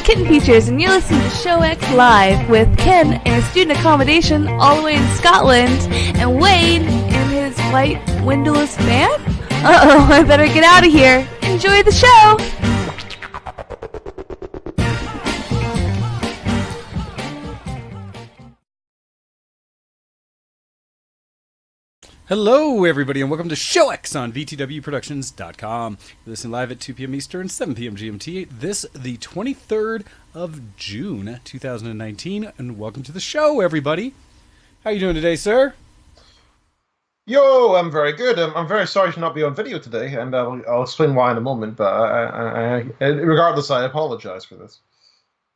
Kitten Features, and you're listening to Show X Live with Ken in a student accommodation all the way in Scotland, and Wade in his white windowless van? Uh-oh, I better get out of here. Enjoy the show! Hello, everybody, and welcome to Show X on VTWProductions.com. Listen live at 2 p.m. Eastern, 7 p.m. GMT, this, the 23rd of June, 2019, and welcome to the show, everybody. How you doing today, sir? Yo, I'm very good. I'm very sorry to not be on video today, and I'll explain why in a moment, but regardless, I apologize for this.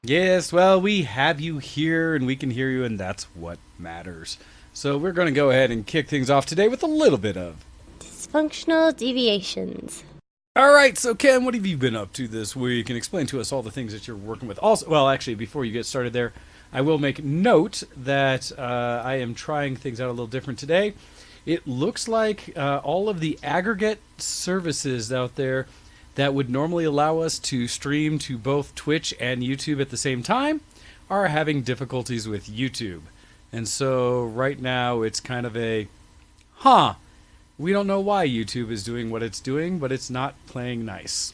Yes, well, we have you here, and we can hear you, and that's what matters. So we're going to go ahead and kick things off today with a little bit of dysfunctional deviations. All right, so Ken, what have you been up to this week? And explain to us all the things that you're working with. Also, well, actually, before you get started there, I will make note that I am trying things out a little different today. It looks like all of the aggregate services out there that would normally allow us to stream to both Twitch and YouTube at the same time are having difficulties with YouTube. And so right now it's kind of a, we don't know why YouTube is doing what it's doing, but it's not playing nice.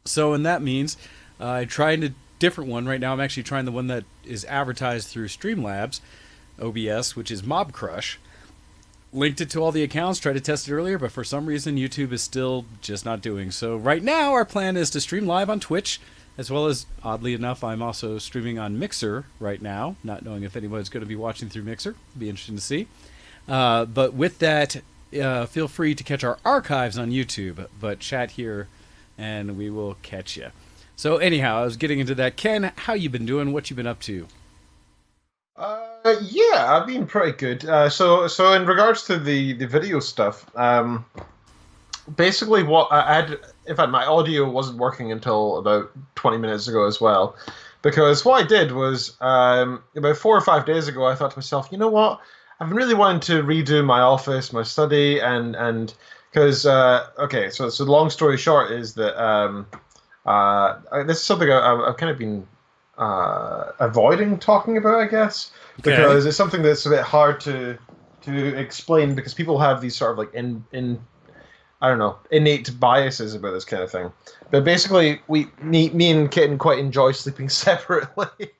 So, and that means I tried a different one. Right now I'm actually trying the one that is advertised through Streamlabs, OBS, which is Mob Crush. Linked it to all the accounts, tried to test it earlier, but for some reason YouTube is still just not doing. So right now our plan is to stream live on Twitch, as well as, oddly enough, I'm also streaming on Mixer right now, not knowing if anybody's going to be watching through Mixer. It'll be interesting to see. But with that, feel free to catch our archives on YouTube, but chat here and we will catch you. So anyhow, I was getting into that. Ken, how you been doing? What you been up to? Yeah, I've been pretty good. So in regards to the video stuff, basically what I had, in fact, my audio wasn't working until about 20 minutes ago as well, because what I did was, about 4 or 5 days ago, I thought to myself, you know what, I've been really wanting to redo my office, my study, and because, okay, so the long story short is that this is something I've kind of been avoiding talking about, I guess, because it's something that's a bit hard to explain, because people have these sort of like innate biases about this kind of thing. But basically, me and Kitten quite enjoy sleeping separately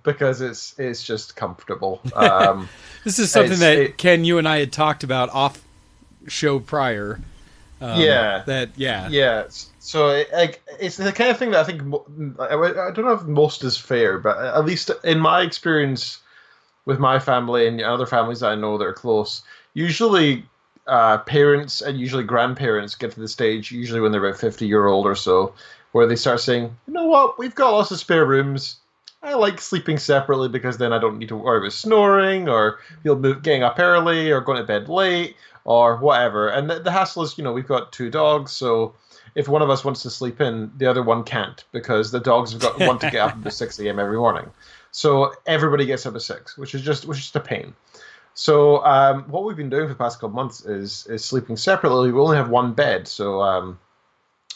because it's just comfortable. This is something that Ken, you and I had talked about off show prior. Yeah. So it's the kind of thing that I think, I don't know if most is fair, but at least in my experience with my family and other families that I know that are close, usually parents and usually grandparents get to the stage, usually when they're about 50-year-old or so, where they start saying, you know what, we've got lots of spare rooms. I like sleeping separately because then I don't need to worry about snoring or getting up early or going to bed late or whatever. And the hassle is, we've got 2 dogs, so if one of us wants to sleep in, the other one can't, because the dogs want to get up at 6 a.m. every morning. So everybody gets up at 6, which is just a pain. So what we've been doing for the past couple months is sleeping separately. We only have one bed, so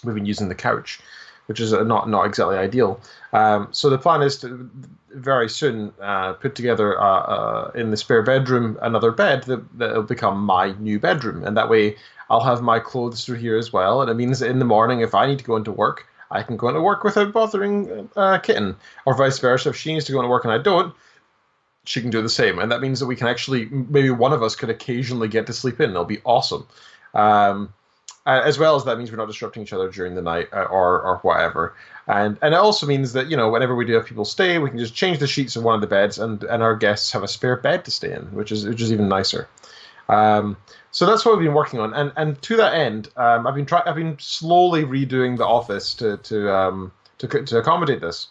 we've been using the couch, which is not exactly ideal. So the plan is to very soon put together in the spare bedroom another bed that'll become my new bedroom, and that way I'll have my clothes through here as well. And it means that in the morning, if I need to go into work, I can go into work without bothering Kitten, or vice versa. If she needs to go into work and I don't, she can do the same. And that means that we can actually, maybe one of us could occasionally get to sleep in. It'll be awesome. As well as that means we're not disrupting each other during the night or whatever. And it also means that, whenever we do have people stay, we can just change the sheets of one of the beds, and our guests have a spare bed to stay in, which is even nicer. So that's what we've been working on. And to that end, I've been slowly redoing the office to accommodate this.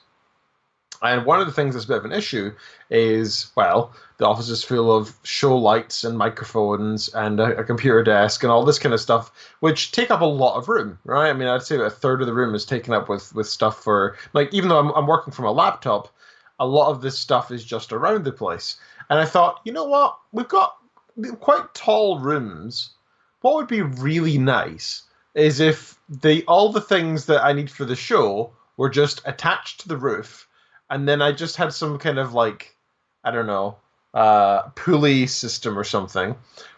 And one of the things that's a bit of an issue is, well, the office is full of show lights and microphones and a computer desk and all this kind of stuff, which take up a lot of room, right? I mean, I'd say a third of the room is taken up with stuff for, like, even though I'm working from a laptop, a lot of this stuff is just around the place. And I thought, you know what? We've got quite tall rooms. What would be really nice is if all the things that I need for the show were just attached to the roof, and then I just had some kind of like, I don't know, pulley system or something,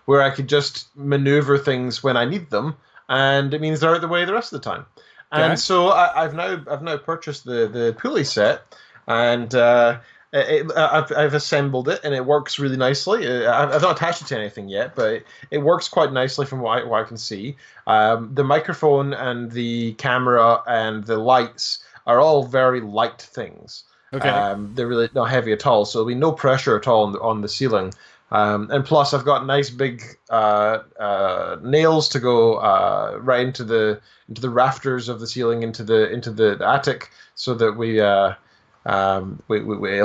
where I could just maneuver things when I need them, and it means they're out of the way the rest of the time. Okay. And so I've now purchased the pulley set, and I've assembled it, and it works really nicely. I've not attached it to anything yet, but it works quite nicely from what I can see. The microphone and the camera and the lights are all very light things. Okay. They're really not heavy at all, so there'll be no pressure at all on the ceiling. And plus, I've got nice big nails to go right into the rafters of the ceiling, into the attic, so that we'll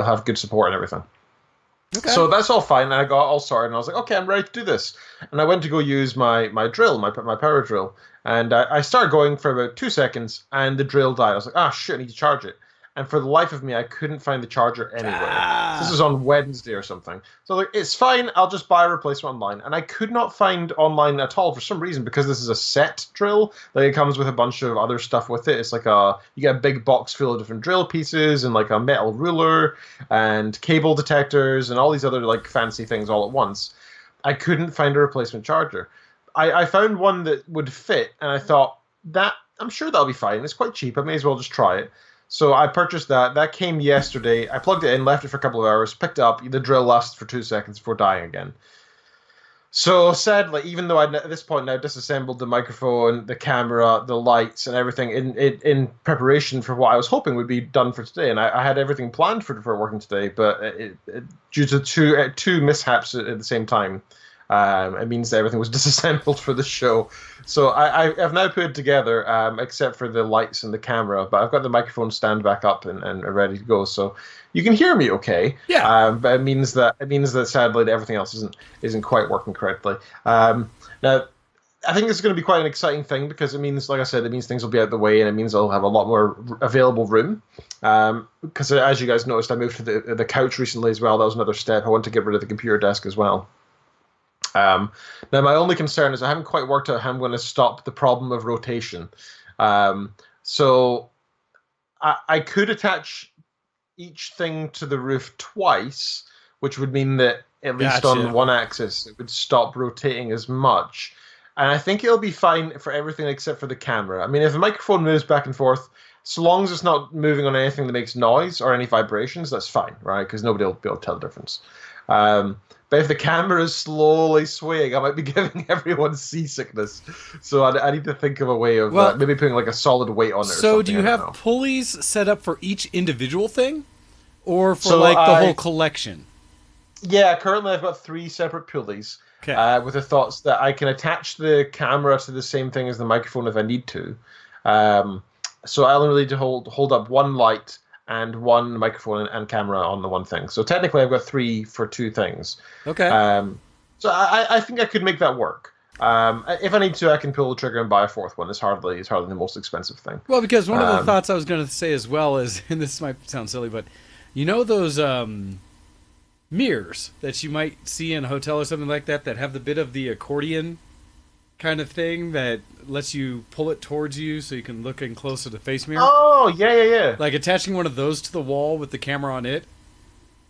have good support and everything. Okay. So that's all fine. And I got all sorted, and I was like, okay, I'm ready to do this. And I went to go use my drill, my power drill, and I started going for about 2 seconds, and the drill died. I was like, shit, I need to charge it. And for the life of me, I couldn't find the charger anywhere. This was on Wednesday or something. So like, it's fine, I'll just buy a replacement online. And I could not find online at all for some reason, because this is a set drill. Like, it comes with a bunch of other stuff with it. It's like you get a big box full of different drill pieces and like a metal ruler and cable detectors and all these other like fancy things all at once. I couldn't find a replacement charger. I found one that would fit, and I thought, I'm sure that'll be fine. It's quite cheap. I may as well just try it. So I purchased that. That came yesterday. I plugged it in, left it for a couple of hours, picked it up. The drill lasted for 2 seconds before dying again. So sadly, even though at this point now disassembled the microphone, the camera, the lights, and everything in preparation for what I was hoping would be done for today, and I had everything planned for working today, but due to two mishaps at the same time, it means that everything was disassembled for the show. So I've now put it together, except for the lights and the camera, but I've got the microphone stand back up and ready to go. So you can hear me okay. Yeah. But it means that sadly that everything else isn't quite working correctly. Now, I think this is going to be quite an exciting thing, because it means, like I said, things will be out of the way, and it means I'll have a lot more available room. Because as you guys noticed, I moved to the couch recently as well. That was another step. I want to get rid of the computer desk as well. Now, my only concern is I haven't quite worked out how I'm going to stop the problem of rotation. So I could attach each thing to the roof twice, which would mean that at least on one axis it would stop rotating as much. And I think it'll be fine for everything except for the camera. I mean, if the microphone moves back and forth, so long as it's not moving on anything that makes noise or any vibrations, that's fine, right? Because nobody will be able to tell the difference. But if the camera is slowly swaying, I might be giving everyone seasickness. So I need to think of a way of maybe putting like a solid weight on it. So do you have pulleys set up for each individual thing, or for the whole collection? Yeah, currently I've got 3 separate pulleys. Okay. With the thoughts that I can attach the camera to the same thing as the microphone if I need to. So I'll only need to hold up one light and one microphone and camera on the one thing. So technically I've got 3 for 2 things. Okay. So I think I could make that work. If I need to, I can pull the trigger and buy a 4th one. It's hardly the most expensive thing. Well, because one of the thoughts I was going to say as well is, and this might sound silly, but you know those mirrors that you might see in a hotel or something like that have the bit of the accordion kind of thing that lets you pull it towards you so you can look in close to the face mirror? Oh, yeah. Like attaching one of those to the wall with the camera on it,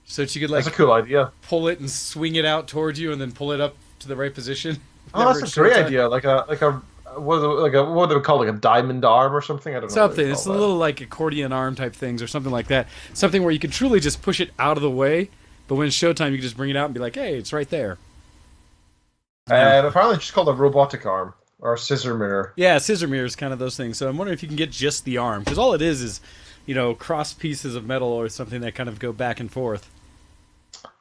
so that you could like that's a cool idea. Pull it and swing it out towards you and then pull it up to the right position. Oh, that's a great idea. Like a what do they call, like a diamond arm or something? I don't know. Something. It's a little like accordion arm type things or something like that. Something where you can truly just push it out of the way, but when it's showtime, you can just bring it out and be like, hey, it's right there. Apparently it's just called a robotic arm, or a scissor mirror. Yeah, scissor mirror is kind of those things. So I'm wondering if you can get just the arm, because all it is, cross pieces of metal or something that kind of go back and forth.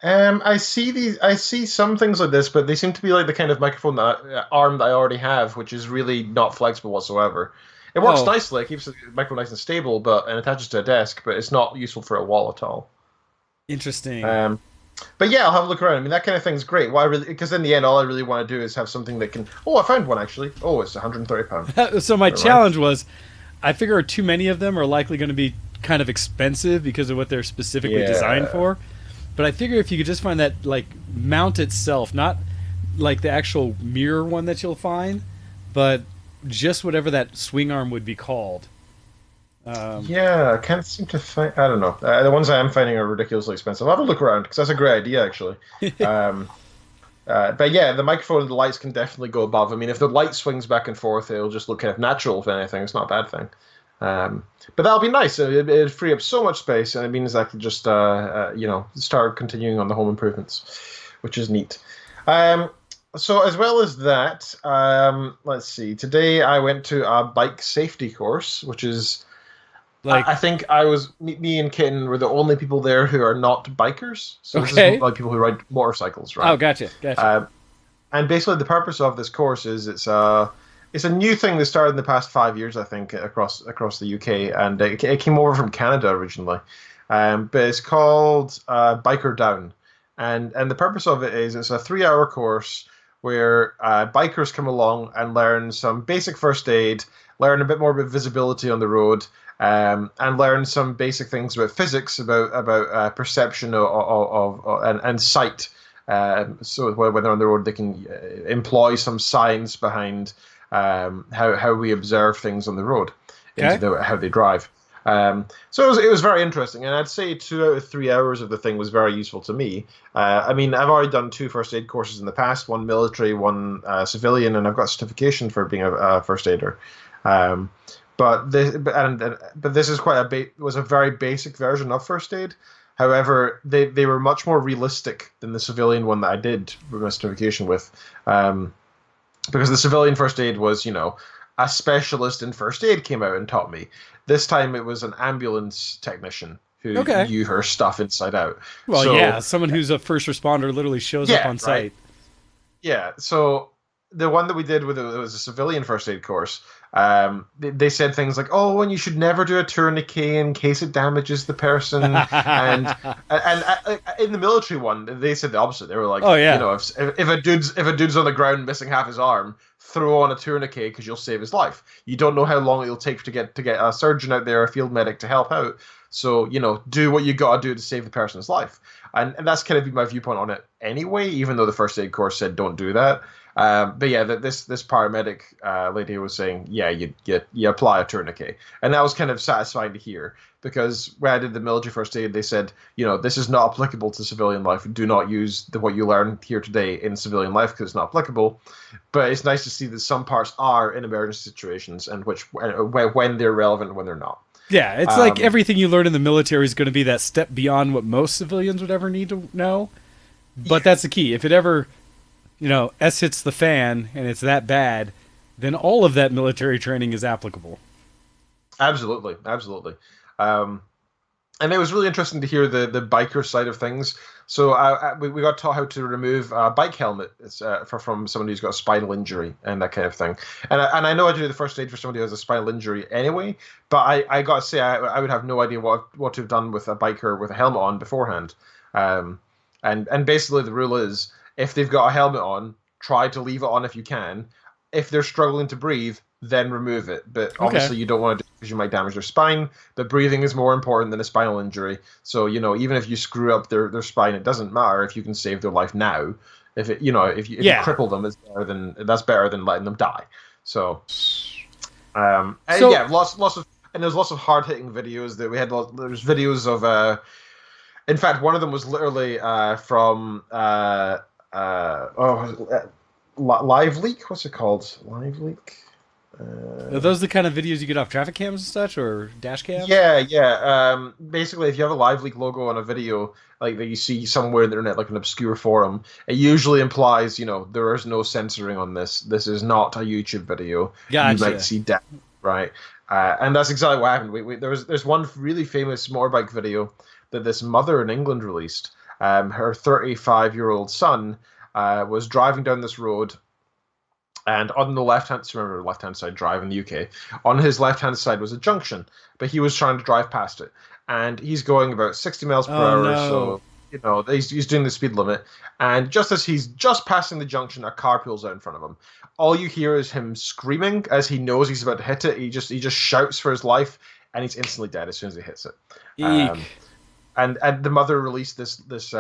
I see some things like this, but they seem to be like the kind of microphone arm that I already have, which is really not flexible whatsoever. It works nicely, it keeps the microphone nice and stable, and attaches to a desk, but it's not useful for a wall at all. Interesting. But yeah, I'll have a look around. I mean, that kind of thing's great. Because in the end, all I really want to do is have something that can... Oh, I found one, actually. Oh, it's £130. So my challenge was, I figure too many of them are likely going to be kind of expensive because of what they're specifically designed for. But I figure if you could just find that, like, mount itself, not like the actual mirror one that you'll find, but just whatever that swing arm would be called. Yeah, I can't seem to find. I don't know. The ones I am finding are ridiculously expensive. I'll have a look around because that's a great idea, actually. Um, but yeah, the microphone and the lights can definitely go above. I mean, if the light swings back and forth, it'll just look kind of natural. If anything, it's not a bad thing. But that'll be nice. It'd free up so much space, and it means I can just, start continuing on the home improvements, which is neat. So as well as that, let's see. Today I went to a bike safety course, which is, I think me and Kitten were the only people there who are not bikers. So this is like people who ride motorcycles, right? Oh, gotcha. And basically the purpose of this course is it's a new thing that started in the past 5 years, I think, across the UK, and it came over from Canada originally. But it's called Biker Down, and the purpose of it is it's a 3-hour course where bikers come along and learn some basic first aid, learn a bit more about visibility on the road, and learn some basic things about physics, about perception and sight. So when they're on the road, they can employ some science behind how we observe things on the road, into how they drive. So it was very interesting, and I'd say 2 out of 3 hours of the thing was very useful to me. I mean, I've already done 2 first aid courses in the past, one military, one civilian, and I've got a certification for being a first aider. But this is was a very basic version of first aid. However, they were much more realistic than the civilian one that I did my certification with, because the civilian first aid was, a specialist in first aid came out and taught me. This time it was an ambulance technician who knew her stuff inside out. Well, someone who's a first responder literally shows up on site. Yeah, so the one that we did it was a civilian first aid course. They said things like, "Oh, and you should never do a tourniquet in case it damages the person." and in the military one, they said the opposite. They were like, if a dude's on the ground missing half his arm, throw on a tourniquet because you'll save his life. You don't know how long it'll take to get a surgeon out there, a field medic to help out. So do what you got to do to save the person's life. And that's kind of my viewpoint on it anyway. Even though the first aid course said don't do that. But yeah, this paramedic lady was saying, you apply a tourniquet, and that was kind of satisfying to hear, because when I did the military first aid, they said, this is not applicable to civilian life. Do not use what you learn here today in civilian life because it's not applicable. But it's nice to see that some parts are in emergency situations, and when they're relevant and when they're not. Yeah, it's like everything you learn in the military is going to be that step beyond what most civilians would ever need to know. But that's the key. If it ever S hits the fan and it's that bad, then all of that military training is applicable. Absolutely. And it was really interesting to hear the biker side of things. So we got taught how to remove a bike helmet from somebody who's got a spinal injury and that kind of thing. And I know I do the first aid for somebody who has a spinal injury anyway, but I got to say I would have no idea what to have done with a biker with a helmet on beforehand. And basically the rule is, if they've got a helmet on, try to leave it on if you can. If they're struggling to breathe, then remove it. But obviously you don't want to do it because you might damage their spine. But breathing is more important than a spinal injury. So, even if you screw up their spine, it doesn't matter if you can save their life now. If you cripple them, that's better than letting them die. So, there's lots of hard hitting videos that we had. There's videos of, in fact, one of them was literally from. Live Leak? What's it called? Live Leak? Are those the kind of videos you get off traffic cams and such, or dash cams? Yeah. Basically, if you have a Live Leak logo on a video like that you see somewhere on the internet, like an obscure forum, it usually implies, there is no censoring on this. This is not a YouTube video. Gotcha. You might see that, right? And that's exactly what happened. There's one really famous motorbike video that this mother in England released. Her 35-year-old son was driving down this road, and on the left-hand side drive in the UK, on his left-hand side was a junction, but he was trying to drive past it, and he's going about 60 miles per hour. No. So he's doing the speed limit, and just as he's just passing the junction, a car pulls out in front of him. All you hear is him screaming as he knows he's about to hit it. He just shouts for his life, and he's instantly dead as soon as he hits it. and the mother released this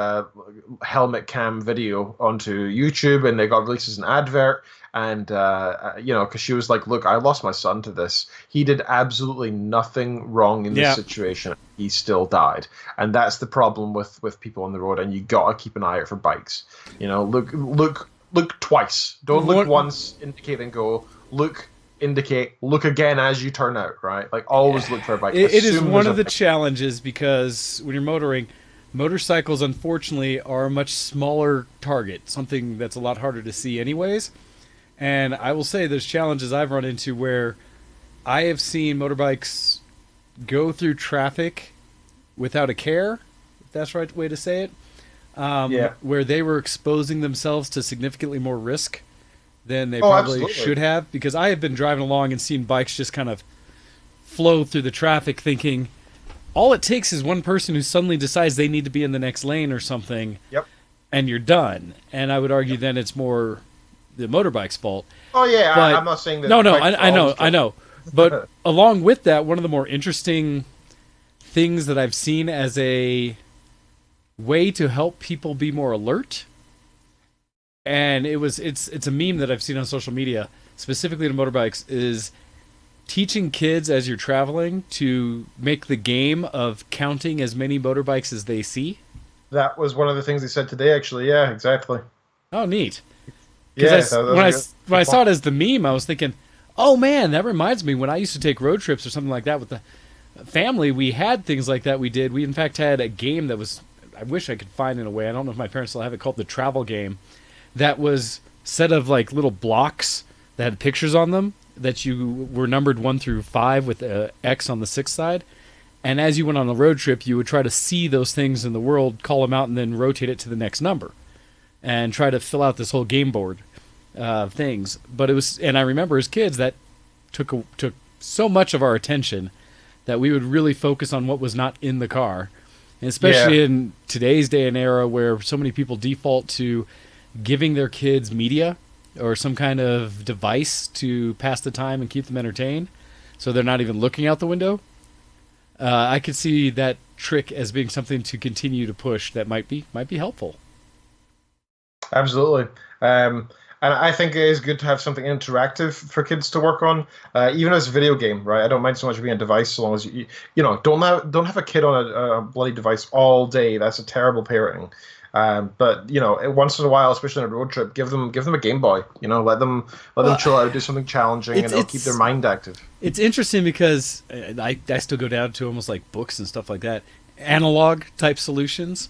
helmet cam video onto YouTube, and they got released as an advert. And because she was like, "Look, I lost my son to this. He did absolutely nothing wrong in this situation. He still died." And that's the problem with people on the road. And you gotta keep an eye out for bikes. Look twice. Don't look once, indicate, and go. Look, indicate, look again as you turn out. Right? Like always look for a bike. It is one of the challenges, because when you're motoring, motorcycles unfortunately are a much smaller target. Something that's a lot harder to see, anyways. And I will say there's challenges I've run into where I have seen motorbikes go through traffic without a care, if that's the right way to say it, where they were exposing themselves to significantly more risk than they probably should have. Because I have been driving along and seen bikes just kind of flow through the traffic thinking, all it takes is one person who suddenly decides they need to be in the next lane or something, and you're done. And I would argue then it's more the motorbike's fault. Oh yeah, but I'm not saying that. No, I know. But along with that, one of the more interesting things that I've seen as a way to help people be more alert, and it's a meme that I've seen on social media, specifically to motorbikes, is teaching kids as you're traveling to make the game of counting as many motorbikes as they see. That was one of the things they said today, actually. Yeah, exactly. Oh, neat. Because when I saw it as the meme, I was thinking, oh man, that reminds me when I used to take road trips or something like that with the family. We had things like that. We did. We in fact had a game that was, I wish I could find in a way, I don't know if my parents still have it, called the Travel Game, that was a set of like little blocks that had pictures on them that you were numbered 1 through 5 with a X on the 6th side. And as you went on a road trip, you would try to see those things in the world, call them out, and then rotate it to the next number and try to fill out this whole game board of things. But it was, and I remember as kids that took so much of our attention that we would really focus on what was not in the car. And especially in today's day and era where so many people default to giving their kids media or some kind of device to pass the time and keep them entertained, so they're not even looking out the window. I could see that trick as being something to continue to push that might be helpful. Absolutely. And I think it is good to have something interactive for kids to work on, even as a video game, right? I don't mind so much being a device, so long as you don't have a kid on a bloody device all day. That's a terrible parenting. But once in a while, especially on a road trip, give them a Game Boy. Let them chill out, do something challenging, and it'll keep their mind active. It's interesting because I still go down to almost like books and stuff like that, analog type solutions.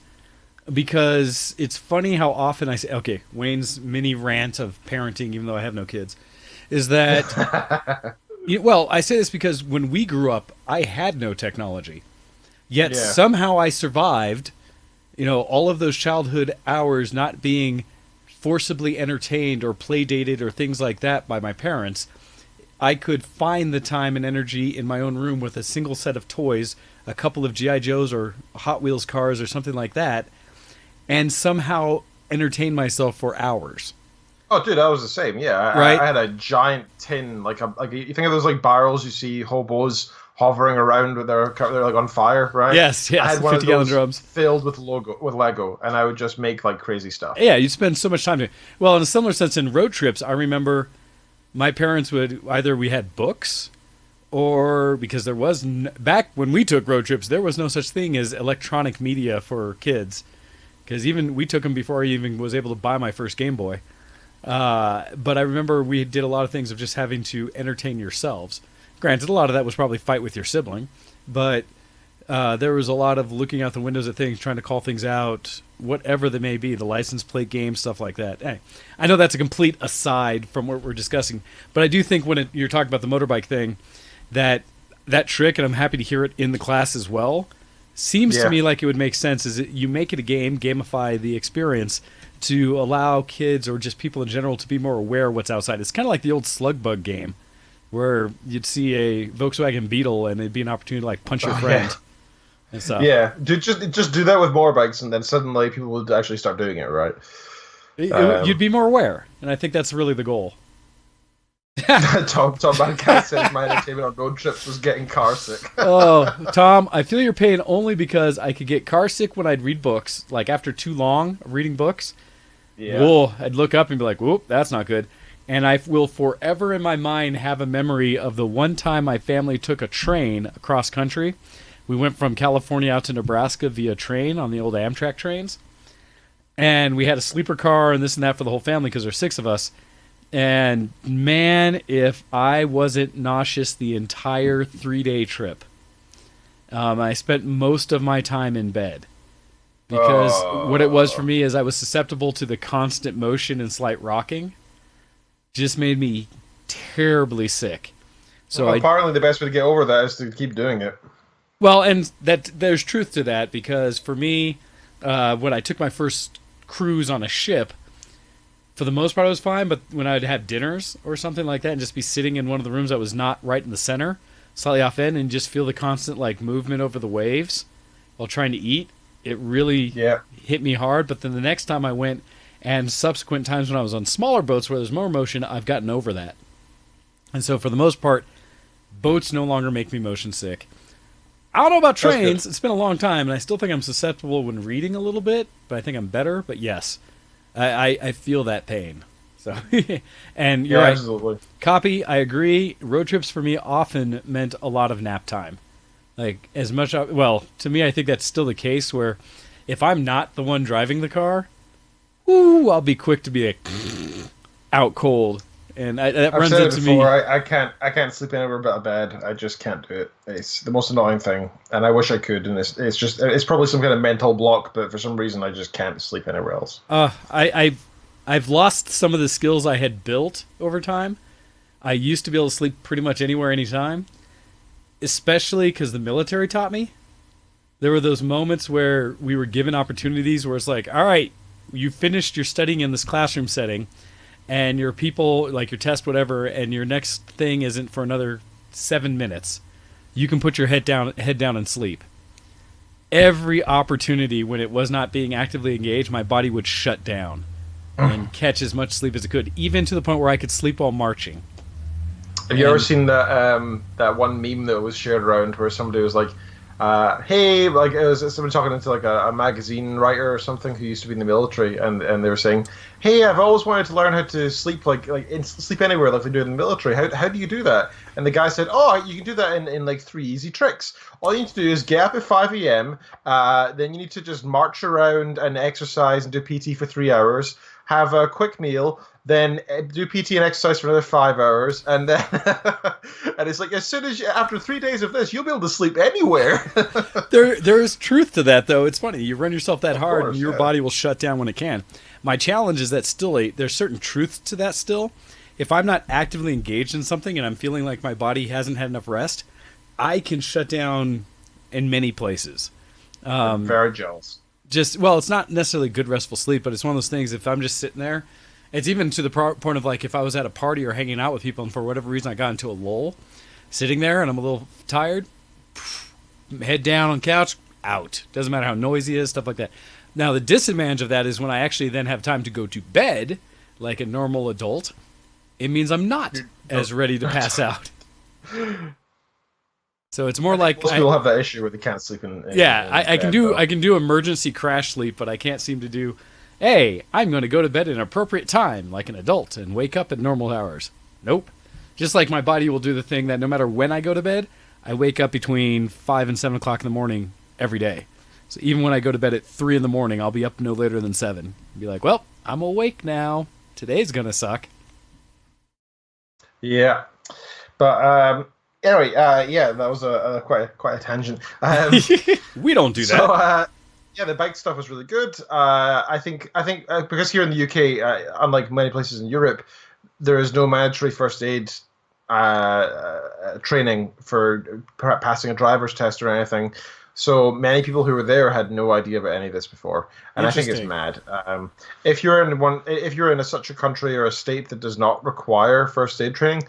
Because it's funny how often I say, okay, Wayne's mini rant of parenting, even though I have no kids, is that, well, I say this because when we grew up, I had no technology. Yet somehow I survived, all of those childhood hours not being forcibly entertained or play dated or things like that by my parents. I could find the time and energy in my own room with a single set of toys, a couple of G.I. Joes or Hot Wheels cars or something like that, and somehow entertain myself for hours. Oh, dude, I was the same. Yeah, right? I had a giant tin, like you think of those like barrels you see hobos hovering around with they're like on fire, right? Yes. I had one 50 gallon drums filled with Lego, and I would just make like crazy stuff. Yeah, you'd spend so much time doing. Well, in a similar sense, in road trips, I remember my parents would we had books, or because there was back when we took road trips, there was no such thing as electronic media for kids. Because even we took them before I even was able to buy my first Game Boy. But I remember we did a lot of things of just having to entertain yourselves. Granted, a lot of that was probably fight with your sibling. But there was a lot of looking out the windows at things, trying to call things out, whatever they may be, the license plate game, stuff like that. Hey, I know that's a complete aside from what we're discussing. But I do think when you're talking about the motorbike thing, that trick, and I'm happy to hear it in the class as well, seems to me like it would make sense is you make it a game, gamify the experience to allow kids or just people in general to be more aware of what's outside. It's kind of like the old slug bug game where you'd see a Volkswagen Beetle and it'd be an opportunity to like punch your friend. And stuff. Yeah, just do that with more bikes and then suddenly people would actually start doing it, right? You'd be more aware, and I think that's really the goal. Tom Mancat said my entertainment on road trips was getting car sick. Oh, Tom, I feel your pain only because I could get car sick when I'd read books. Like after too long of reading books, whoa, I'd look up and be like, whoop, that's not good. And I will forever in my mind have a memory of the one time my family took a train across country. We went from California out to Nebraska via train on the old Amtrak trains. And we had a sleeper car and this and that for the whole family because there's 6 of us. And man, if I wasn't nauseous the entire 3-day trip, I spent most of my time in bed because what it was for me is I was susceptible to the constant motion and slight rocking. Just made me terribly sick. So apparently the best way to get over that is to keep doing it. Well, and that there's truth to that because for me, when I took my first cruise on a ship, for the most part, I was fine, but when I'd have dinners or something like that and just be sitting in one of the rooms that was not right in the center, slightly off end, and just feel the constant like movement over the waves while trying to eat, it really hit me hard. But then the next time I went, and subsequent times when I was on smaller boats where there's more motion, I've gotten over that. And so for the most part, boats no longer make me motion sick. I don't know about trains. It's been a long time, and I still think I'm susceptible when reading a little bit, but I think I'm better. But yes. I feel that pain. So, and you're right. Absolutely. Copy, I agree. Road trips for me often meant a lot of nap time. Like, as much, well, to me, I think that's still the case where if I'm not the one driving the car, I'll be quick to be like, out cold. And that runs into me. I can't sleep anywhere but a bed. I just can't do it. It's the most annoying thing, and I wish I could. And it's probably some kind of mental block, but for some reason I just can't sleep anywhere else. I've lost some of the skills I had built over time. I used to be able to sleep pretty much anywhere, anytime, especially because the military taught me. There were those moments where we were given opportunities where it's like, all right, you finished your studying in this classroom setting. And your people, like your test, whatever, and your next thing isn't for another 7 minutes. You can put your head down and sleep. Every opportunity when it was not being actively engaged, my body would shut down and catch as much sleep as it could, even to the point where I could sleep while marching. Have you ever seen that one meme that was shared around where somebody was like, hey, like it was somebody talking into like a magazine writer or something who used to be in the military, and they were saying, hey, I've always wanted to learn how to sleep sleep anywhere like they do in the military. How do you do that? And the guy said, oh, you can do that in like 3 easy tricks. All you need to do is get up at 5 a.m. Then you need to just march around and exercise and do PT for 3 hours. Have a quick meal, then do PT and exercise for another 5 hours, and then and it's like as soon as after 3 days of this, you'll be able to sleep anywhere. There is truth to that, though. It's funny, you run yourself that hard, and your body will shut down when it can. My challenge is that there's certain truth to that still. If I'm not actively engaged in something and I'm feeling like my body hasn't had enough rest, I can shut down in many places. I'm very jealous. It's not necessarily good restful sleep, but it's one of those things, if I'm just sitting there, it's even to the point of like if I was at a party or hanging out with people and for whatever reason I got into a lull, sitting there and I'm a little tired, head down on couch, out. Doesn't matter how noisy it is, stuff like that. Now, the disadvantage of that is when I actually then have time to go to bed, like a normal adult, it means I'm not as ready to pass out. So it's more like most people have that issue where they can't sleep in I can do emergency crash sleep, but I can't seem to do, hey, I'm going to go to bed at an appropriate time like an adult and wake up at normal hours. Nope. Just like my body will do the thing that no matter when I go to bed, I wake up between 5 and 7 o'clock in the morning every day. So even when I go to bed at 3 in the morning, I'll be up no later than 7. Be like, well, I'm awake now. Today's going to suck. Yeah. But anyway, that was quite a tangent. We don't do that. So, the bike stuff was really good. I think because here in the UK, unlike many places in Europe, there is no mandatory first aid training for passing a driver's test or anything. So many people who were there had no idea about any of this before, and I think it's mad. If you're in such a country or a state that does not require first aid training,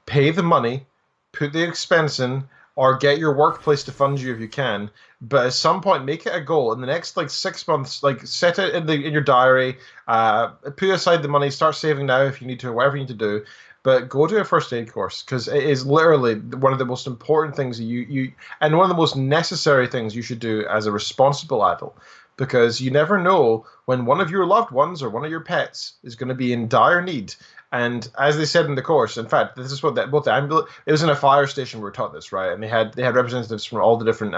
pay the money, put the expense in, or get your workplace to fund you if you can. But at some point, make it a goal in the next 6 months. Set it in your diary. Put aside the money. Start saving now if you need to. Whatever you need to do. but go to a first aid course, because it is literally one of the most important things and one of the most necessary things you should do as a responsible adult, because you never know when one of your loved ones or one of your pets is going to be in dire need. And as they said in the course, in fact, this is what both the ambulance, it was in a fire station we were taught this, right? And they had representatives from all the different,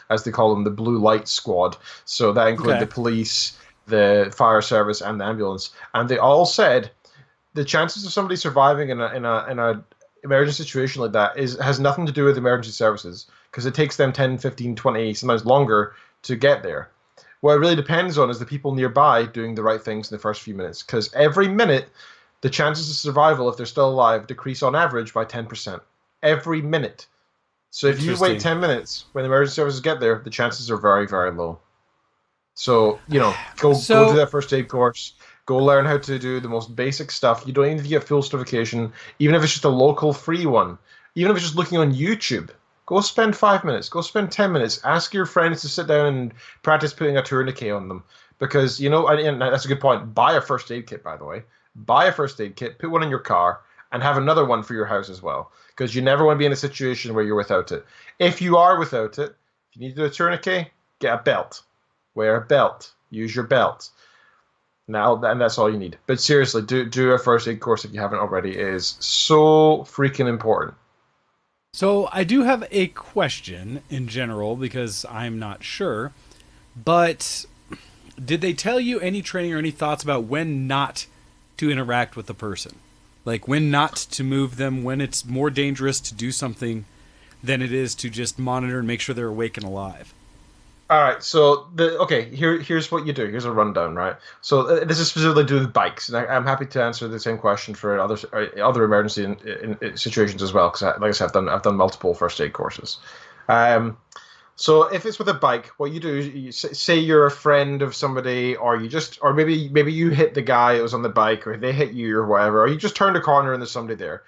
as they call them, the blue light squad. So that included the police, the fire service, and the ambulance. And they all said the chances of somebody surviving in a emergency situation like that has nothing to do with emergency services, because it takes them 10, 15, 20, sometimes longer to get there. What it really depends on is the people nearby doing the right things in the first few minutes, because every minute, the chances of survival, if they're still alive, decrease on average by 10%. Every minute. So if you wait 10 minutes when the emergency services get there, the chances are very, very low. So, go to that first aid course. Go learn how to do the most basic stuff. You don't even need to get full certification, even if it's just a local free one. Even if it's just looking on YouTube. Go spend 5 minutes. Go spend 10 minutes. Ask your friends to sit down and practice putting a tourniquet on them. Because, and that's a good point. Buy a first aid kit, by the way. Buy a first aid kit, put one in your car, and have another one for your house as well. Because you never want to be in a situation where you're without it. If you are without it, if you need to do a tourniquet, get a belt. Wear a belt. Use your belt. Now, and that's all you need. But seriously, do a first aid course if you haven't already. It is so freaking important. So I do have a question in general, because I'm not sure. But did they tell you any training or any thoughts about when not to interact with the person? Like when not to move them, when it's more dangerous to do something than it is to just monitor and make sure they're awake and alive? All right, so here's what you do. Here's a rundown, right? So this is specifically to do with bikes, and I'm happy to answer the same question for other emergency in situations as well, because like I said, I've done multiple first aid courses. So if it's with a bike, what you do is you say you're a friend of somebody, or maybe you hit the guy that was on the bike, or they hit you or whatever, or you just turned a corner and there's somebody there.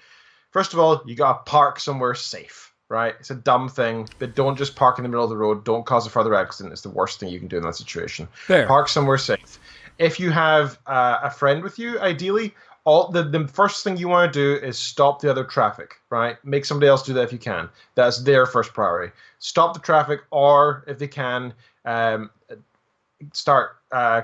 First of all, you gotta park somewhere safe, right? It's a dumb thing, but don't just park in the middle of the road. Don't cause a further accident. It's the worst thing you can do in that situation. Fair. Park somewhere safe. If you have a friend with you, ideally, the first thing you want to do is stop the other traffic, right? Make somebody else do that if you can. That's their first priority. Stop the traffic, or if they can, start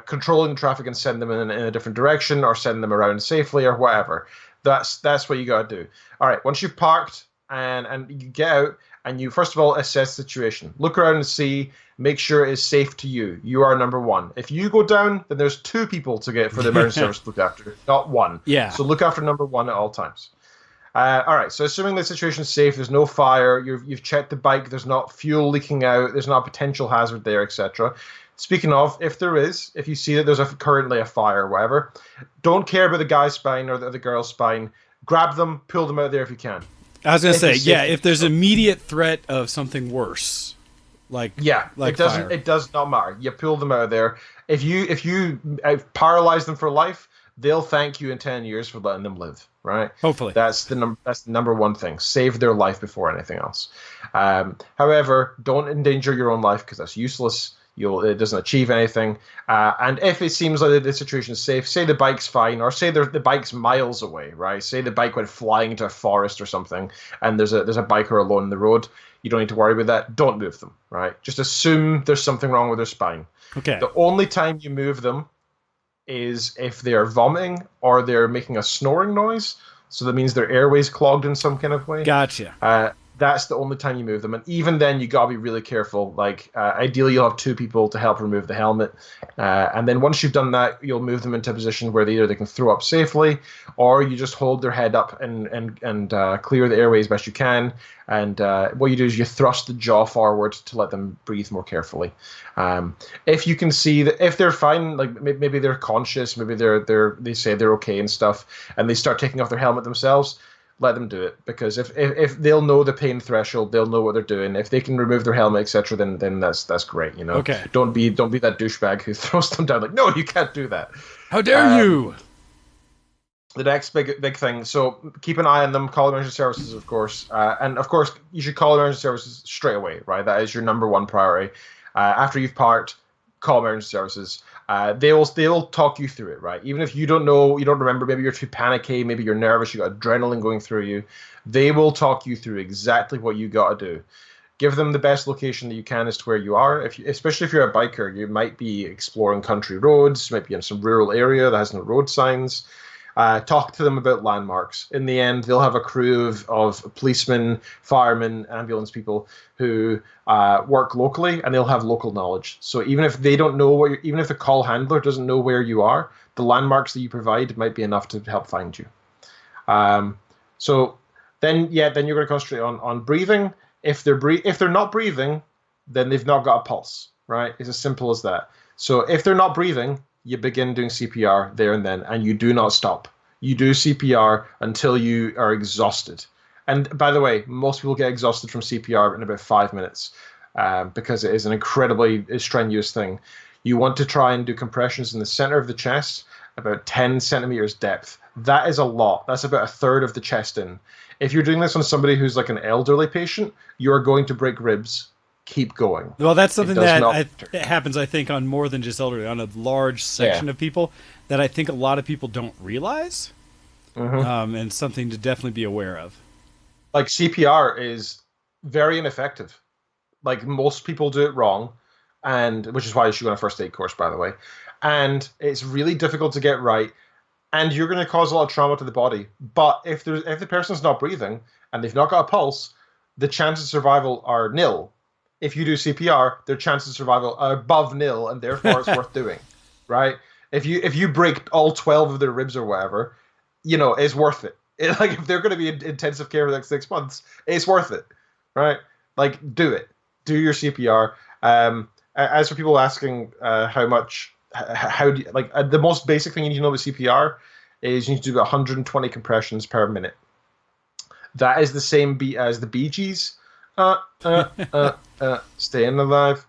controlling the traffic and send them in a different direction, or send them around safely, or whatever. That's what you got to do. All right, once you've parked and you get out, and you first of all assess the situation. Look around and see, make sure it's safe to you. You are number one. If you go down, then there's two people to get for the emergency service to look after, not one. Yeah. So look after number one at all times. All right, so assuming the situation's safe, there's no fire, you've checked the bike, there's not fuel leaking out, there's not a potential hazard there, etc. Speaking of, if you see that there's currently a fire or whatever, don't care about the guy's spine or the girl's spine. Grab them, pull them out of there if you can. I was going to say, if there's immediate threat of something worse, it does not matter. You pull them out of there. If you paralyze them for life, they'll thank you in 10 years for letting them live, right? Hopefully. That's the number one thing. Save their life before anything else. However, don't endanger your own life, because that's useless. It doesn't achieve anything. And if it seems like the situation is safe, say the bike's fine, or say the bike's miles away, right? Say the bike went flying into a forest or something, and there's a biker alone in the road. You don't need to worry about that. Don't move them, right? Just assume there's something wrong with their spine. Okay. The only time you move them is if they are vomiting or they're making a snoring noise. So that means their airway's clogged in some kind of way. Gotcha. That's the only time you move them. And even then, you got to be really careful. Like, ideally, you'll have two people to help remove the helmet. And then once you've done that, you'll move them into a position where either they can throw up safely, or you just hold their head up and clear the airway as best you can. And what you do is you thrust the jaw forward to let them breathe more carefully. If you can see that if they're fine, like maybe they're conscious, maybe they say they're okay and stuff, and they start taking off their helmet themselves, let them do it, because if they'll know the pain threshold, they'll know what they're doing. If they can remove their helmet, etc., then that's great. Okay. Don't be that douchebag who throws them down like, no, you can't do that. How dare you? The next big thing. So keep an eye on them. Call emergency services, of course, and of course you should call emergency services straight away. Right, that is your number one priority. After you've parked, call emergency services. They'll talk you through it, right? Even if you don't know, you don't remember, maybe you're too panicky, maybe you're nervous, you got adrenaline going through you. They will talk you through exactly what you got to do. Give them the best location that you can as to where you are. Especially if you're a biker, you might be exploring country roads, you might be in some rural area that has no road signs. Talk to them about landmarks. In the end, they'll have a crew of policemen, firemen, ambulance people who work locally, and they'll have local knowledge. So even if they don't know even if the call handler doesn't know where you are, the landmarks that you provide might be enough to help find you. So then you're going to concentrate on breathing. If they're not breathing, then they've not got a pulse, right? It's as simple as that. So if they're not breathing, you begin doing CPR there and then, and you do not stop. You do CPR until you are exhausted. And by the way, most people get exhausted from CPR in about 5 minutes because it is an incredibly strenuous thing. You want to try and do compressions in the center of the chest, about 10 centimeters depth. That is a lot. That's about a third of the chest in. If you're doing this on somebody who's like an elderly patient, you are going to break ribs. Keep going. Well, that's something that happens, I think, on more than just elderly, on a large section of people that I think a lot of people don't realize, and something to definitely be aware of. Like CPR is very ineffective. Like most people do it wrong, and which is why you should go on a first aid course, by the way. And it's really difficult to get right, and you're going to cause a lot of trauma to the body. But if the person's not breathing and they've not got a pulse, the chances of survival are nil. If you do CPR, their chances of survival are above nil, and therefore it's worth doing, right? If you break all 12 of their ribs or whatever, it's worth it. Like if they're going to be in intensive care for the next 6 months, it's worth it, right? Like do it. Do your CPR. As for people asking how do you, the most basic thing you need to know about CPR is you need to do about 120 compressions per minute. That is the same beat as the Bee Gees. Staying alive.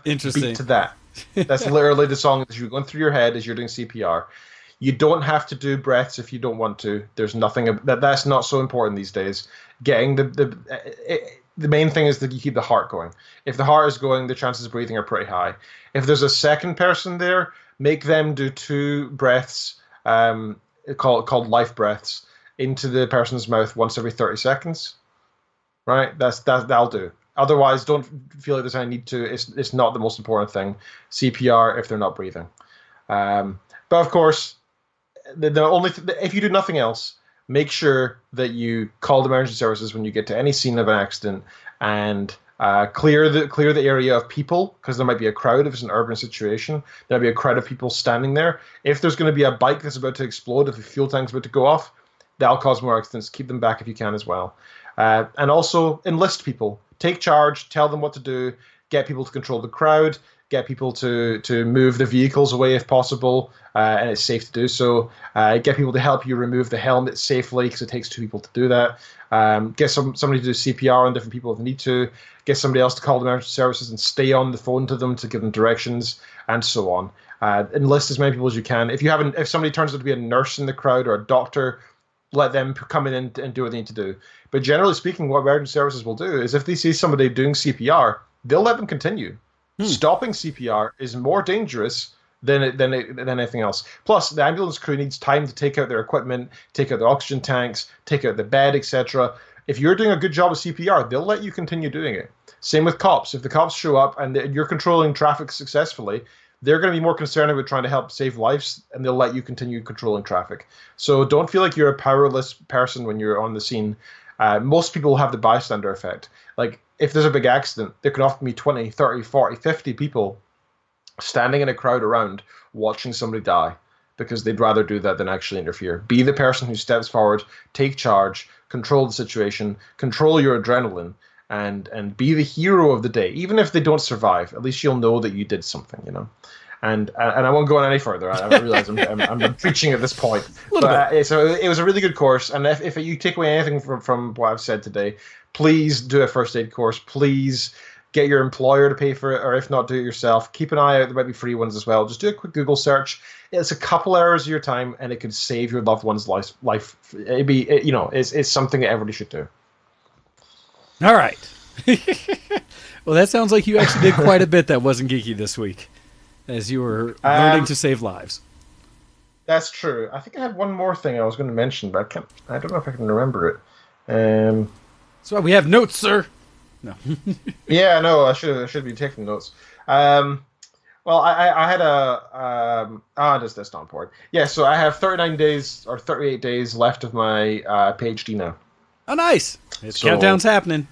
Interesting. Beat to that. That's literally the song that you're going through your head as you're doing CPR. You don't have to do breaths if you don't want to. There's nothing that's not so important these days. Getting the main thing is that you keep the heart going. If the heart is going, the chances of breathing are pretty high. If there's a second person there, make them do 2 breaths, called life breaths, into the person's mouth once every 30 seconds. Right, that'll do. Otherwise, don't feel like there's any need to. It's not the most important thing. CPR if they're not breathing. But of course, the only if you do nothing else, make sure that you call the emergency services when you get to any scene of an accident and clear the area of people, because there might be a crowd if it's an urban situation. There'll be a crowd of people standing there. If there's going to be a bike that's about to explode, if the fuel tank's about to go off, that'll cause more accidents. Keep them back if you can as well. And also enlist people. Take charge, tell them what to do, get people to control the crowd, get people to move the vehicles away if possible, and it's safe to do so. Get people to help you remove the helmet safely, because it takes 2 people to do that. Get somebody to do CPR on different people if they need to. Get somebody else to call the emergency services and stay on the phone to them to give them directions, and so on. Enlist as many people as you can. If somebody turns out to be a nurse in the crowd or a doctor, let them come in and do what they need to do. But generally speaking, what emergency services will do is if they see somebody doing CPR, they'll let them continue. Stopping CPR is more dangerous than anything else. Plus, the ambulance crew needs time to take out their equipment, take out the oxygen tanks, take out the bed, etc. If you're doing a good job of CPR, they'll let you continue doing it. Same with cops. If the cops show up and you're controlling traffic successfully, they're going to be more concerned about trying to help save lives, and they'll let you continue controlling traffic. So don't feel like you're a powerless person when you're on the scene. Most people have the bystander effect. Like, if there's a big accident, there can often be 20, 30, 40, 50 people standing in a crowd around watching somebody die, because they'd rather do that than actually interfere. Be the person who steps forward, take charge, control the situation, control your adrenaline, and be the hero of the day. Even if they don't survive, at least you'll know that you did something, And I won't go on any further. I realize I'm preaching at this point. But so it was a really good course. And if you take away anything from what I've said today, please do a first aid course. Please get your employer to pay for it, or if not, do it yourself. Keep an eye out. There might be free ones as well. Just do a quick Google search. It's a couple hours of your time, and it could save your loved one's life. It's something that everybody should do. All right. Well, that sounds like you actually did quite a bit that wasn't geeky this week, as you were learning to save lives. That's true. I think I had one more thing I was going to mention, but I don't know if I can remember it. That's why we have notes, sir. No. Yeah, no, I should be taking notes. Well, I had that's not important. Yeah, so I have 39 days or 38 days left of my PhD now. Oh, nice! Countdown's happening.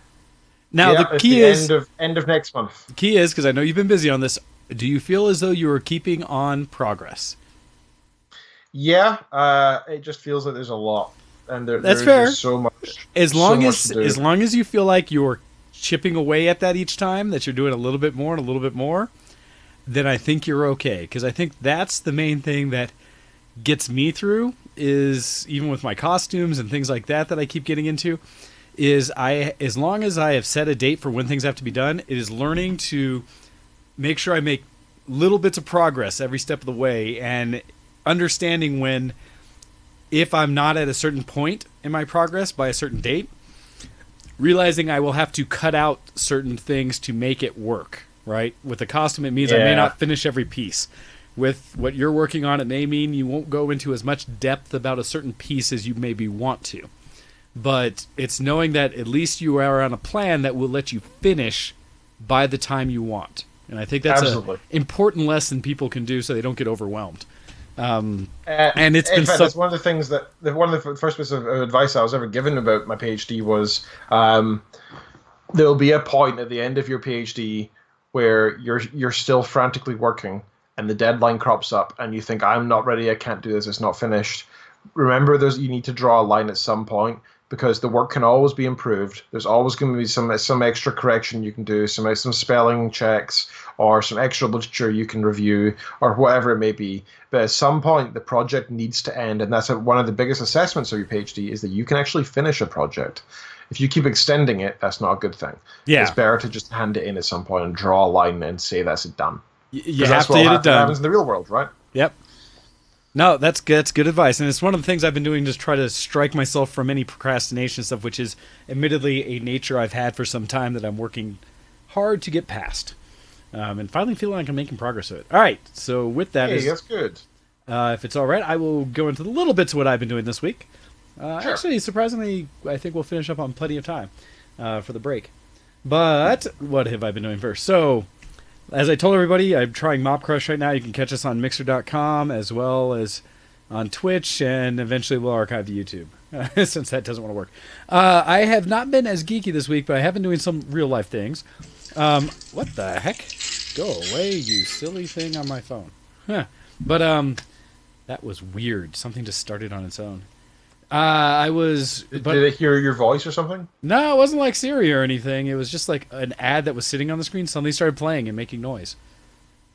Now the key is end of next month. The key is, because I know you've been busy on this. Do you feel as though you are keeping on progress? Yeah, it just feels like there's a lot, and that's fair. Just so much. As long as you feel like you're chipping away at that each time, that you're doing a little bit more and a little bit more, then I think you're okay. Because I think that's the main thing that gets me through. Is even with my costumes and things like that I keep getting into. As long as I have set a date for when things have to be done, it is learning to make sure I make little bits of progress every step of the way, and understanding if I'm not at a certain point in my progress by a certain date, realizing I will have to cut out certain things to make it work, right? With the costume, it means I may not finish every piece. With what you're working on, it may mean you won't go into as much depth about a certain piece as you maybe want to. But it's knowing that at least you are on a plan that will let you finish by the time you want. And I think that's an important lesson people can do so they don't get overwhelmed. And it's been that's one of the things one of the first bits of advice I was ever given about my PhD was there'll be a point at the end of your PhD where you're still frantically working and the deadline crops up and you think, I'm not ready, I can't do this, it's not finished. Remember, you need to draw a line at some point, because the work can always be improved. There's always going to be some extra correction you can do, some spelling checks, or some extra literature you can review, or whatever it may be. But at some point, the project needs to end, and that's one of the biggest assessments of your PhD, is that you can actually finish a project. If you keep extending it, that's not a good thing. Yeah. It's better to just hand it in at some point and draw a line and say that's it done. You have to get it done. Happens in the real world, right? Yep. No, that's good advice, and it's one of the things I've been doing to try to strike myself from any procrastination stuff, which is admittedly a nature I've had for some time that I'm working hard to get past, and finally feeling like I'm making progress with it. All right, so with that, that's good. If it's all right, I will go into the little bits of what I've been doing this week. Sure. Actually, surprisingly, I think we'll finish up on plenty of time for the break. But what have I been doing first? So, as I told everybody, I'm trying Mop Crush right now. You can catch us on Mixer.com as well as on Twitch, and eventually we'll archive to YouTube, since that doesn't want to work. I have not been as geeky this week, but I have been doing some real-life things. What the heck? Go away, you silly thing on my phone. Huh. But that was weird. Something just started on its own. Did it hear your voice or something? No, it wasn't like Siri or anything. It was just like an ad that was sitting on the screen suddenly started playing and making noise.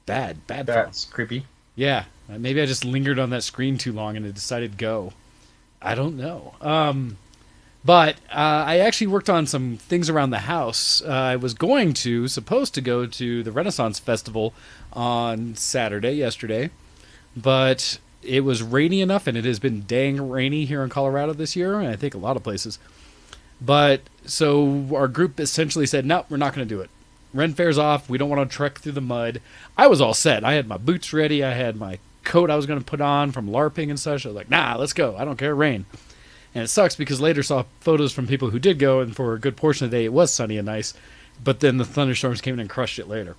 Bad. That's creepy. Yeah, maybe I just lingered on that screen too long and it decided go. I don't know. But I actually worked on some things around the house. I was supposed to go to the Renaissance Festival on yesterday, but it was rainy enough, and it has been dang rainy here in Colorado this year, and I think a lot of places. But so our group essentially said, no, we're not going to do it. Ren Fair's off. We don't want to trek through the mud. I was all set. I had my boots ready. I had my coat I was going to put on from LARPing and such. I was like, nah, let's go. I don't care, rain. And it sucks because later saw photos from people who did go, and for a good portion of the day it was sunny and nice. But then the thunderstorms came in and crushed it later.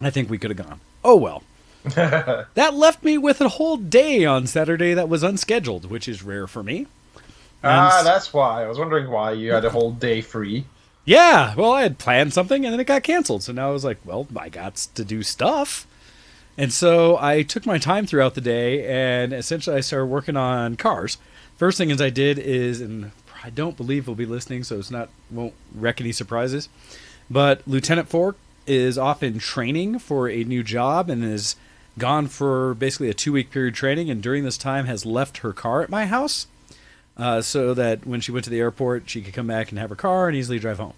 I think we could have gone. Oh, well. That left me with a whole day on Saturday that was unscheduled, which is rare for me. That's why. I was wondering why you had a whole day free. Yeah, well, I had planned something, and then it got canceled. So now I was like, well, I got to do stuff. And so I took my time throughout the day, and essentially I started working on cars. First thing I did is, and I don't believe he'll be listening, so won't wreck any surprises, but Lieutenant Fork is off in training for a new job and is gone for basically a 2-week period training, and during this time has left her car at my house so that when she went to the airport, she could come back and have her car and easily drive home.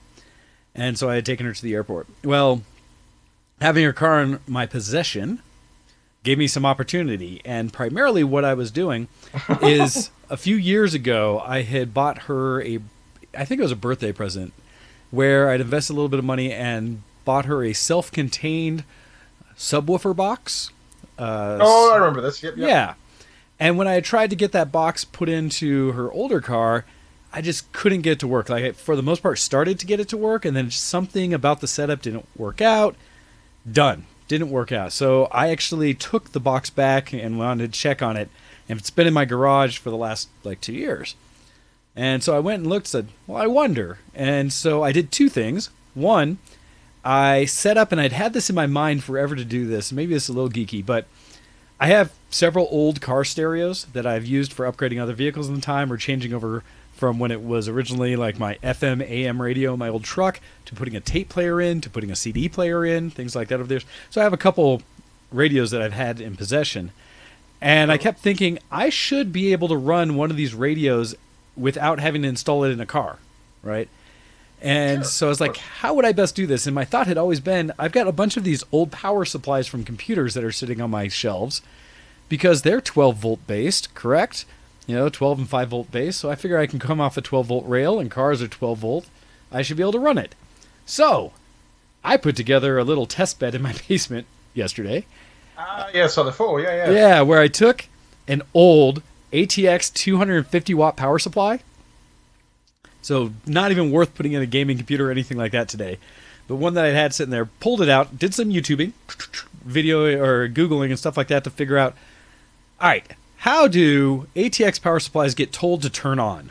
And so I had taken her to the airport. Well, having her car in my possession gave me some opportunity, and primarily what I was doing is a few years ago I had bought her I think it was a birthday present, where I'd invested a little bit of money and bought her a self-contained subwoofer box. I remember this. Yep. Yeah. And when I tried to get that box put into her older car, I just couldn't get it to work. Like, for the most part, started to get it to work, and then something about the setup didn't work out. Done. Didn't work out. So I actually took the box back and wanted to check on it. And it's been in my garage for the last, 2 years. And so I went and looked and said, well, I wonder. And so I did two things. One, I set up, and I'd had this in my mind forever to do this. Maybe it's a little geeky, but I have several old car stereos that I've used for upgrading other vehicles in the time, or changing over from when it was originally like my FM, AM radio in my old truck, to putting a tape player in, to putting a CD player in, things like that over there. So I have a couple radios that I've had in possession. And I kept thinking, I should be able to run one of these radios without having to install it in a car, right? And so I was like, how would I best do this? And my thought had always been, I've got a bunch of these old power supplies from computers that are sitting on my shelves, because they're 12-volt based, correct? 12 and 5-volt base. So I figure I can come off a 12-volt rail, and cars are 12-volt. I should be able to run it. So I put together a little test bed in my basement yesterday. Yeah, so the photo, yeah. Yeah, where I took an old ATX 250-watt power supply. So not even worth putting in a gaming computer or anything like that today. But one that I had sitting there, pulled it out, did some YouTubing, video or Googling and stuff like that to figure out, all right, how do ATX power supplies get told to turn on?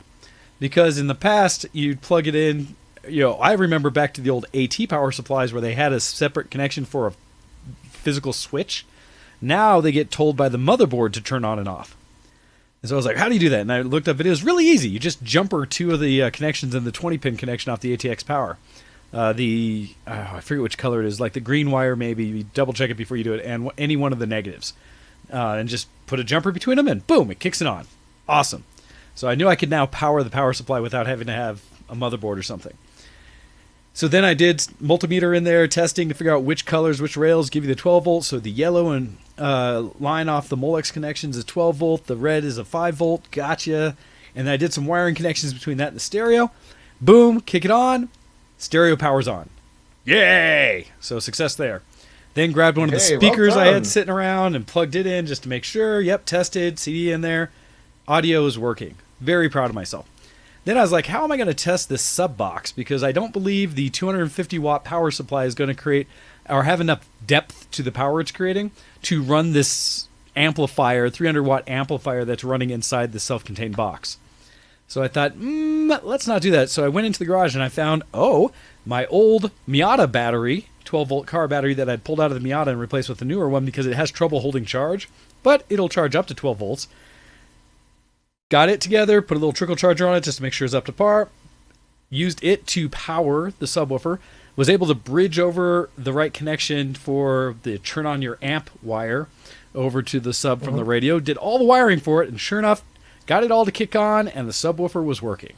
Because in the past, you'd plug it in. I remember back to the old AT power supplies where they had a separate connection for a physical switch. Now they get told by the motherboard to turn on and off. And so I was like, how do you do that? And I looked up videos. Really easy. You just jumper two of the connections in the 20-pin connection off the ATX power. I forget which color it is, like the green wire maybe. You double check it before you do it, and any one of the negatives. And just put a jumper between them, and boom, it kicks it on. Awesome. So I knew I could now power the power supply without having to have a motherboard or something. So then I did multimeter in there, testing to figure out which colors, which rails give you the 12 volt. So the yellow and line off the Molex connections is 12 volt. The red is a 5 volt. Gotcha. And then I did some wiring connections between that and the stereo. Boom, kick it on. Stereo power's on. Yay! So success there. Then grabbed one of the speakers I had sitting around and plugged it in just to make sure. Yep, tested, CD in there. Audio is working. Very proud of myself. Then I was like, how am I going to test this sub box? Because I don't believe the 250 watt power supply is going to create or have enough depth to the power it's creating to run this amplifier, 300 watt amplifier that's running inside the self-contained box. So I thought, let's not do that. So I went into the garage and I found, my old Miata battery, 12 volt car battery that I'd pulled out of the Miata and replaced with a newer one because it has trouble holding charge, but it'll charge up to 12 volts. Got it together, put a little trickle charger on it just to make sure it's up to par. Used it to power the subwoofer. Was able to bridge over the right connection for the turn on your amp wire over to the sub from the radio. Did all the wiring for it, and sure enough, got it all to kick on, and the subwoofer was working.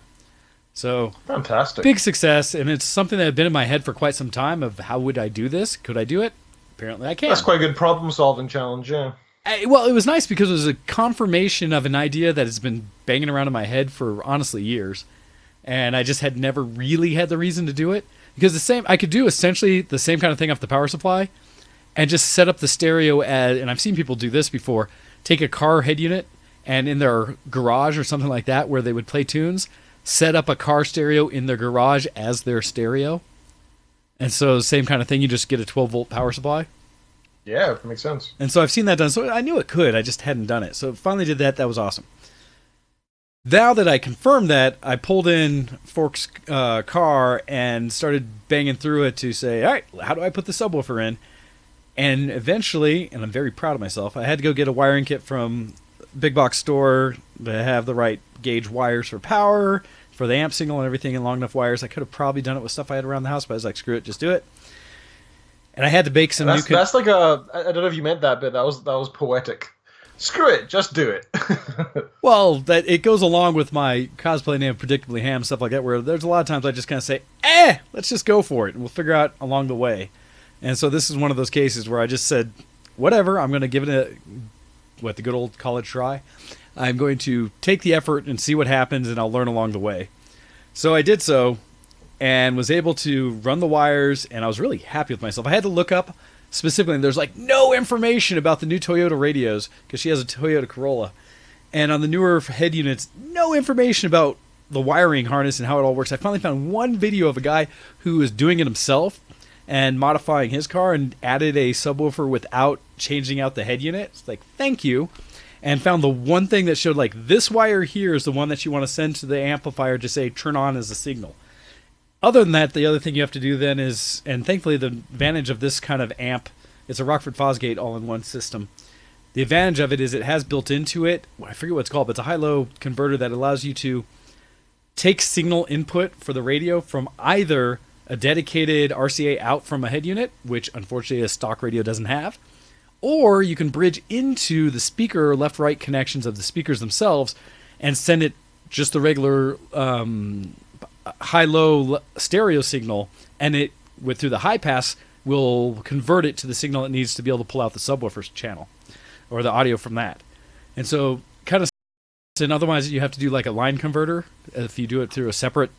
So fantastic. Big success, and it's something that had been in my head for quite some time of how would I do this? Could I do it? Apparently I can. That's quite a good problem-solving challenge, yeah. Well, it was nice because it was a confirmation of an idea that has been banging around in my head for, honestly, years. And I just had never really had the reason to do it. Because I could do essentially the same kind of thing off the power supply and just set up the stereo and I've seen people do this before, take a car head unit and in their garage or something like that where they would play tunes, set up a car stereo in their garage as their stereo. And so same kind of thing, you just get a 12 volt power supply. Yeah, it makes sense. And so I've seen that done. So I knew it could. I just hadn't done it. So finally did that. That was awesome. Now that I confirmed that, I pulled in Fork's car and started banging through it to say, all right, how do I put the subwoofer in? And eventually, and I'm very proud of myself, I had to go get a wiring kit from big box store to have the right gauge wires for power, for the amp signal and everything, and long enough wires. I could have probably done it with stuff I had around the house, but I was like, screw it, just do it. And I had to bake some new... That's like a... I don't know if you meant that, but that was poetic. Screw it, just do it. Well, it goes along with my cosplay name, Predictably Ham, stuff like that, where there's a lot of times I just kind of say, let's just go for it, and we'll figure out along the way. And so this is one of those cases where I just said, whatever, I'm going to give it the good old college try. I'm going to take the effort and see what happens, and I'll learn along the way. So I did so. and was able to run the wires, and I was really happy with myself. I had to look up specifically, and there's like no information about the new Toyota radios because she has a Toyota Corolla. And on the newer head units, no information about the wiring harness and how it all works. I finally found one video of a guy who was doing it himself and modifying his car and added a subwoofer without changing out the head unit. It's like, thank you. And found the one thing that showed, like, this wire here is the one that you want to send to the amplifier to say turn on as a signal. Other than that, the other thing you have to do then is, and thankfully the advantage of this kind of amp, it's a Rockford Fosgate all-in-one system. The advantage of it is it has built into it, I forget what it's called, but it's a high-low converter that allows you to take signal input for the radio from either a dedicated RCA out from a head unit, which unfortunately a stock radio doesn't have, or you can bridge into the speaker left-right connections of the speakers themselves and send it just the regular high-low stereo signal, and it, through the high pass, will convert it to the signal it needs to be able to pull out the subwoofer channel or the audio from that. And so kind of, and otherwise you have to do like a line converter if you do it through a separate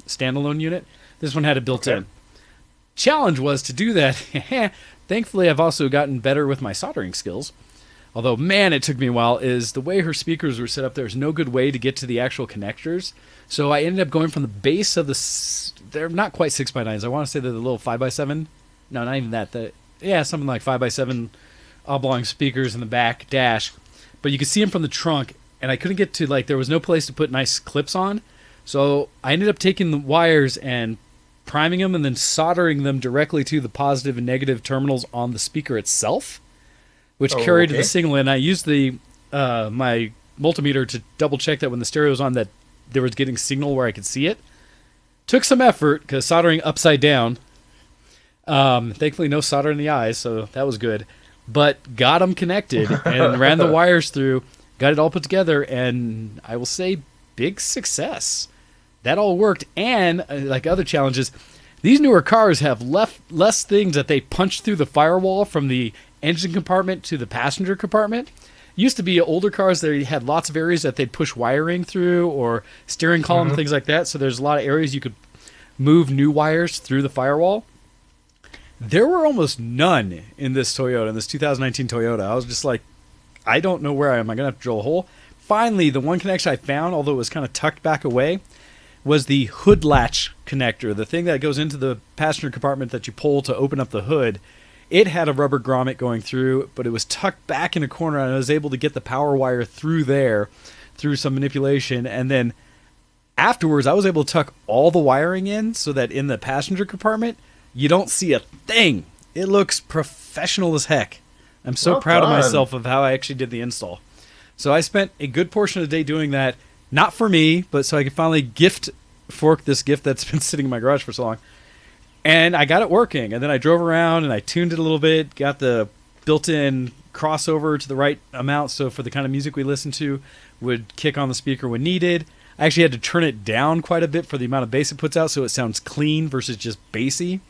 standalone unit. This one had it built in. Challenge was to do that. Thankfully, I've also gotten better with my soldering skills. Although, man, it took me a while, is the way her speakers were set up, there's no good way to get to the actual connectors. So I ended up going from the base of the... They're not quite 6x9s. I want to say they're the little 5x7. No, not even that. Something like 5x7 oblong speakers in the back dash. But you could see them from the trunk, and I couldn't get to, like, there was no place to put nice clips on. So I ended up taking the wires and priming them and then soldering them directly to the positive and negative terminals on the speaker itself, which carried the signal in. I used the my multimeter to double check that when the stereo was on that there was getting signal where I could see it. Took some effort because soldering upside down. Thankfully no solder in the eyes, so that was good. But got them connected and ran the wires through, got it all put together, and I will say big success. That all worked, and like other challenges, these newer cars have less things that they punch through the firewall from the engine compartment to the passenger compartment. Used to be older cars that had lots of areas that they'd push wiring through or steering column, things like that. So there's a lot of areas you could move new wires through the firewall. There were almost none in this Toyota, in this 2019 Toyota. I was just like, I don't know where I am. I'm going to have to drill a hole. Finally, the one connection I found, although it was kind of tucked back away, was the hood latch connector, the thing that goes into the passenger compartment that you pull to open up the hood. It had a rubber grommet going through, but it was tucked back in a corner, and I was able to get the power wire through there through some manipulation. And then afterwards, I was able to tuck all the wiring in so that in the passenger compartment, you don't see a thing. It looks professional as heck. I'm so proud of myself of how I actually did the install. So I spent a good portion of the day doing that. Not for me, but so I could finally fork this gift that's been sitting in my garage for so long. And I got it working. And then I drove around and I tuned it a little bit, got the built-in crossover to the right amount, so for the kind of music we listen to, would kick on the speaker when needed. I actually had to turn it down quite a bit for the amount of bass it puts out so it sounds clean versus just bassy.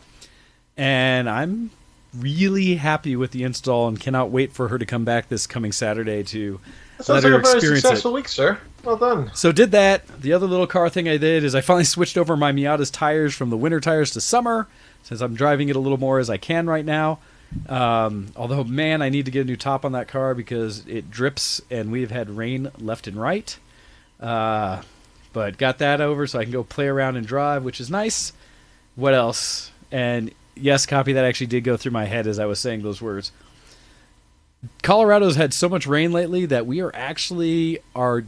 And I'm really happy with the install and cannot wait for her to come back this coming Saturday to let her experience it. Sounds like a very successful week, sir. Well done. So did that. The other little car thing I did is I finally switched over my Miata's tires from the winter tires to summer, since I'm driving it a little more as I can right now. Although, man, I need to get a new top on that car because it drips and we've had rain left and right. But got that over so I can go play around and drive, which is nice. What else? And yes, copy that actually did go through my head as I was saying those words. Colorado's had so much rain lately that we are actually, our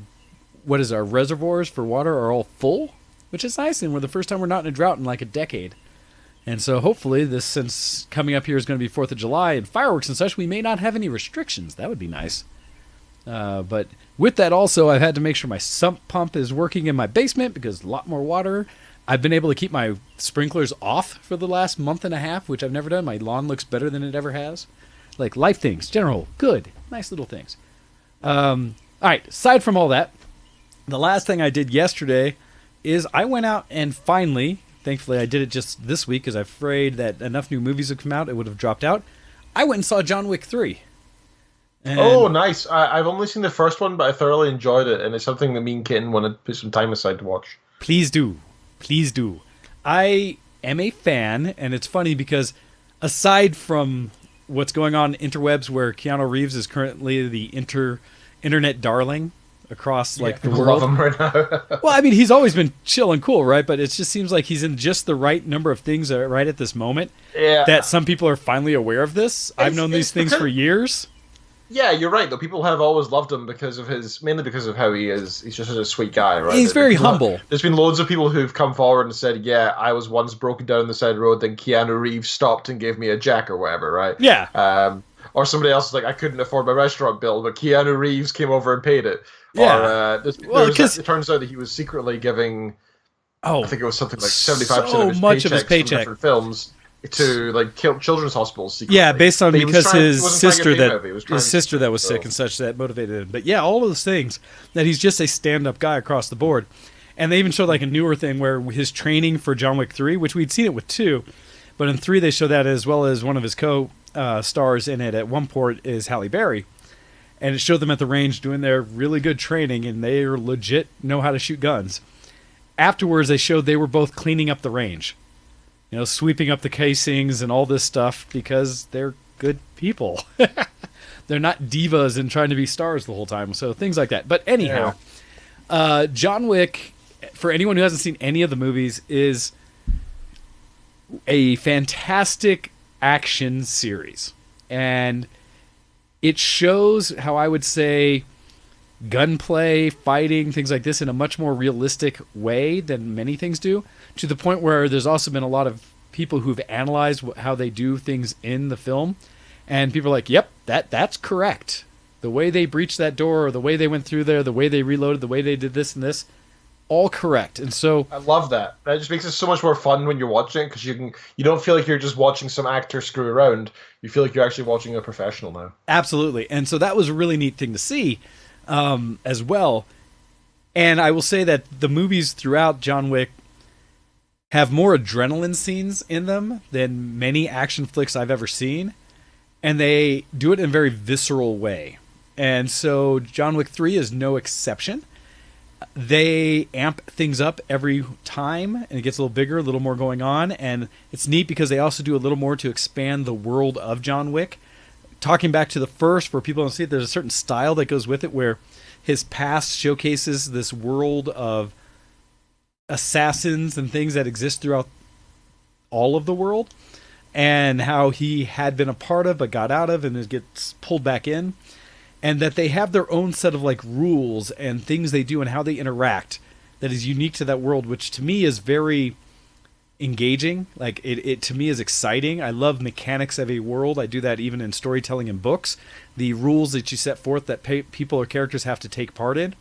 reservoirs for water are all full, which is nice, and we're the first time we're not in a drought in like a decade. And so hopefully this, since coming up here is going to be 4th of July and fireworks and such, we may not have any restrictions. That would be nice. But with that also, I've had to make sure my sump pump is working in my basement because a lot more water. I've been able to keep my sprinklers off for the last month and a half, which I've never done. My lawn looks better than it ever has. Like life things, general, good, nice little things. All right, aside from all that, the last thing I did yesterday is I went out and finally, thankfully I did it just this week because I'm afraid that enough new movies have come out, it would have dropped out. I went and saw John Wick 3. And oh, nice. I've only seen the first one, but I thoroughly enjoyed it, and it's something that me and Kitten want to put some time aside to watch. Please do. Please do. I am a fan, and it's funny because aside from what's going on interwebs, where Keanu Reeves is currently the internet darling across the world. Love him right now. Well, I mean, he's always been chill and cool, right? But it just seems like he's in just the right number of things right at this moment. Yeah. That some people are finally aware of this. I've known these things for years. Yeah, you're right, though. People have always loved him mainly because of how he is. He's just a sweet guy, right? He's very humble. There's been loads of people who've come forward and said, yeah, I was once broken down the side road, then Keanu Reeves stopped and gave me a jack or whatever, right? Yeah. Or somebody else is like, I couldn't afford my restaurant bill, but Keanu Reeves came over and paid it. Yeah. Or it turns out that he was secretly giving, I think it was something like 75% of his paychecks from different films to children's hospitals secretly. Yeah, based on because his sister that was sick and such that motivated him. But yeah, all of those things that he's just a stand-up guy across the board. And they even showed a newer thing where his training for John Wick 3, which we'd seen it with 2, but in 3 they show that as well as one of his co-stars in it at one point is Halle Berry. And it showed them at the range doing their really good training, and they are legit know how to shoot guns. Afterwards, they showed they were both cleaning up the range. Sweeping up the casings and all this stuff because they're good people. They're not divas and trying to be stars the whole time. So things like that. But anyhow, John Wick, for anyone who hasn't seen any of the movies, is a fantastic action series. And it shows how I would say gunplay, fighting, things like this in a much more realistic way than many things do, to the point where there's also been a lot of people who've analyzed how they do things in the film, and people are like, yep, that's correct. The way they breached that door, or the way they went through there, the way they reloaded, the way they did this and this, all correct. And so I love that. That just makes it so much more fun when you're watching it, because you don't feel like you're just watching some actor screw around. You feel like you're actually watching a professional now. Absolutely. And so that was a really neat thing to see. As well. And I will say that the movies throughout John Wick have more adrenaline scenes in them than many action flicks I've ever seen. And they do it in a very visceral way. And so John Wick 3 is no exception. They amp things up every time, and it gets a little bigger, a little more going on. And it's neat because they also do a little more to expand the world of John Wick. Talking back to the first, for people don't see it, there's a certain style that goes with it where his past showcases this world of assassins and things that exist throughout all of the world, and how he had been a part of but got out of and it gets pulled back in, and that they have their own set of rules and things they do and how they interact that is unique to that world, which to me is very engaging. It to me is exciting. I love mechanics of a world. I do that even in storytelling and books. The rules that you set forth that people or characters have to take part in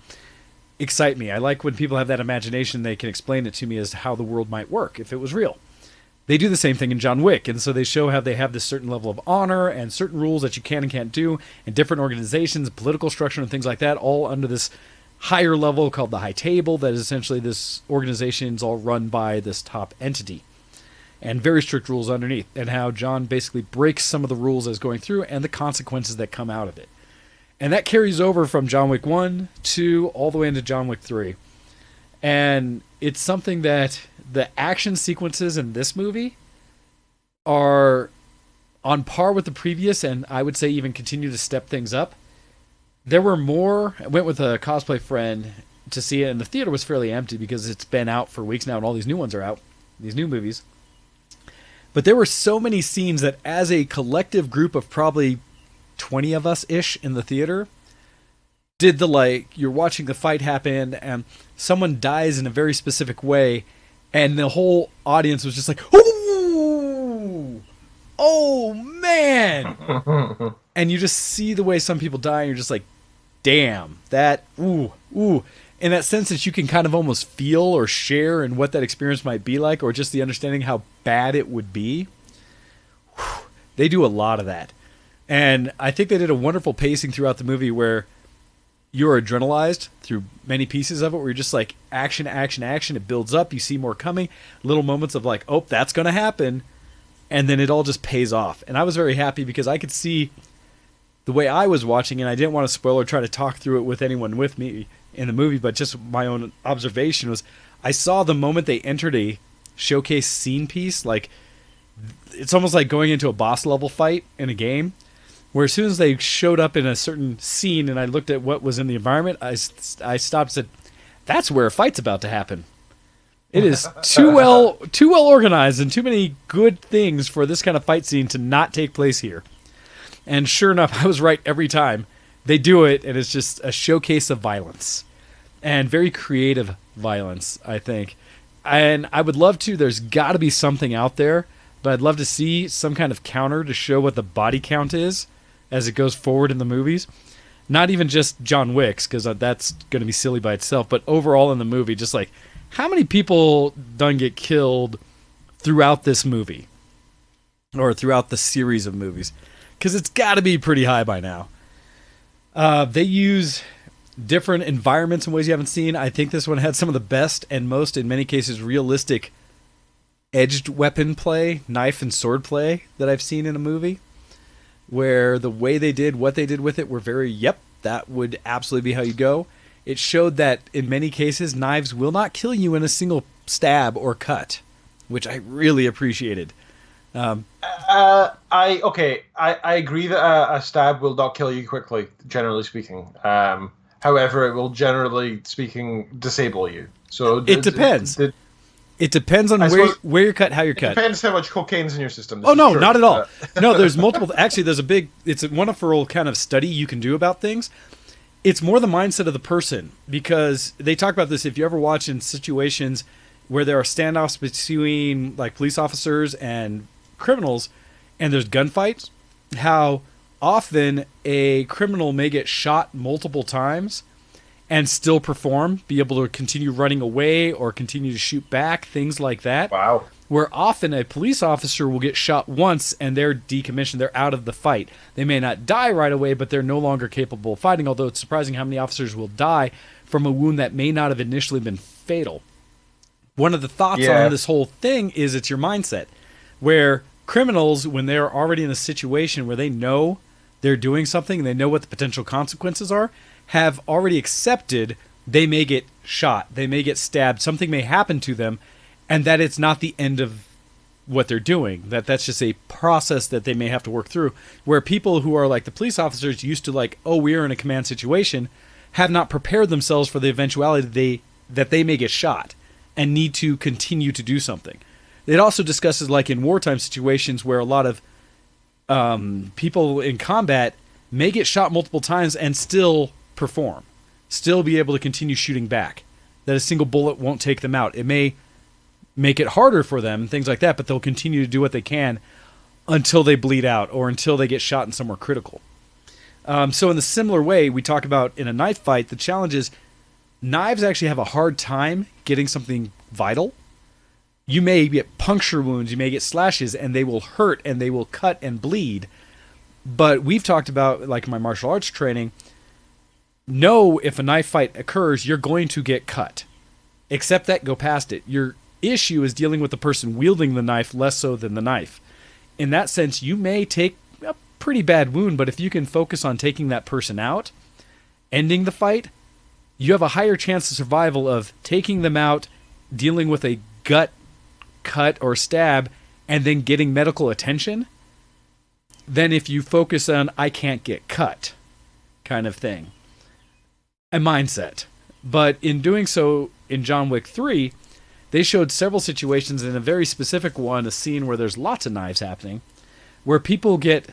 excite me. I like when people have that imagination, they can explain it to me as to how the world might work if it was real. They do the same thing in John Wick, and so they show how they have this certain level of honor and certain rules that you can and can't do, and different organizations, political structure and things like that, all under this higher level called the High Table, that is essentially this organization is all run by this top entity, and very strict rules underneath, and how John basically breaks some of the rules as going through and the consequences that come out of it. And that carries over from John Wick 1, 2, all the way into John Wick 3. And it's something that the action sequences in this movie are on par with the previous, and I would say even continue to step things up. There were more. I went with a cosplay friend to see it, and the theater was fairly empty because it's been out for weeks now, and all these new ones are out, these new movies. But there were so many scenes that as a collective group of probably 20 of us-ish in the theater, did you're watching the fight happen, and someone dies in a very specific way, and the whole audience was just like, "Ooh! Oh, man!" And you just see the way some people die, and you're just like, damn, that, ooh. In that sense that you can kind of almost feel or share in what that experience might be like, or just the understanding how bad it would be. Whew. They do a lot of that. And I think they did a wonderful pacing throughout the movie where you're adrenalized through many pieces of it, where you're just like, action, action, action. It builds up. You see more coming. Little moments of like, oh, that's going to happen. And then it all just pays off. And I was very happy because I could see the way I was watching, and I didn't want to spoil or try to talk through it with anyone with me in the movie, but just my own observation was, I saw the moment they entered a showcase scene piece. Like, it's almost like going into a boss level fight in a game, where as soon as they showed up in a certain scene and I looked at what was in the environment, I stopped and said, that's where a fight's about to happen. It is too well organized and too many good things for this kind of fight scene to not take place here. And sure enough, I was right every time. They do it, and it's just a showcase of violence. And very creative violence, I think. And I would love to, there's got to be something out there, but I'd love to see some kind of counter to show what the body count is as it goes forward in the movies. Not even just John Wick's, because that's going to be silly by itself, but overall in the movie, just like, how many people done get killed throughout this movie? Or throughout the series of movies? Because it's got to be pretty high by now. They use different environments in ways you haven't seen. I think this one had some of the best and most, in many cases, realistic edged weapon play, knife and sword play that I've seen in a movie. Where the way they did what they did with it were very, yep, that would absolutely be how you go. It showed that in many cases, knives will not kill you in a single stab or cut, which I really appreciated. I agree that a stab will not kill you quickly, generally speaking. However, it will generally speaking disable you. So it depends. It depends on where you're cut, how you're cut. It depends how much cocaine's in your system. Oh, no, not at all. No, there's multiple. Actually, it's a wonderful kind of study you can do about things. It's more the mindset of the person, because they talk about this if you ever watch in situations where there are standoffs between like police officers and criminals and there's gunfights, how often a criminal may get shot multiple times and still perform, be able to continue running away or continue to shoot back, things like that. Wow. Where often a police officer will get shot once and they're decommissioned, they're out of the fight. They may not die right away, but they're no longer capable of fighting, although it's surprising how many officers will die from a wound that may not have initially been fatal. One of the thoughts on this whole thing is it's your mindset, where criminals, when they're already in a situation where they know they're doing something and they know what the potential consequences are, have already accepted they may get shot, they may get stabbed, something may happen to them, and that it's not the end of what they're doing, that's just a process that they may have to work through. Where people who are like the police officers used to like, oh, we're in a command situation, have not prepared themselves for the eventuality that they may get shot and need to continue to do something. It also discusses like in wartime situations where a lot of people in combat may get shot multiple times and still perform, still be able to continue shooting back, that a single bullet won't take them out. It may make it harder for them, things like that, but they'll continue to do what they can until they bleed out or until they get shot in somewhere critical. So in the similar way, we talk about in a knife fight, the challenge is knives actually have a hard time getting something vital. You may get puncture wounds, you may get slashes, and they will hurt and they will cut and bleed. But we've talked about, like in my martial arts training, know if a knife fight occurs, you're going to get cut. Accept that, go past it. Your issue is dealing with the person wielding the knife less so than the knife. In that sense, you may take a pretty bad wound, but if you can focus on taking that person out, ending the fight, you have a higher chance of survival of taking them out, dealing with a gut cut or stab, and then getting medical attention, than if you focus on, I can't get cut, kind of thing. A mindset. But in doing so in John Wick 3, they showed several situations, in a very specific one, a scene where there's lots of knives happening, where people get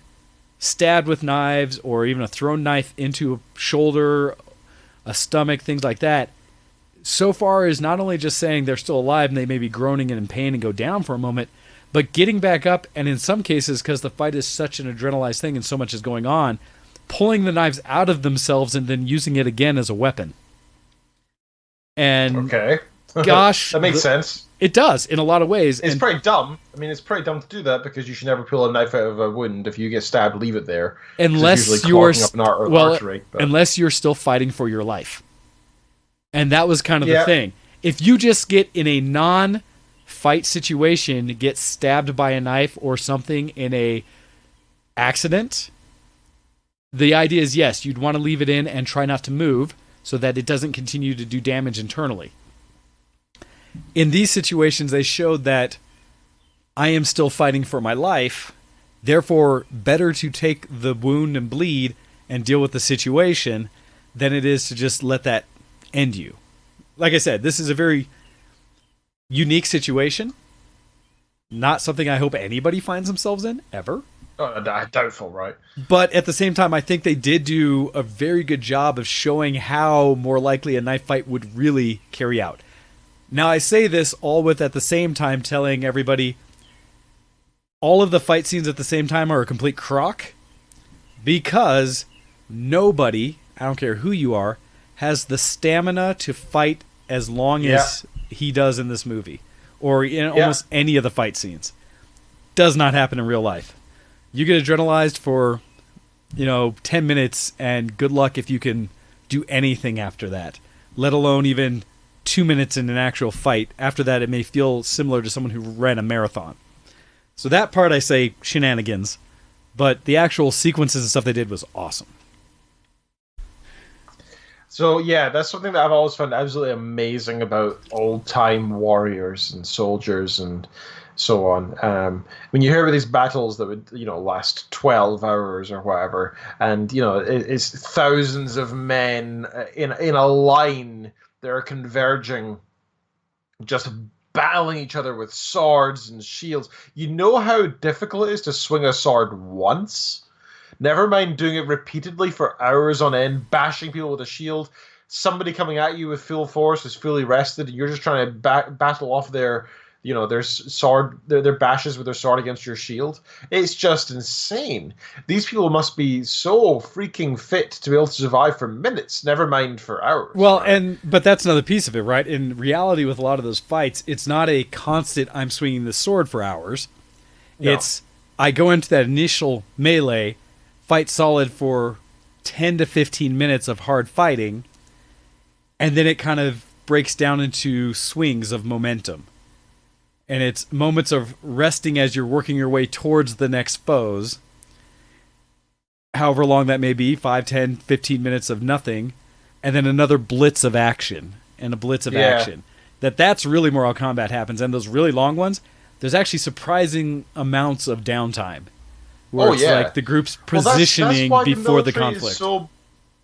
stabbed with knives or even a thrown knife into a shoulder, a stomach, things like that. So far is not only just saying they're still alive and they may be groaning and in pain and go down for a moment, but getting back up, and in some cases, because the fight is such an adrenalized thing and so much is going on, pulling the knives out of themselves and then using it again as a weapon. And okay. Gosh, that makes sense. It does in a lot of ways. It's pretty dumb. I mean, it's pretty dumb to do that, because you should never pull a knife out of a wound. If you get stabbed, leave it there. Unless you're unless you're still fighting for your life. And that was kind of the thing. If you just get in a non-fight situation, get stabbed by a knife or something in a accident, the idea is, yes, you'd want to leave it in and try not to move so that it doesn't continue to do damage internally. in these situations, they showed that I am still fighting for my life. Therefore, better to take the wound and bleed and deal with the situation than it is to just let that end you. Like I said, this is a very unique situation. Not something I hope anybody finds themselves in, ever. Oh, doubtful, right? But at the same time, I think they did do a very good job of showing how more likely a knife fight would really carry out. Now, I say this all with at the same time telling everybody all of the fight scenes at the same time are a complete crock, because nobody, I don't care who you are, has the stamina to fight as long as he does in this movie, or in almost any of the fight scenes. Does not happen in real life. You get adrenalized for, 10 minutes, and good luck if you can do anything after that, let alone even 2 minutes in an actual fight. After that, it may feel similar to someone who ran a marathon. So that part, I say, shenanigans. But the actual sequences and stuff they did was awesome. So, yeah, that's something that I've always found absolutely amazing about old-time warriors and soldiers and so on. When you hear about these battles that would, last 12 hours or whatever, and, it's thousands of men in a line that are converging, just battling each other with swords and shields. You know how difficult it is to swing a sword once? Never mind doing it repeatedly for hours on end, bashing people with a shield. Somebody coming at you with full force is fully rested, and you're just trying to battle off their sword, their bashes with their sword against your shield. It's just insane. These people must be so freaking fit to be able to survive for minutes, never mind for hours. Well, right? But that's another piece of it, right? In reality, with a lot of those fights, it's not a constant, I'm swinging the sword for hours. No. It's, I go into that initial melee, fight solid for 10 to 15 minutes of hard fighting, and then it kind of breaks down into swings of momentum. And it's moments of resting as you're working your way towards the next foes, however long that may be, 5, 10, 15 minutes of nothing, and then another blitz of action, and a blitz of action. That's really where all combat happens. And those really long ones, there's actually surprising amounts of downtime. Where it's like the group's positioning that's before the conflict.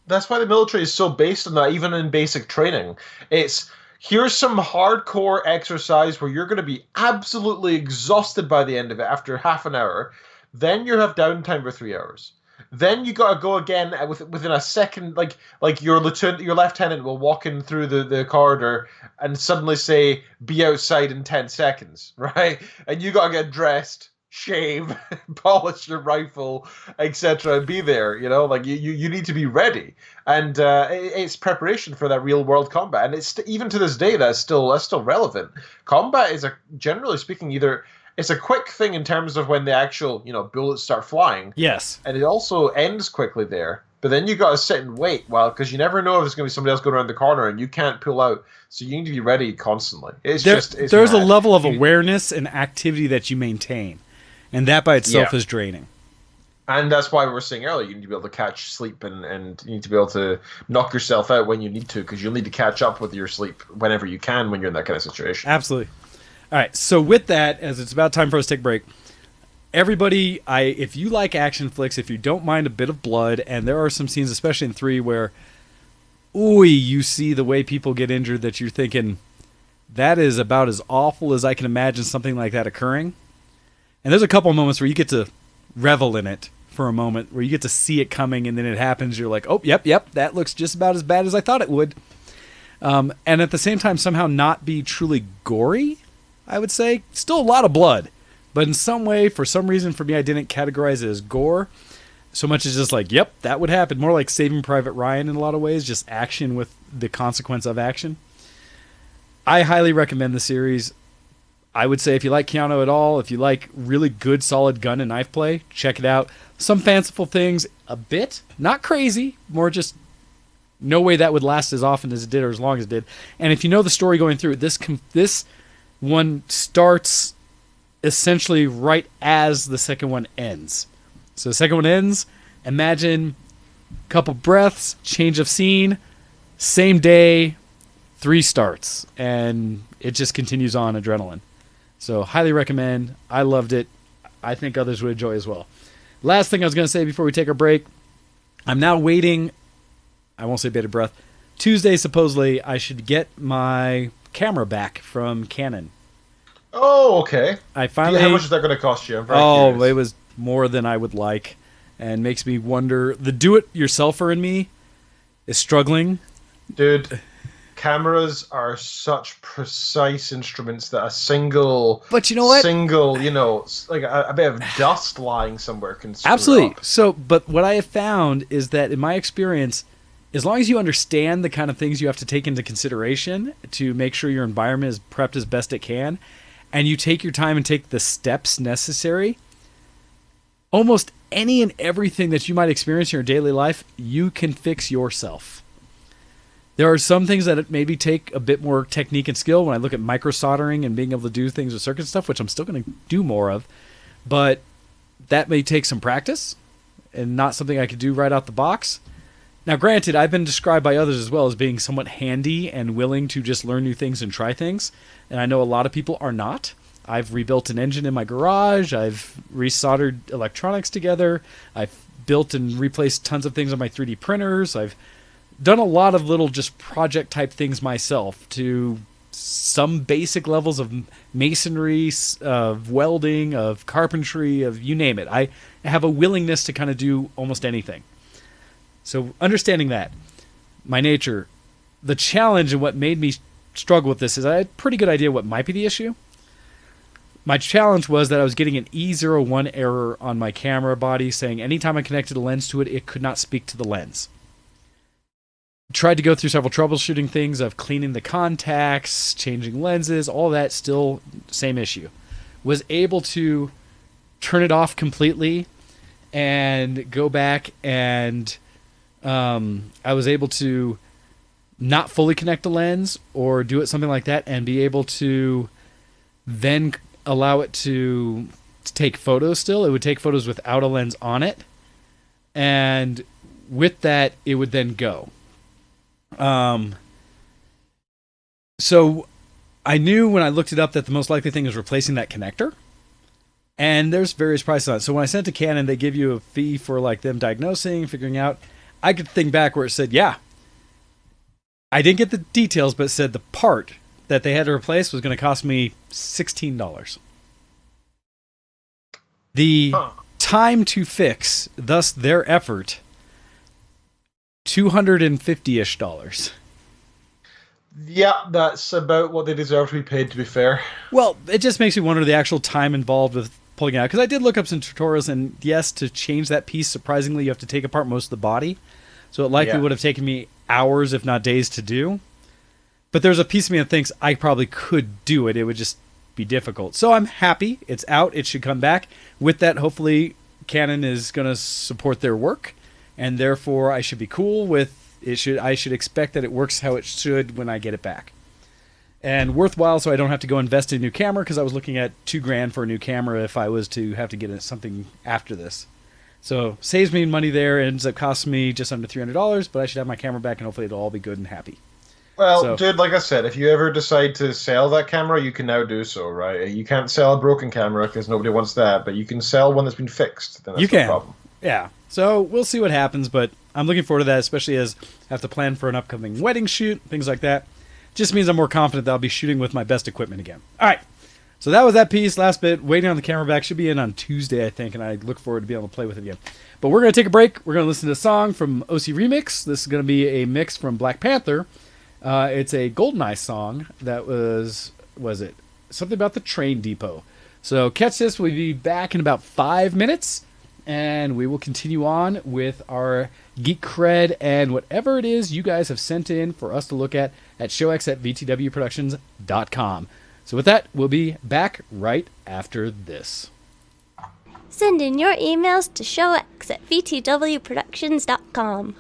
That's why the military is so based on that, even in basic training. It's, here's some hardcore exercise where you're going to be absolutely exhausted by the end of it after half an hour. Then you have downtime for 3 hours. Then you got to go again within a second. Like your lieutenant will walk in through the corridor and suddenly say, "Be outside in 10 seconds," right? And you got to get dressed, shave, polish your rifle, etc., and be there. You need to be ready, and it's preparation for that real world combat. And it's even to this day that's still relevant. Combat is generally speaking, either it's a quick thing in terms of when the actual bullets start flying. Yes, and it also ends quickly there. But then you got to sit and wait because you never know if there's going to be somebody else going around the corner and you can't pull out. So you need to be ready constantly. There's mad. A level of awareness and activity that you maintain. And that by itself is draining. And that's why we were saying earlier, you need to be able to catch sleep and you need to be able to knock yourself out when you need to, because you'll need to catch up with your sleep whenever you can when you're in that kind of situation. Absolutely. All right, so with that, as it's about time for us to take a break, everybody, if you like action flicks, if you don't mind a bit of blood, and there are some scenes, especially in 3, where, you see the way people get injured that you're thinking, that is about as awful as I can imagine something like that occurring. And there's a couple of moments where you get to revel in it for a moment, where you get to see it coming, and then it happens. You're like, oh, yep, that looks just about as bad as I thought it would. And at the same time, somehow not be truly gory, I would say. Still a lot of blood. But in some way, for some reason, for me, I didn't categorize it as gore. So much as just like, yep, that would happen. More like Saving Private Ryan in a lot of ways, just action with the consequence of action. I highly recommend the series. I would say if you like Keanu at all, if you like really good, solid gun and knife play, check it out. Some fanciful things, a bit. Not crazy. More just no way that would last as often as it did or as long as it did. And if you know the story going through it, this one starts essentially right as the second one ends. So the second one ends, imagine a couple breaths, change of scene, same day, 3 starts. And it just continues on adrenaline. So highly recommend. I loved it. I think others would enjoy as well. Last thing I was going to say before we take our break, I'm now waiting. I won't say bated breath. Tuesday, supposedly, I should get my camera back from Canon. Oh, okay. I finally. How much is that going to cost you? I'm very curious. It was more than I would like, and makes me wonder. The do-it-yourselfer in me is struggling. Dude, cameras are such precise instruments that a single... But you know what? Like a bit of dust lying somewhere can screw Absolutely. up. So, but what I have found is that in my experience, as long as you understand the kind of things you have to take into consideration to make sure your environment is prepped as best it can, and you take your time and take the steps necessary, almost any and everything that you might experience in your daily life, you can fix yourself. There are some things that maybe take a bit more technique and skill when I look at micro soldering and being able to do things with circuit stuff, which I'm still going to do more of. But that may take some practice and not something I could do right out the box. Now, granted, I've been described by others as well as being somewhat handy and willing to just learn new things and try things. And I know a lot of people are not. I've rebuilt an engine in my garage. I've resoldered electronics together. I've built and replaced tons of things on my 3D printers. I've done a lot of little just project type things myself to some basic levels of masonry, of welding, of carpentry, of you name it. I have a willingness to kind of do almost anything. So understanding that, my nature, the challenge and what made me struggle with this is I had a pretty good idea what might be the issue. My challenge was that I was getting an E01 error on my camera body saying anytime I connected a lens to it, it could not speak to the lens. Tried to go through several troubleshooting things of cleaning the contacts, changing lenses, all that, still same issue. Was able to turn it off completely and go back and I was able to not fully connect the lens or do it something like that and be able to then allow it to take photos still. It would take photos without a lens on it. And with that, it would then go. So I knew when I looked it up that the most likely thing is replacing that connector. And there's various prices on it. So when I sent it to Canon, they give you a fee for like them diagnosing, figuring out. I could think back where it said, yeah, I didn't get the details, but it said the part that they had to replace was going to cost me $16. The time to fix, thus their effort, $250-ish. Yeah, that's about what they deserve to be paid, to be fair. Well, it just makes me wonder the actual time involved with pulling it out. Because I did look up some tutorials, and yes, to change that piece, surprisingly, you have to take apart most of the body. So it likely would have taken me hours, if not days, to do. But there's a piece of me that thinks I probably could do it. It would just be difficult. So I'm happy. It's out. It should come back. With that, hopefully, Canon is going to support their work. And therefore, I should be cool with it. I should expect that it works how it should when I get it back. And worthwhile, so I don't have to go invest in a new camera, because I was looking at $2,000 for a new camera if I was to have to get something after this. So saves me money there. It ends up costing me just under $300, but I should have my camera back, and hopefully it'll all be good and happy. Well, dude, like I said, if you ever decide to sell that camera, you can now do so, right? You can't sell a broken camera because nobody wants that, but you can sell one that's been fixed. Then that's you can. No problem. Yeah. So we'll see what happens, but I'm looking forward to that, especially as I have to plan for an upcoming wedding shoot, things like that. Just means I'm more confident that I'll be shooting with my best equipment again. All right. So that was that piece. Last bit. Waiting on the camera back. Should be in on Tuesday, I think, and I look forward to being able to play with it again. But we're going to take a break. We're going to listen to a song from OC Remix. This is going to be a mix from Black Panther. It's a GoldenEye song that was it? Something about the train depot. So catch this. We'll be back in about 5 minutes, and we will continue on with our Geek Cred and whatever it is you guys have sent in for us to look at showx@vtwproductions.com. So with that, we'll be back right after this. Send in your emails to showx@vtwproductions.com.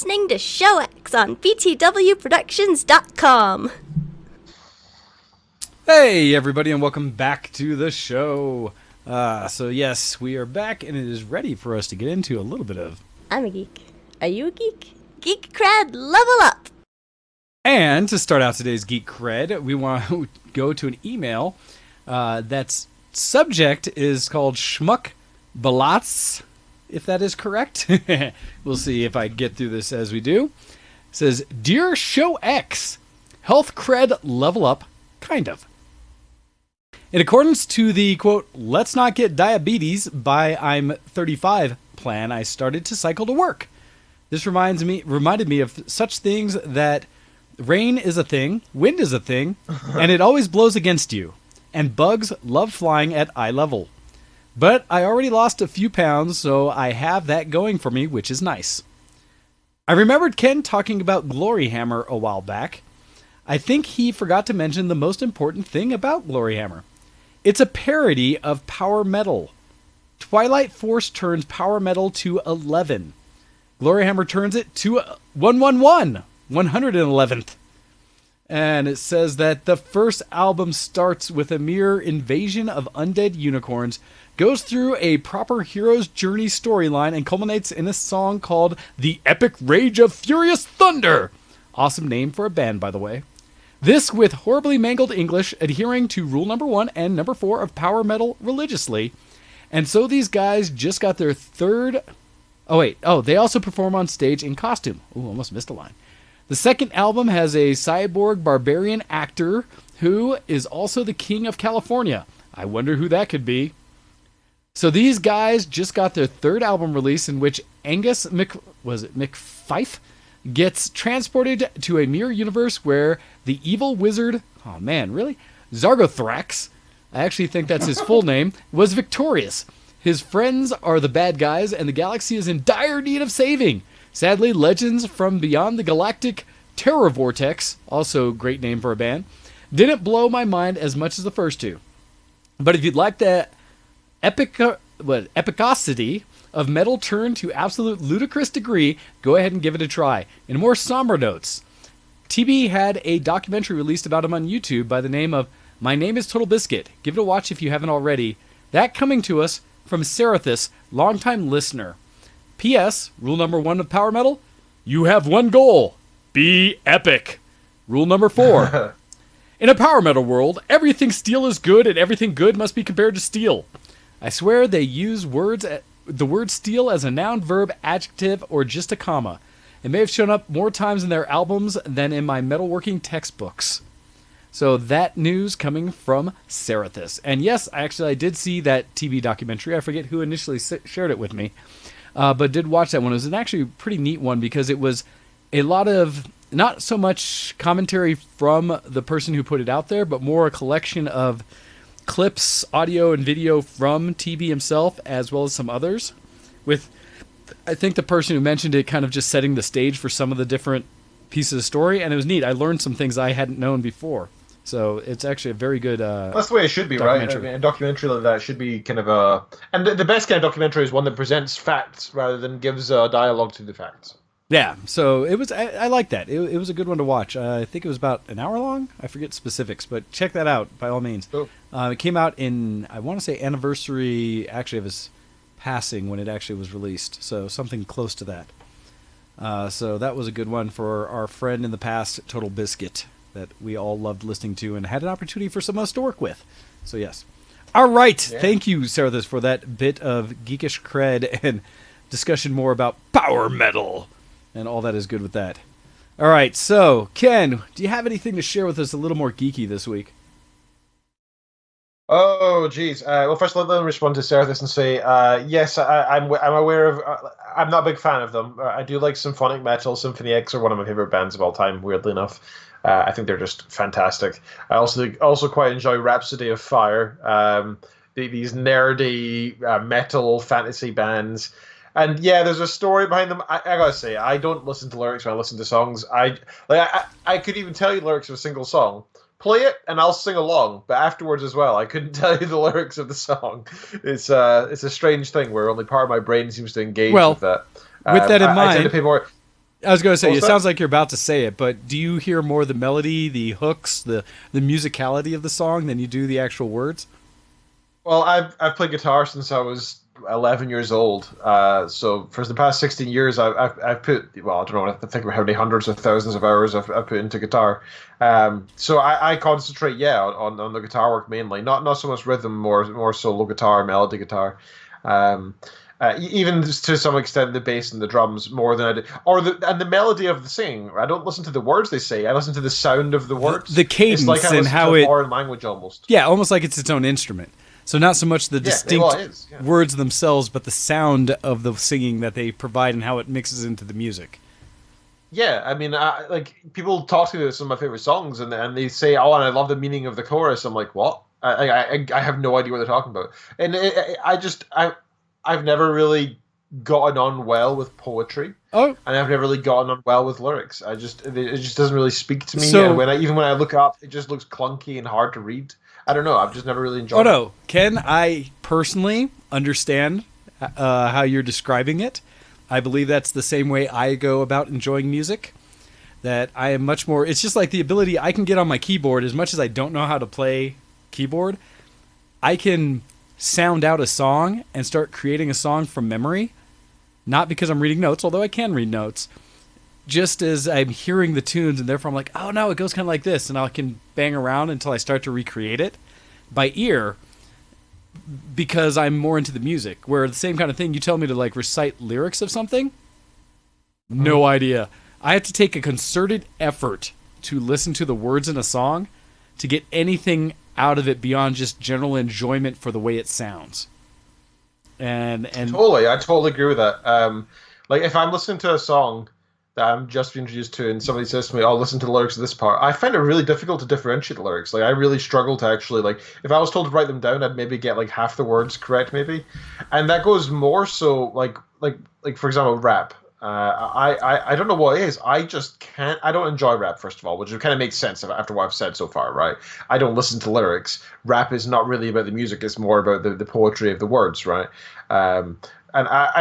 listening to Show X on btwproductions.com. Hey, everybody, and welcome back to the show. So, yes, we are back, and it is ready for us to get into a little bit of... I'm a geek. Are you a geek? Geek cred, level up! And to start out today's Geek Cred, we want to go to an email that's subject is called Schmuck Balats, if that is correct. We'll see if I get through this as we do. It says, Dear Show X, health cred level up, kind of. In accordance to the, quote, let's not get diabetes by I'm 35 plan, I started to cycle to work. This reminded me of such things that rain is a thing, wind is a thing, and it always blows against you. And bugs love flying at eye level. But I already lost a few pounds, so I have that going for me, which is nice. I remembered Ken talking about Gloryhammer a while back. I think he forgot to mention the most important thing about Gloryhammer. It's a parody of Power Metal. Twilight Force turns Power Metal to 11. Gloryhammer turns it to 111, 111th. And it says that the first album starts with a mere invasion of undead unicorns, goes through a proper hero's journey storyline, and culminates in a song called The Epic Rage of Furious Thunder. Awesome name for a band, by the way. This with horribly mangled English, adhering to rule number 1 and number 4 of Power Metal religiously. And so these guys just got their third... they also perform on stage in costume. Ooh, almost missed a line. The second album has a cyborg barbarian actor who is also the King of California. I wonder who that could be. So these guys just got their third album release, in which Angus McFife gets transported to a mirror universe where the evil wizard, oh man, really? Zargothrax, I actually think that's his full name, was victorious. His friends are the bad guys, and the galaxy is in dire need of saving. Sadly, legends from beyond the galactic terror vortex, also great name for a band, didn't blow my mind as much as the first two. But if you'd like that epicosity of metal turned to absolute ludicrous degree, go ahead and give it a try. In more somber notes, TB had a documentary released about him on YouTube by the name of My Name is Total Biscuit. Give it a watch if you haven't already. That coming to us from Serathis, longtime listener. P.S. Rule number 1 of Power Metal, you have one goal. Be epic. Rule number 4. In a Power Metal world, everything steel is good and everything good must be compared to steel. I swear they use the word steel as a noun, verb, adjective, or just a comma. It may have shown up more times in their albums than in my metalworking textbooks. So that news coming from Serathis. And yes, I did see that TV documentary. I forget who initially shared it with me. But did watch that one. It was an actually pretty neat one because it was a lot of, not so much commentary from the person who put it out there, but more a collection of clips, audio and video from TB himself, as well as some others, with, I think, the person who mentioned it kind of just setting the stage for some of the different pieces of story, and it was neat. I learned some things I hadn't known before. So it's actually a very good that's the way it should be, right? I mean, a documentary like that should be kind of a... And the best kind of documentary is one that presents facts rather than gives dialogue to the facts. Yeah, so it was. I like that. It was a good one to watch. I think it was about an hour long. I forget specifics, but check that out by all means. Cool. It came out in, I want to say, anniversary actually of his passing when it actually was released. So something close to that. So that was a good one for our friend in the past, Total Biscuit, that we all loved listening to and had an opportunity for some of us to work with. So yes. All right. Yeah. Thank you, Serathis, for that bit of geekish cred and discussion more about Power Metal. And all that is good with that. All right, so, Ken, do you have anything to share with us a little more geeky this week? Oh, geez. Well, first let me respond to Serathis and say, yes, I'm aware of... I'm not a big fan of them. I do like symphonic metal. Symphony X are one of my favorite bands of all time, weirdly enough. I think they're just fantastic. I also quite enjoy Rhapsody of Fire. These nerdy metal fantasy bands. And yeah, there's a story behind them. I gotta say, I don't listen to lyrics when I listen to songs. I could even tell you lyrics of a single song. Play it and I'll sing along, but afterwards as well, I couldn't tell you the lyrics of the song. It's a strange thing where only part of my brain seems to engage with that. With that in mind, I tend to pay more. I was going to say, it sounds like you're about to say it, but do you hear more the melody, the hooks, the musicality of the song than you do the actual words? Well, I've played guitar since I was 11 years old. So for the past 16 years, I've put, well, I don't know, I think about how many hundreds of thousands of hours I've put into guitar. So I concentrate, on the guitar work mainly, not so much rhythm, more solo guitar, melody guitar. Even to some extent the bass and the drums more than I do, and the melody of the singing. I don't listen to the words they say. I listen to the sound of the words, the cadence, it's like and how it foreign language almost. Yeah, almost like it's its own instrument. So not so much the distinct words themselves, but the sound of the singing that they provide and how it mixes into the music. Yeah, I mean, like people talk to me about some of my favorite songs, and they say, "Oh, and I love the meaning of the chorus." I'm like, "What?" I have no idea what they're talking about, and I've never really gotten on well with poetry. Oh, and I've never really gotten on well with lyrics. It just doesn't really speak to me. So, and even when I look up, it just looks clunky and hard to read. I don't know. I've just never really enjoyed it. Oh no, Ken, I personally understand how you're describing it. I believe that's the same way I go about enjoying music. That I am much more. It's just like the ability I can get on my keyboard. As much as I don't know how to play keyboard, I can sound out a song and start creating a song from memory. Not because I'm reading notes, although I can read notes. Just as I'm hearing the tunes, and therefore I'm like, oh no, it goes kind of like this, and I can bang around until I start to recreate it by ear, because I'm more into the music. Where the same kind of thing, you tell me to like recite lyrics of something, no idea. I have to take a concerted effort to listen to the words in a song to get anything out of it beyond just general enjoyment for the way it sounds. And I totally agree with that. Like if I'm listening to a song that I'm just introduced to, and somebody says to me, "I'll listen to the lyrics of this part," I find it really difficult to differentiate the lyrics. Like I really struggle to actually, like, if I was told to write them down, I'd maybe get like half the words correct, maybe, and that goes more so like for example, rap. I don't know what it is. I just can't. I don't enjoy rap, first of all, which kind of makes sense after what I've said so far, right? I don't listen to lyrics. Rap is not really about the music. It's more about the poetry of the words, right? And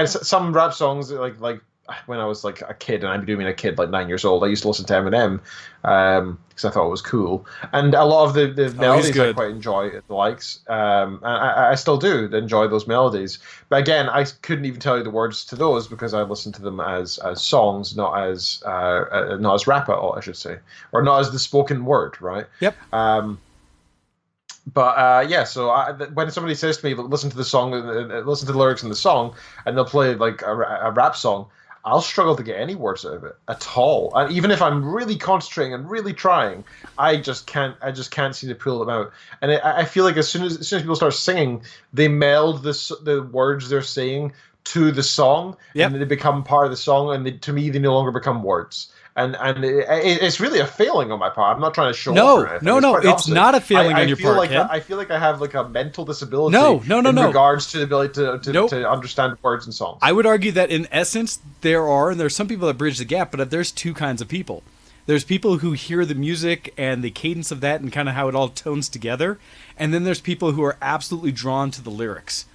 some rap songs like when I was like a kid, and I do mean a kid, like 9 years old, I used to listen to Eminem because I thought it was cool, and a lot of the melodies I quite enjoy, the likes. I still do enjoy those melodies, but again, I couldn't even tell you the words to those because I listened to them as songs, not as rap at all, I should say, or not as the spoken word, right? Yep. So when somebody says to me, listen to the song, listen to the lyrics in the song, and they'll play like a rap song, I'll struggle to get any words out of it at all. And even if I'm really concentrating and really trying, I just can't seem to pull them out. And I feel like as soon as people start singing, they meld the words they're saying to the song, and they become part of the song. And to me, they no longer become words. And it's really a failing on my part. I'm not trying to show off or anything. No, it's not a failing on your part. I feel like I have like a mental disability. In regards to the ability to understand words and songs. I would argue that in essence there's some people that bridge the gap, but there's two kinds of people. There's people who hear the music and the cadence of that and kind of how it all tones together, and then there's people who are absolutely drawn to the lyrics.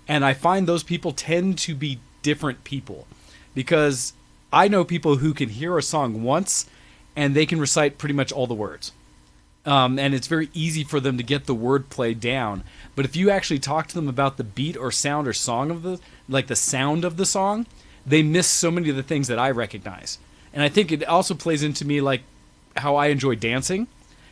And I find those people tend to be different people, because I know people who can hear a song once and they can recite pretty much all the words. And it's very easy for them to get the wordplay down. But if you actually talk to them about the beat or sound or song of the sound of the song, they miss so many of the things that I recognize. And I think it also plays into me like how I enjoy dancing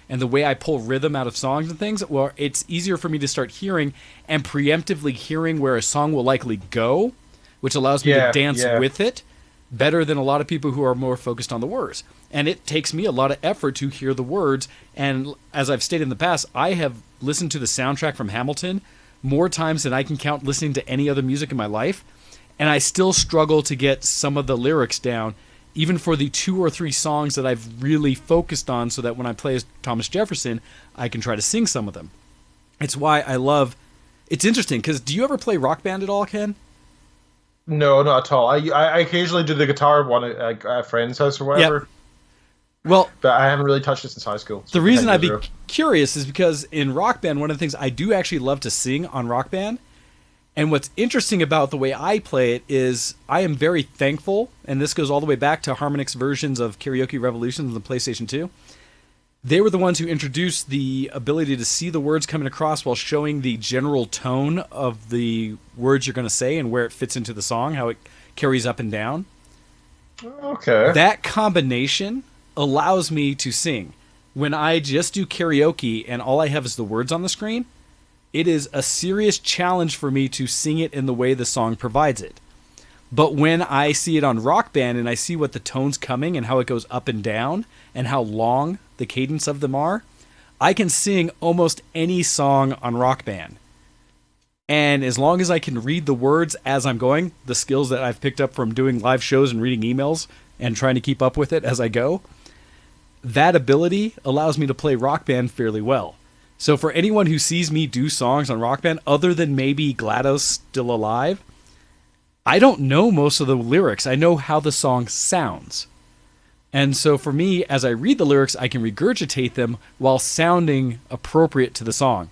and the way I pull rhythm out of songs and things. Well, it's easier for me to start hearing and preemptively hearing where a song will likely go, which allows me to dance with it better than a lot of people who are more focused on the words. And it takes me a lot of effort to hear the words. And as I've stated in the past, I have listened to the soundtrack from Hamilton more times than I can count listening to any other music in my life. And I still struggle to get some of the lyrics down, even for the 2 or 3 songs that I've really focused on, so that when I play as Thomas Jefferson, I can try to sing some of them. It's why it's interesting, because do you ever play Rock Band at all, Ken? No, not at all. I occasionally do the guitar one at a friend's house or whatever. Yep. Well, but I haven't really touched it since high school. The reason I'd be curious is because in Rock Band, one of the things I do actually love to sing on Rock Band, And what's interesting about the way I play it is I am very thankful, and this goes all the way back to Harmonix versions of Karaoke Revolutions on the PlayStation 2. They were the ones who introduced the ability to see the words coming across while showing the general tone of the words you're going to say and where it fits into the song, how it carries up and down. Okay. That combination allows me to sing. When I just do karaoke and all I have is the words on the screen, it is a serious challenge for me to sing it in the way the song provides it. But when I see it on Rock Band and I see what the tone's coming and how it goes up and down and how long the cadence of them are, I can sing almost any song on Rock Band. And as long as I can read the words as I'm going, the skills that I've picked up from doing live shows and reading emails and trying to keep up with it as I go, that ability allows me to play Rock Band fairly well. So for anyone who sees me do songs on Rock Band, other than maybe GLaDOS Still Alive, I don't know most of the lyrics. I know how the song sounds. And so for me, as I read the lyrics, I can regurgitate them while sounding appropriate to the song,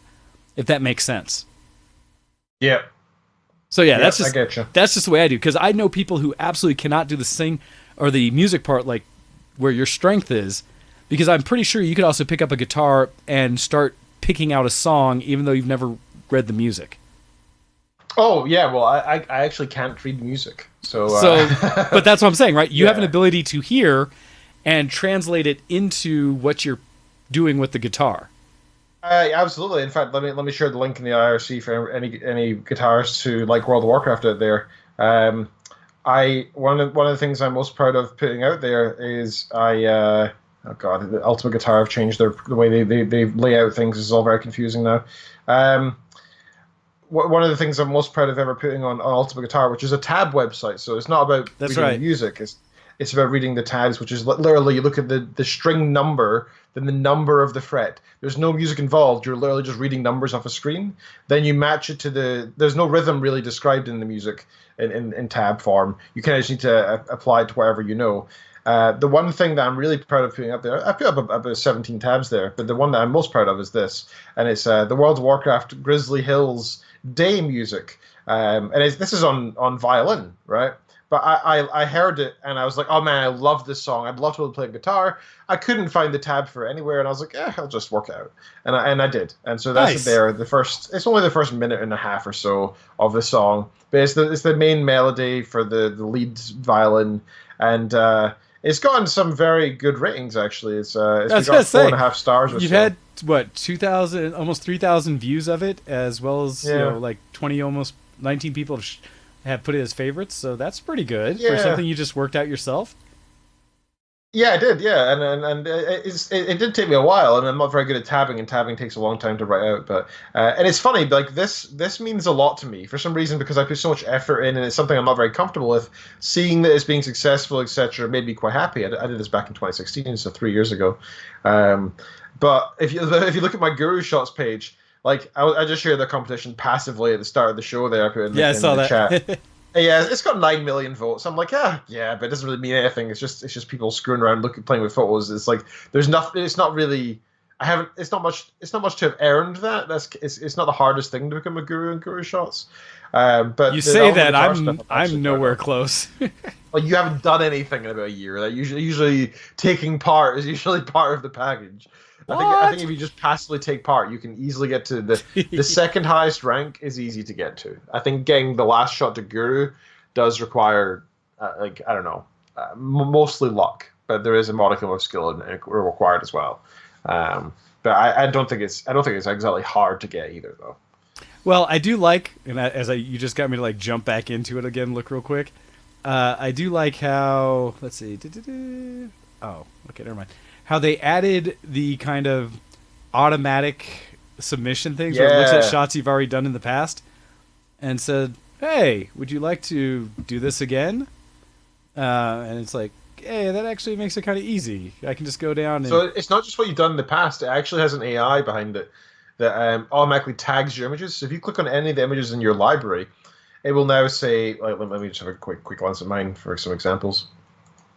if that makes sense. Yeah. So yeah, I get you. That's just the way I do, because I know people who absolutely cannot do the sing or the music part like where your strength is, because I'm pretty sure you could also pick up a guitar and start picking out a song even though you've never read the music. Oh yeah, well I actually can't read music, so but that's what I'm saying, right? You Yeah. have an ability to hear and translate it into what you're doing with the guitar. Absolutely. In fact, let me share the link in the IRC for any guitarists who like World of Warcraft out there. One of the things I'm most proud of putting out there is the Ultimate Guitar have changed the way they lay out things. Is all very confusing now. One of the things I'm most proud of ever putting on Ultimate Guitar, which is a tab website, so it's not about reading music. It's about reading the tabs, which is literally you look at the string number, then the number of the fret. There's no music involved. You're literally just reading numbers off a screen. Then you match it to there's no rhythm really described in the music in tab form. You kind of just need to apply it to wherever you know. The one thing that I'm really proud of putting up there, I put up about 17 tabs there, but the one that I'm most proud of is this, and it's the World of Warcraft Grizzly Hills Day music, and this is on violin, right? But I heard it and I was like, oh man, I love this song. I'd love to be able to play guitar. I couldn't find the tab for it anywhere, and I was like, I'll just work it out, and I did. And so that's Nice. there. It's only the first minute and a half or so of the song, but it's the main melody for the lead violin, and it's gotten some very good ratings actually. It's got 4.5 stars. You've had what 2,000, almost 3,000 views of it, as well as like 20, almost 19 people have put it as favorites. So that's pretty good for something you just worked out yourself. Yeah, I did. Yeah, and it did take me a while, and I'm not very good at tabbing, and tabbing takes a long time to write out. But and it's funny, like this means a lot to me for some reason because I put so much effort in, and it's something I'm not very comfortable with. Seeing that it's being successful, etc., made me quite happy. I did this back in 2016, so 3 years ago. But if you look at my Guru Shots page, like I just shared the competition passively at the start of the show there. I put in I saw the that. chat. Yeah, it's got 9 million votes. I'm like, but it doesn't really mean anything. It's just people screwing around, playing with photos. It's like there's nothing. It's not really. It's not much to have earned that. It's not the hardest thing to become a guru in Guru Shots. But you say that I'm nowhere close. Well, you haven't done anything in about a year. That usually taking part is usually part of the package. I think if you just passively take part, you can easily get to the second highest rank is easy to get to. I think getting the last shot to Guru does require, mostly luck, but there is a modicum of skill required as well. But I don't think it's exactly hard to get either, though. Well, I do like, and you just got me to like jump back into it again. Look real quick. I do like how let's see. Oh, okay, never mind. How they added the kind of automatic submission things where it looks at shots you've already done in the past and said, hey, would you like to do this again? And it's like, hey, that actually makes it kind of easy. I can just go down and... So it's not just what you've done in the past. It actually has an AI behind it that automatically tags your images. So if you click on any of the images in your library, it will now say... Like, let me just have a quick glance at mine for some examples.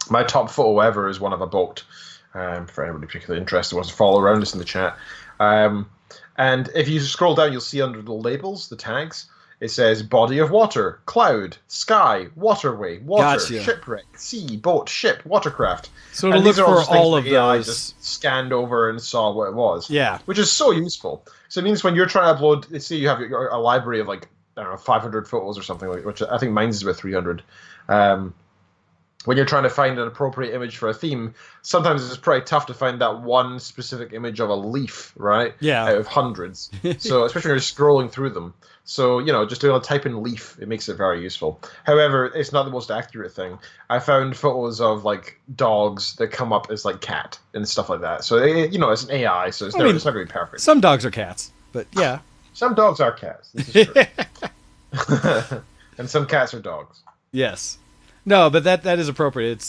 My top photo ever is one of a boat. For anybody particularly interested, wants to follow around us in the chat. And if you scroll down, you'll see under the labels, the tags, It says body of water, cloud, sky, waterway, water, Gotcha. shipwreck, sea, boat, ship, watercraft. So it'll look for all of AI those. just scanned over and saw what it was. Yeah. Which is so useful. So it means when you're trying to upload, let's say you have a library of like, I don't know, 500 photos or something, like, which I think mine's is about 300. When you're trying to find an appropriate image for a theme, sometimes it's pretty tough to find that one specific image of a leaf, right? Yeah. Out of hundreds. So especially when you're scrolling through them. So, you know, just doing a type in leaf, it makes it very useful. However, it's not the most accurate thing. I found photos of like dogs that come up as like cat and stuff like that. So, you know, it's an AI, so it's not going to be perfect. Some dogs are cats, but yeah. Some dogs are cats. This is true. And some cats are dogs. Yes. No, but that is appropriate.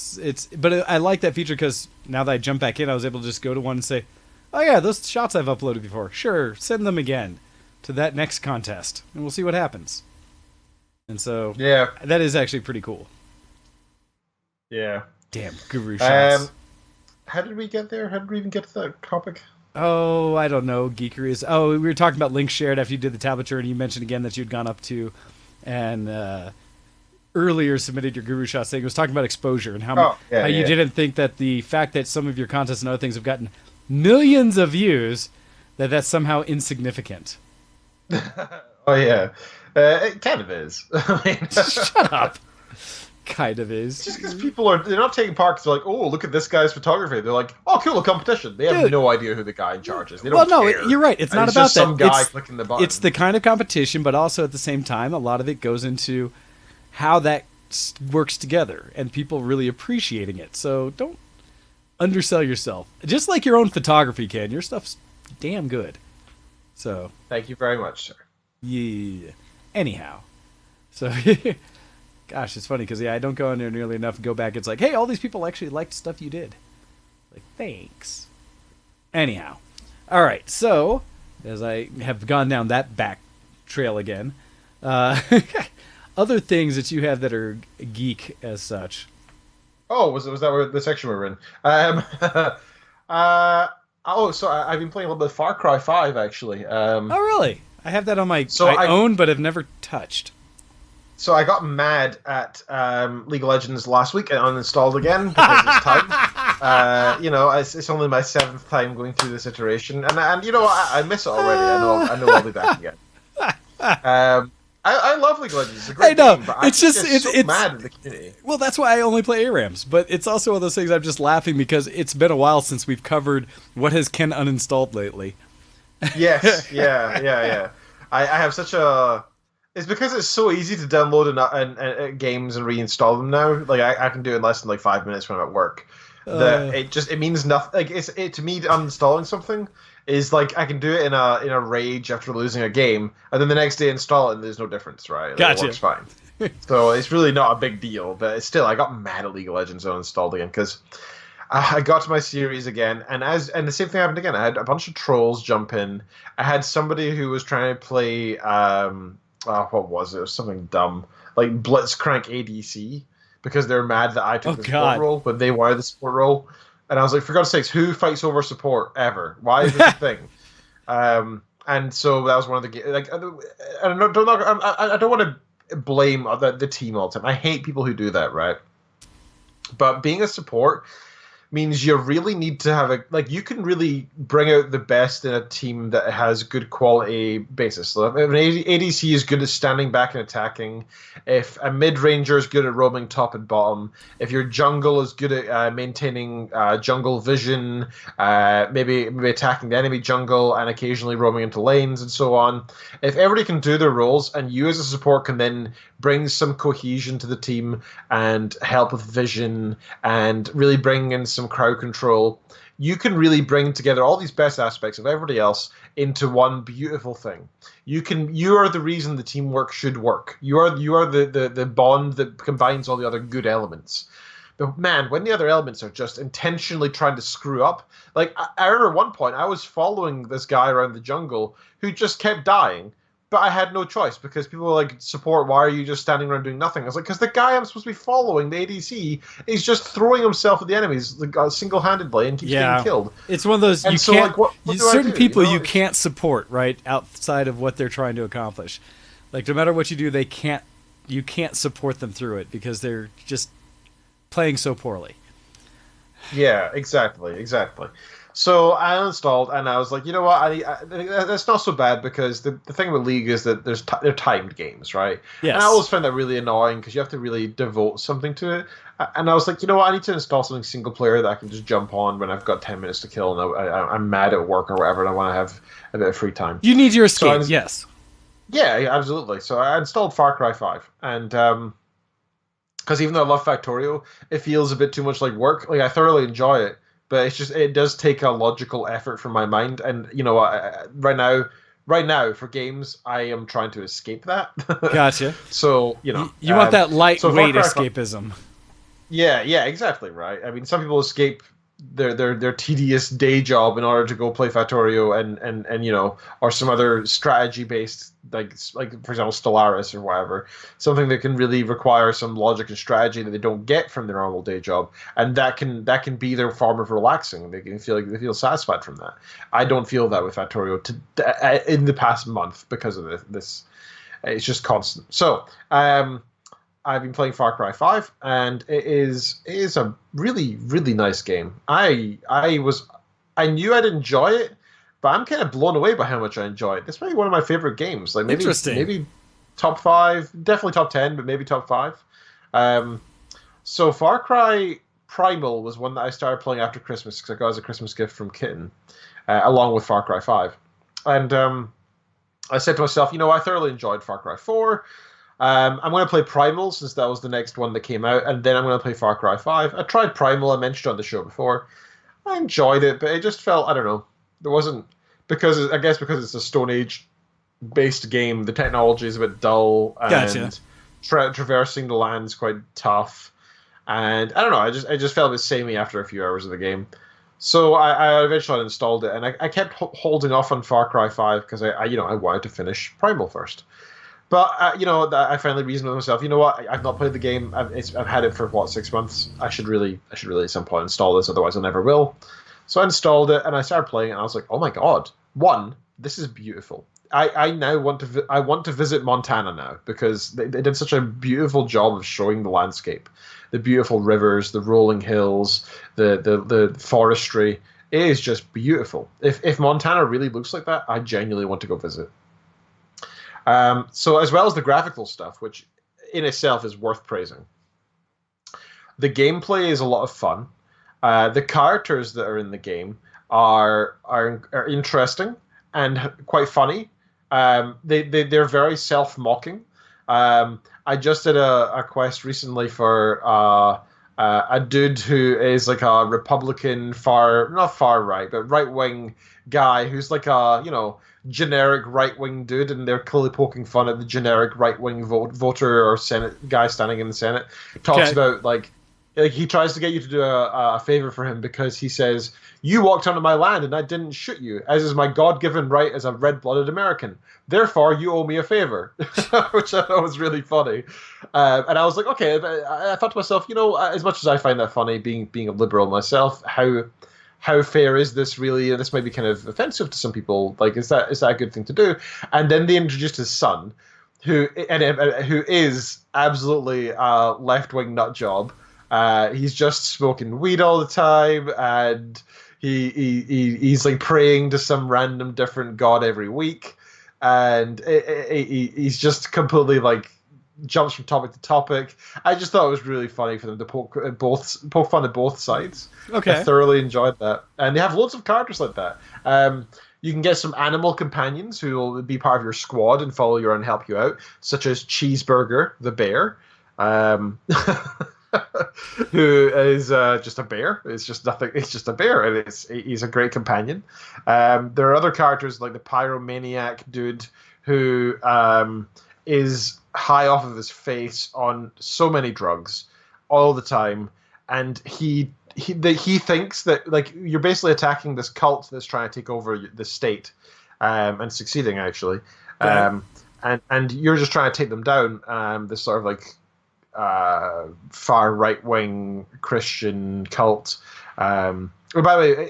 But I like that feature because now that I jump back in, I was able to just go to one and say, "Oh yeah, those shots I've uploaded before. Sure, send them again to that next contest, and we'll see what happens." And so, yeah, that is actually pretty cool. Yeah. Damn, guru shots. How did we get there? How did we even get to that topic? Oh, I don't know. Geekery is. Oh, we were talking about links shared after you did the tablature, and you mentioned again that you'd gone up to, and earlier submitted your guru shot saying it was talking about exposure and how you didn't think that the fact that some of your contests and other things have gotten millions of views, that's somehow insignificant. Oh yeah, it kind of is. I mean, shut up. Kind of is. Just because they're not taking part because they're like, oh, look at this guy's photography. They're like, oh, cool, a competition. They have no idea who the guy in charge is. They don't care. You're right. It's not about just some guy clicking the button. It's the kind of competition, but also at the same time, a lot of it goes into how that works together and people really appreciating it. So don't undersell yourself. Just like your own photography, Ken. Your stuff's damn good. So thank you very much, sir. Yeah. Anyhow, so gosh, it's funny because I don't go in there nearly enough and go back. It's like, hey, all these people actually liked stuff you did. Like, thanks. Anyhow, all right. So as I have gone down that back trail again, other things that you have that are geek as such. Oh, was that where the section we were in? So I've been playing a little bit of Far Cry 5 actually. Oh, really? I have that on my I own, but have never touched. So I got mad at League of Legends last week and uninstalled again because it's time. You know, it's only my 7th time going through this iteration, and you know I miss it already. I know I'll be back again. I love League of Legends. It's a great game, but it's so mad at the community. Well, that's why I only play ARAMs, but it's also one of those things I'm just laughing because it's been a while since we've covered what has Ken uninstalled lately. Yes, yeah. I have such a... It's because it's so easy to download and games and reinstall them now. Like I can do it in less than like 5 minutes when I'm at work. That it means nothing. Like to me, uninstalling something is like I can do it in a rage after losing a game, and then the next day install it, and there's no difference, right? Like, gotcha. It works fine. So it's really not a big deal, but it's still I got mad at League of Legends and uninstalled again because I got to my series again, and the same thing happened again. I had a bunch of trolls jump in. I had somebody who was trying to play what was it? It was something dumb like Blitzcrank ADC because they're mad that I took the support role, but they wanted the support role. And I was like, for God's sakes, who fights over support ever? Why is this a thing? And so that was one of the games. Like, I don't want to blame the team all the time. I hate people who do that, right? But being a support means you really need to have you can really bring out the best in a team that has good quality basis. So if an ADC is good at standing back and attacking, if a mid-ranger is good at roaming top and bottom, if your jungle is good at maintaining jungle vision, maybe attacking the enemy jungle and occasionally roaming into lanes and so on, if everybody can do their roles and you as a support can then bring some cohesion to the team and help with vision and really bring in some crowd control, you can really bring together all these best aspects of everybody else into one beautiful thing. You are the reason the teamwork should work. You are the bond that combines all the other good elements. But man, when the other elements are just intentionally trying to screw up, like I remember one point I was following this guy around the jungle who just kept dying. But I had no choice because people were like, support, why are you just standing around doing nothing? I was like, because the guy I'm supposed to be following, the ADC, is just throwing himself at the enemies single-handedly and keeps getting killed. It's one of those, you can't, certain people you can't support, right, outside of what they're trying to accomplish. Like no matter what you do, you can't support them through it because they're just playing so poorly. Yeah, exactly. So I installed, and I was like, you know what? That's not so bad because the thing with League is that they're timed games, right? Yes. And I always find that really annoying because you have to really devote something to it. And I was like, you know what? I need to install something single player that I can just jump on when I've got 10 minutes to kill and I'm mad at work or whatever, and I want to have a bit of free time. You need your escape, yes. Yeah, absolutely. So I installed Far Cry 5, and because even though I love Factorio, it feels a bit too much like work. Like I thoroughly enjoy it. But it does take a logical effort from my mind, and you know, right now for games, I am trying to escape that. Gotcha. So you know, you want that lightweight escapism. Yeah, exactly right. I mean, some people escape their tedious day job in order to go play Factorio and you know, or some other strategy based like for example Stellaris or whatever, something that can really require some logic and strategy that they don't get from their normal day job, and that can be their form of relaxing. They can feel like they feel satisfied from that. I don't feel that with Factorio in the past month because of this. It's just constant. So I've been playing Far Cry 5, and it is a really, really nice game. I knew I'd enjoy it, but I'm kind of blown away by how much I enjoy it. It's maybe one of my favorite games. Like maybe top 5, definitely top 10, but maybe top 5. So Far Cry Primal was one that I started playing after Christmas because I got as a Christmas gift from Kitten, along with Far Cry 5. And I said to myself, you know, I thoroughly enjoyed Far Cry 4. I'm going to play Primal since that was the next one that came out, and then I'm going to play Far Cry 5. I tried Primal, I mentioned it on the show before. I enjoyed it, but it just felt, I don't know, there wasn't, because it's a Stone Age based game, the technology is a bit dull, and traversing the land's quite tough, and I don't know, I just felt a bit samey after a few hours of the game. So I eventually installed it, and I kept holding off on Far Cry 5 because I wanted to finish Primal first. But you know, I finally reasoned with myself. You know what? I've not played the game. I've had it for 6 months. I should really at some point install this. Otherwise, I never will. So I installed it and I started playing, and I was like, oh my god! This is beautiful. I now want to visit Montana now because they did such a beautiful job of showing the landscape, the beautiful rivers, the rolling hills, the forestry. It is just beautiful. If Montana really looks like that, I genuinely want to go visit. So as well as the graphical stuff, which in itself is worth praising, the gameplay is a lot of fun. The characters that are in the game are interesting and quite funny. They're very self-mocking. I just did a quest recently for a dude who is like a Republican not far right, but right-wing guy who's like a, you know, generic right-wing dude, and they're clearly poking fun at the generic right-wing voter or Senate guy standing in the Senate. Talks about like he tries to get you to do a favor for him because he says, you walked onto my land and I didn't shoot you, as is my God-given right as a red-blooded American. Therefore, you owe me a favor, which I thought was really funny. And I was like, okay, I thought to myself, you know, as much as I find that funny, being a liberal myself, how fair is this really? And this might be kind of offensive to some people. Like, is that a good thing to do? And then they introduced his son, who is absolutely a left-wing nut job. He's just smoking weed all the time, and he's like praying to some random different god every week, and he's just completely like jumps from topic to topic. I just thought it was really funny for them to poke fun at both sides. Okay, I thoroughly enjoyed that, and they have loads of characters like that. You can get some animal companions who will be part of your squad and follow you and help you out, such as Cheeseburger the bear. Who is just a bear. It's just nothing. It's just a bear, and he's a great companion. There are other characters like the pyromaniac dude who is high off of his face on so many drugs all the time, and he thinks that like you're basically attacking this cult that's trying to take over the state, and succeeding actually, and you're just trying to take them down. This sort of like far right-wing Christian cult. By the way,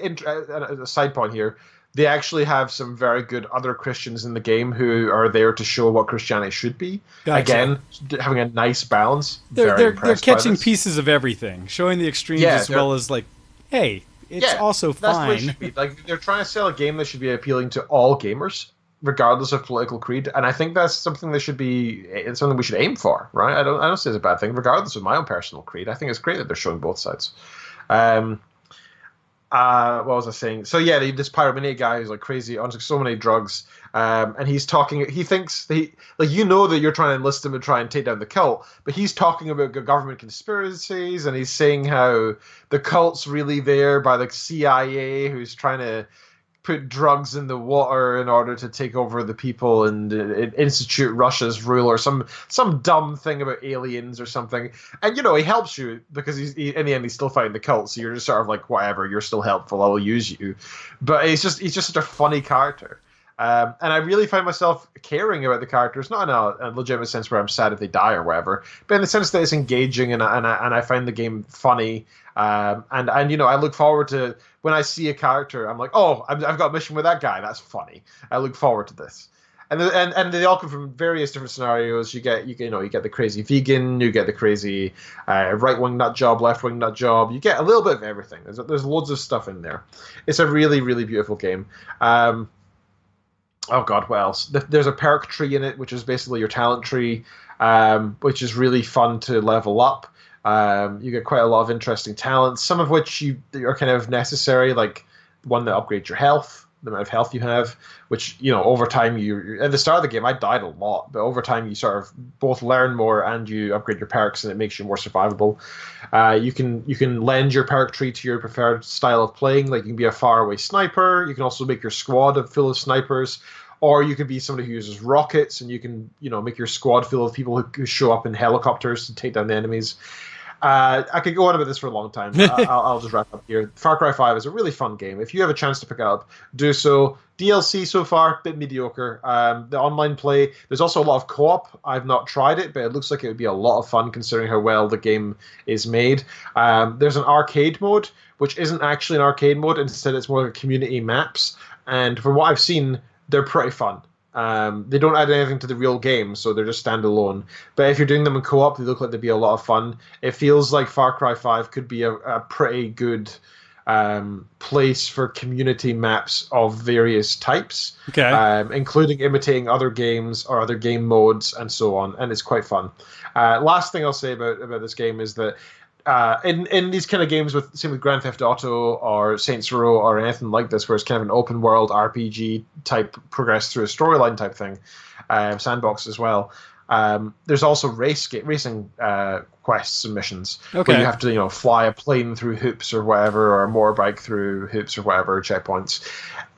a side point here, they actually have some very good other Christians in the game who are there to show what Christianity should be. Gotcha. Again, having a nice balance. They're catching pieces of everything, showing the extremes as well as like, hey, it's also fine. That's the way it should be. Like, they're trying to sell a game that should be appealing to all gamers, regardless of political creed, and I think that's something that should be. It's something we should aim for, right? I don't say it's a bad thing, regardless of my own personal creed. I think it's great that they're showing both sides. What was I saying? So yeah, this pyromaniac guy who's like crazy on so many drugs, and he's talking. He thinks that that you're trying to enlist him and try and take down the cult, but he's talking about government conspiracies, and he's saying how the cult's really there by the CIA, who's trying to put drugs in the water in order to take over the people and institute Russia's rule, or some dumb thing about aliens or something. And he helps you because in the end he's still fighting the cult, so you're just sort of like, whatever, you're still helpful, I will use you. But he's just such a funny character. And I really find myself caring about the characters, not in a legitimate sense where I'm sad if they die or whatever, but in the sense that it's engaging and I find the game funny. And I look forward to when I see a character, I'm like, oh, I've got a mission with that guy. That's funny. I look forward to this. And they all come from various different scenarios. You get the crazy vegan, you get the crazy right wing nut job, left wing nut job. You get a little bit of everything. There's loads of stuff in there. It's a really, really beautiful game. Oh God, what else? There's a perk tree in it, which is basically your talent tree, which is really fun to level up. You get quite a lot of interesting talents, some of which are kind of necessary, like one that upgrades your health, the amount of health you have, which, over time, at the start of the game, I died a lot, but over time you sort of both learn more and you upgrade your perks and it makes you more survivable. You can lend your perk tree to your preferred style of playing, like you can be a faraway sniper, you can also make your squad full of snipers, or you could be somebody who uses rockets and you can, make your squad full of people who show up in helicopters to take down the enemies. I could go on about this for a long time. I'll just wrap up here. Far Cry 5 is a really fun game. If you have a chance to pick it up, do so. DLC so far, a bit mediocre. The online play, there's also a lot of co-op. I've not tried it, but it looks like it would be a lot of fun considering how well the game is made. There's an arcade mode, which isn't actually an arcade mode. Instead, it's more like community maps. And from what I've seen, they're pretty fun. They don't add anything to the real game, so they're just standalone. But if you're doing them in co-op, they look like they'd be a lot of fun. It feels like Far Cry 5 could be a pretty good place for community maps of various types, including imitating other games or other game modes and so on, and it's quite fun. Last thing I'll say about this game is that in these kind of games, with Grand Theft Auto or Saints Row or anything like this, where it's kind of an open world RPG type, progress through a storyline type thing, sandbox as well. There's also racing quests and missions where you have to fly a plane through hoops or whatever, or a motorbike through hoops or whatever, checkpoints.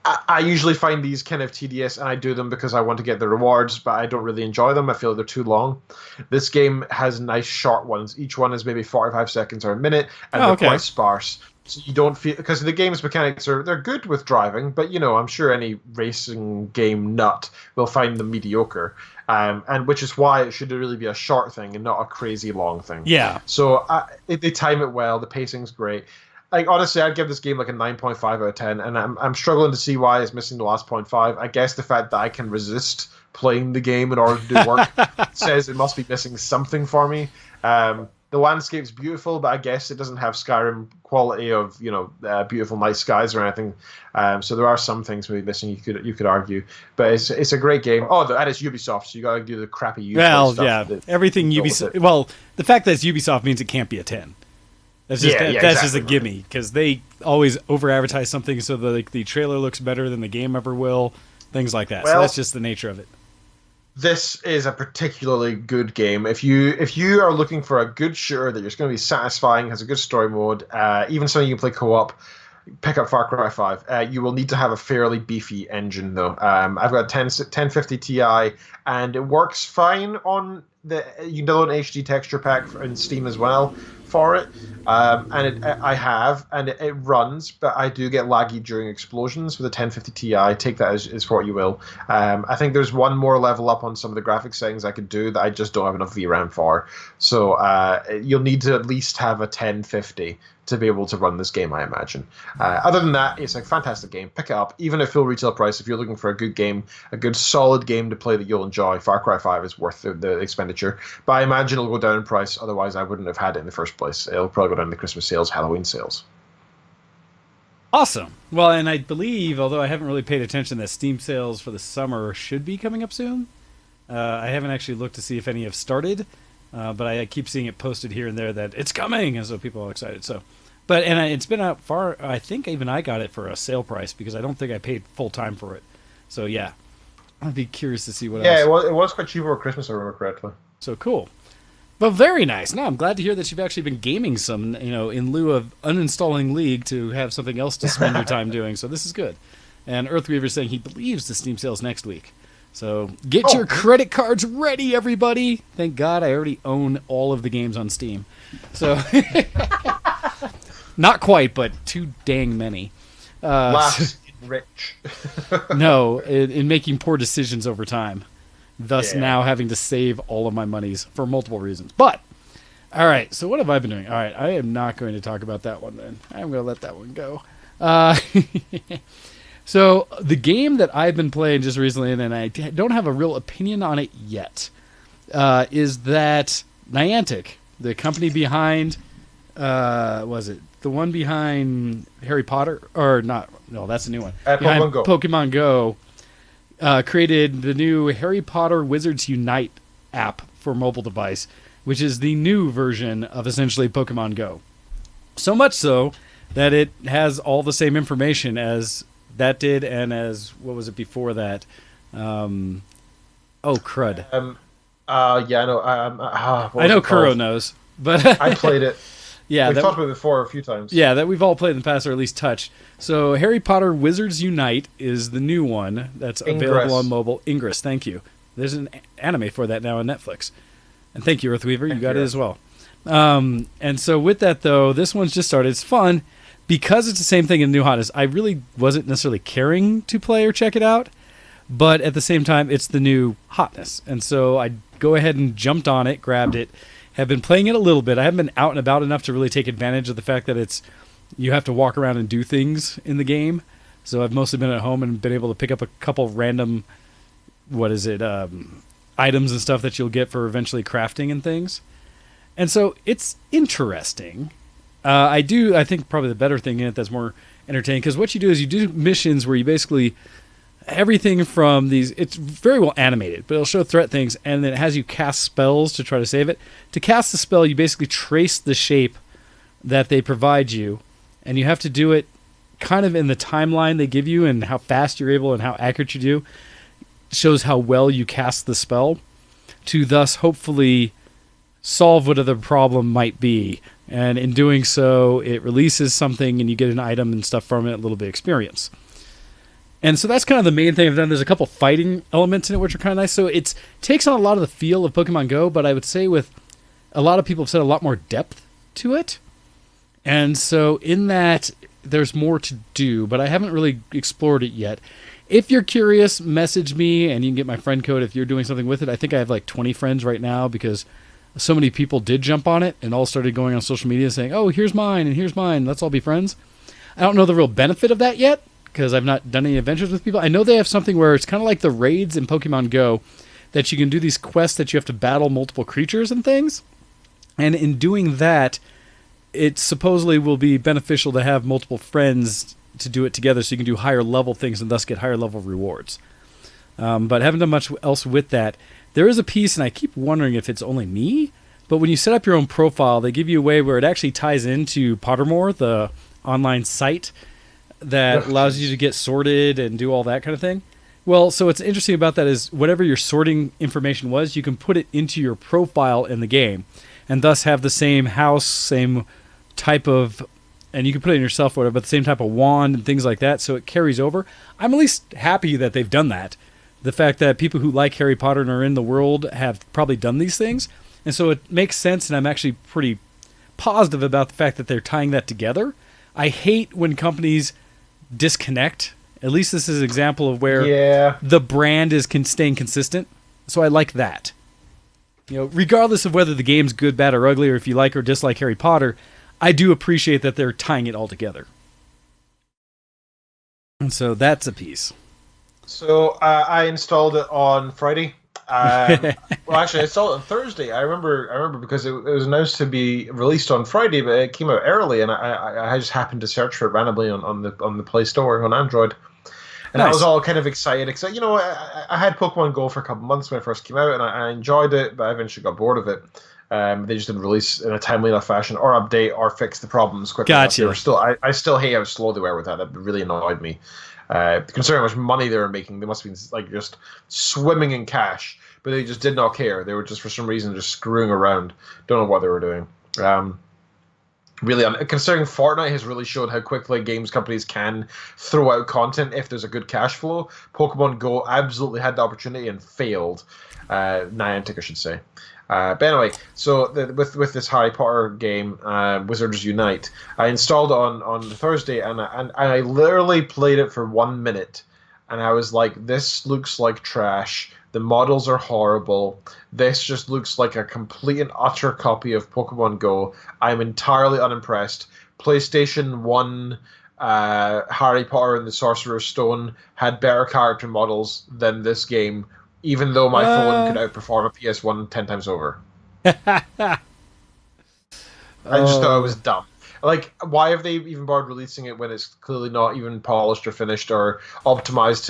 I usually find these kind of tedious, and I do them because I want to get the rewards, but I don't really enjoy them. I feel they're too long. This game has nice short ones. Each one is maybe 45 seconds or a minute, and they're quite sparse. So you don't feel, because the game's mechanics they're good with driving, but I'm sure any racing game nut will find them mediocre. And which is why it should really be a short thing and not a crazy long thing. Yeah. So they time it well. The pacing's great. Honestly, I'd give this game like a 9.5 out of 10, and I'm struggling to see why it's missing the last 0.5. I guess the fact that I can resist playing the game in order to do work says it must be missing something for me. The landscape's beautiful, but I guess it doesn't have Skyrim quality of beautiful night skies or anything. So there are some things maybe missing. You could argue, but it's a great game. Oh, and it's Ubisoft, so you got to do the crappy Ubisoft stuff. Well, yeah, everything Ubisoft. Well, the fact that it's Ubisoft means it can't be a 10. That's just that's just a gimme, because they always over-advertise something so that the trailer looks better than the game ever will, things like that. Well, so that's just the nature of it. This is a particularly good game. If you are looking for a good shooter that is going to be satisfying, has a good story mode, even something you can play co-op, pick up Far Cry 5. You will need to have a fairly beefy engine, though. I've got a 1050 Ti, and it works fine on you can download an HD texture pack in Steam as well for it, I have, and it runs, but I do get laggy during explosions with a 1050 Ti. Take that as what you will. I think there's one more level up on some of the graphics settings I could do that I just don't have enough VRAM for. So you'll need to at least have a 1050 to be able to run this game, I imagine. Other than that, it's a fantastic game. Pick it up, even at full retail price. If you're looking for a good game, a good solid game to play that you'll enjoy, Far Cry 5 is worth the expenditure. But I imagine it'll go down in price, otherwise I wouldn't have had it in the first place. It'll probably go down in the Christmas sales, Halloween sales. Awesome. Well, and I believe, although I haven't really paid attention, that Steam sales for the summer should be coming up soon. I haven't actually looked to see if any have started. But I keep seeing it posted here and there that it's coming, and so people are excited. So, it's been out far. I think even I got it for a sale price because I don't think I paid full time for it. So yeah, I'd be curious to see what else. Yeah, it was quite cheap over Christmas, if I remember correctly. So cool. But very nice. No, I'm glad to hear that you've actually been gaming some, in lieu of uninstalling League to have something else to spend your time doing. So this is good. And Earthweaver saying he believes the Steam sale's next week. So get your credit cards ready, everybody. Thank God I already own all of the games on Steam. So not quite, but too dang many. Last rich. No, in making poor decisions over time. Thus now having to save all of my monies for multiple reasons. But, all right, so what have I been doing? All right, I am not going to talk about that one then. I'm going to let that one go. So the game that I've been playing just recently, and I don't have a real opinion on it yet, is that Niantic, the company behind, was it the one behind Harry Potter? Or not? No, that's a new one. Pokemon Go. Pokemon Go created the new Harry Potter Wizards Unite app for mobile device, which is the new version of essentially Pokemon Go. So much so that it has all the same information as that did, and as what was it before that? Crud. Yeah, I know. I know Kuro knows, but I played it. Yeah, we've talked about it before a few times. Yeah, that we've all played in the past, or at least touched. So Harry Potter Wizards Unite is the new one that's available on mobile. Ingress, thank you. There's an anime for that now on Netflix. And thank you, Earthweaver. You got it as well. And so with that, though, this one's just started. It's fun. Because it's the same thing in New Hotness, I really wasn't necessarily caring to play or check it out, but at the same time, it's the new hotness. And so I go ahead and jumped on it, grabbed it, have been playing it a little bit. I haven't been out and about enough to really take advantage of the fact that you have to walk around and do things in the game. So I've mostly been at home and been able to pick up a couple random, items and stuff that you'll get for eventually crafting and things. And so it's interesting. I think probably the better thing in it that's more entertaining, because what you do is you do missions where you basically, everything from these, it's very well animated, but it'll show threat things, and then it has you cast spells to try to save it. To cast the spell, you basically trace the shape that they provide you, and you have to do it kind of in the timeline they give you, and how fast you're able and how accurate you do. It shows how well you cast the spell, to thus hopefully solve whatever the problem might be. And in doing so, it releases something and you get an item and stuff from it, a little bit of experience. And so that's kind of the main thing I've done. There's a couple fighting elements in it which are kind of nice. So it takes on a lot of the feel of Pokemon Go, but I would say with a lot of people have said a lot more depth to it. And so in that, there's more to do, but I haven't really explored it yet. If you're curious, message me and you can get my friend code if you're doing something with it. I think I have like 20 friends right now because so many people did jump on it and all started going on social media saying, oh, here's mine and here's mine. Let's all be friends. I don't know the real benefit of that yet because I've not done any adventures with people. I know they have something where it's kind of like the raids in Pokemon Go, that you can do these quests that you have to battle multiple creatures and things. And in doing that, it supposedly will be beneficial to have multiple friends to do it together so you can do higher level things and thus get higher level rewards. But I haven't done much else with that. There is a piece, and I keep wondering if it's only me, but when you set up your own profile, they give you a way where it actually ties into Pottermore, the online site that allows you to get sorted and do all that kind of thing. Well, so what's interesting about that is whatever your sorting information was, you can put it into your profile in the game, and thus have the same house, same type of, and you can put it in yourself, whatever, but the same type of wand and things like that, so it carries over. I'm at least happy that they've done that. The fact that people who like Harry Potter and are in the world have probably done these things. And so it makes sense, and I'm actually pretty positive about the fact that they're tying that together. I hate when companies disconnect. At least this is an example of where the brand is staying consistent. So I like that. You know, regardless of whether the game's good, bad, or ugly, or if you like or dislike Harry Potter, I do appreciate that they're tying it all together. And so that's a piece. So I installed it on Friday. Well, actually, I installed it on Thursday. I remember because it was announced to be released on Friday, but it came out early, and I just happened to search for it randomly on the Play Store on Android. And I was all kind of excited because, you know, I had Pokemon Go for a couple months when it first came out, and I enjoyed it, but I eventually got bored of it. They just didn't release in a timely enough fashion, or update, or fix the problems quickly enough. They were still, I still hate how slow they were with that. That really annoyed me. Considering how much money they were making, they must have been like just swimming in cash, but they just did not care. They were just, for some reason, just screwing around. Don't know what they were doing. Really, considering Fortnite has really showed how quickly games companies can throw out content if there's a good cash flow, Pokemon Go absolutely had the opportunity and failed. Niantic, I should say. But anyway, so with this Harry Potter game, Wizards Unite, I installed it on Thursday, and I literally played it for 1 minute, and I was like, this looks like trash. The models are horrible. This just looks like a complete and utter copy of Pokemon Go. I'm entirely unimpressed. PlayStation 1 Harry Potter and the Sorcerer's Stone had better character models than this game, even though my phone could outperform a PS1 10 times over. I just thought it was dumb. Like, why have they even bothered releasing it when it's clearly not even polished or finished or optimized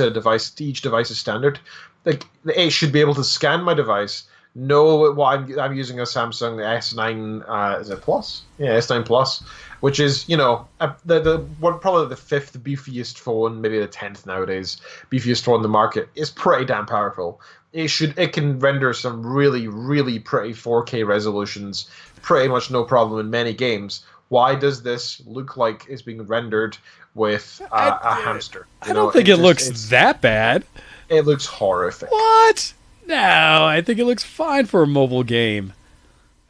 to each device's standard? Like, it should be able to scan my device, know what I'm using a Samsung S9, is it Plus? Yeah, S9 Plus, which is, you know, probably the 5th beefiest phone, maybe the 10th nowadays, beefiest phone in the market. Is pretty damn powerful. It can render some really, really pretty 4K resolutions, pretty much no problem in many games. Why does this look like it's being rendered with a hamster? I don't think it looks that bad. It looks horrific. What? No, I think it looks fine for a mobile game.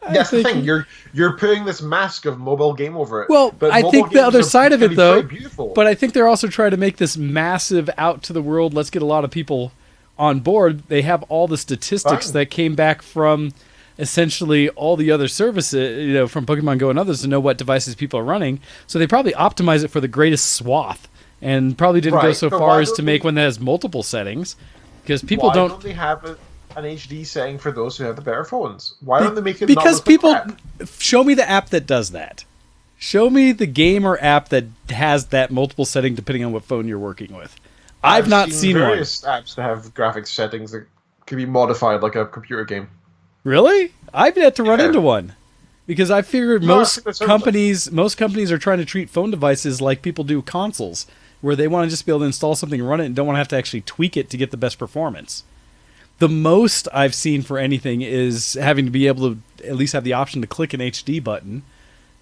That's the thing. You're putting this mask of mobile game over it. Well, but I think the other side of it, though, beautiful. But I think they're also trying to make this massive out to the world. Let's get a lot of people on board. They have all the statistics that came back from essentially all the other services, you know, from Pokemon Go and others to know what devices people are running. So they probably optimize it for the greatest swath, and probably didn't go so far as to make one that has multiple settings, because people don't. Why don't they have an HD setting for those who have the better phones? Why don't they make it? Because people show me the app that does that. Show me the game or app that has that multiple setting depending on what phone you're working with. I've not seen various apps that have graphics settings that can be modified like a computer game. Really? I've yet to run into one, because I figured most companies are trying to treat phone devices like people do consoles, where they want to just be able to install something and run it and don't want to have to actually tweak it to get the best performance. The most I've seen for anything is having to be able to at least have the option to click an HD button.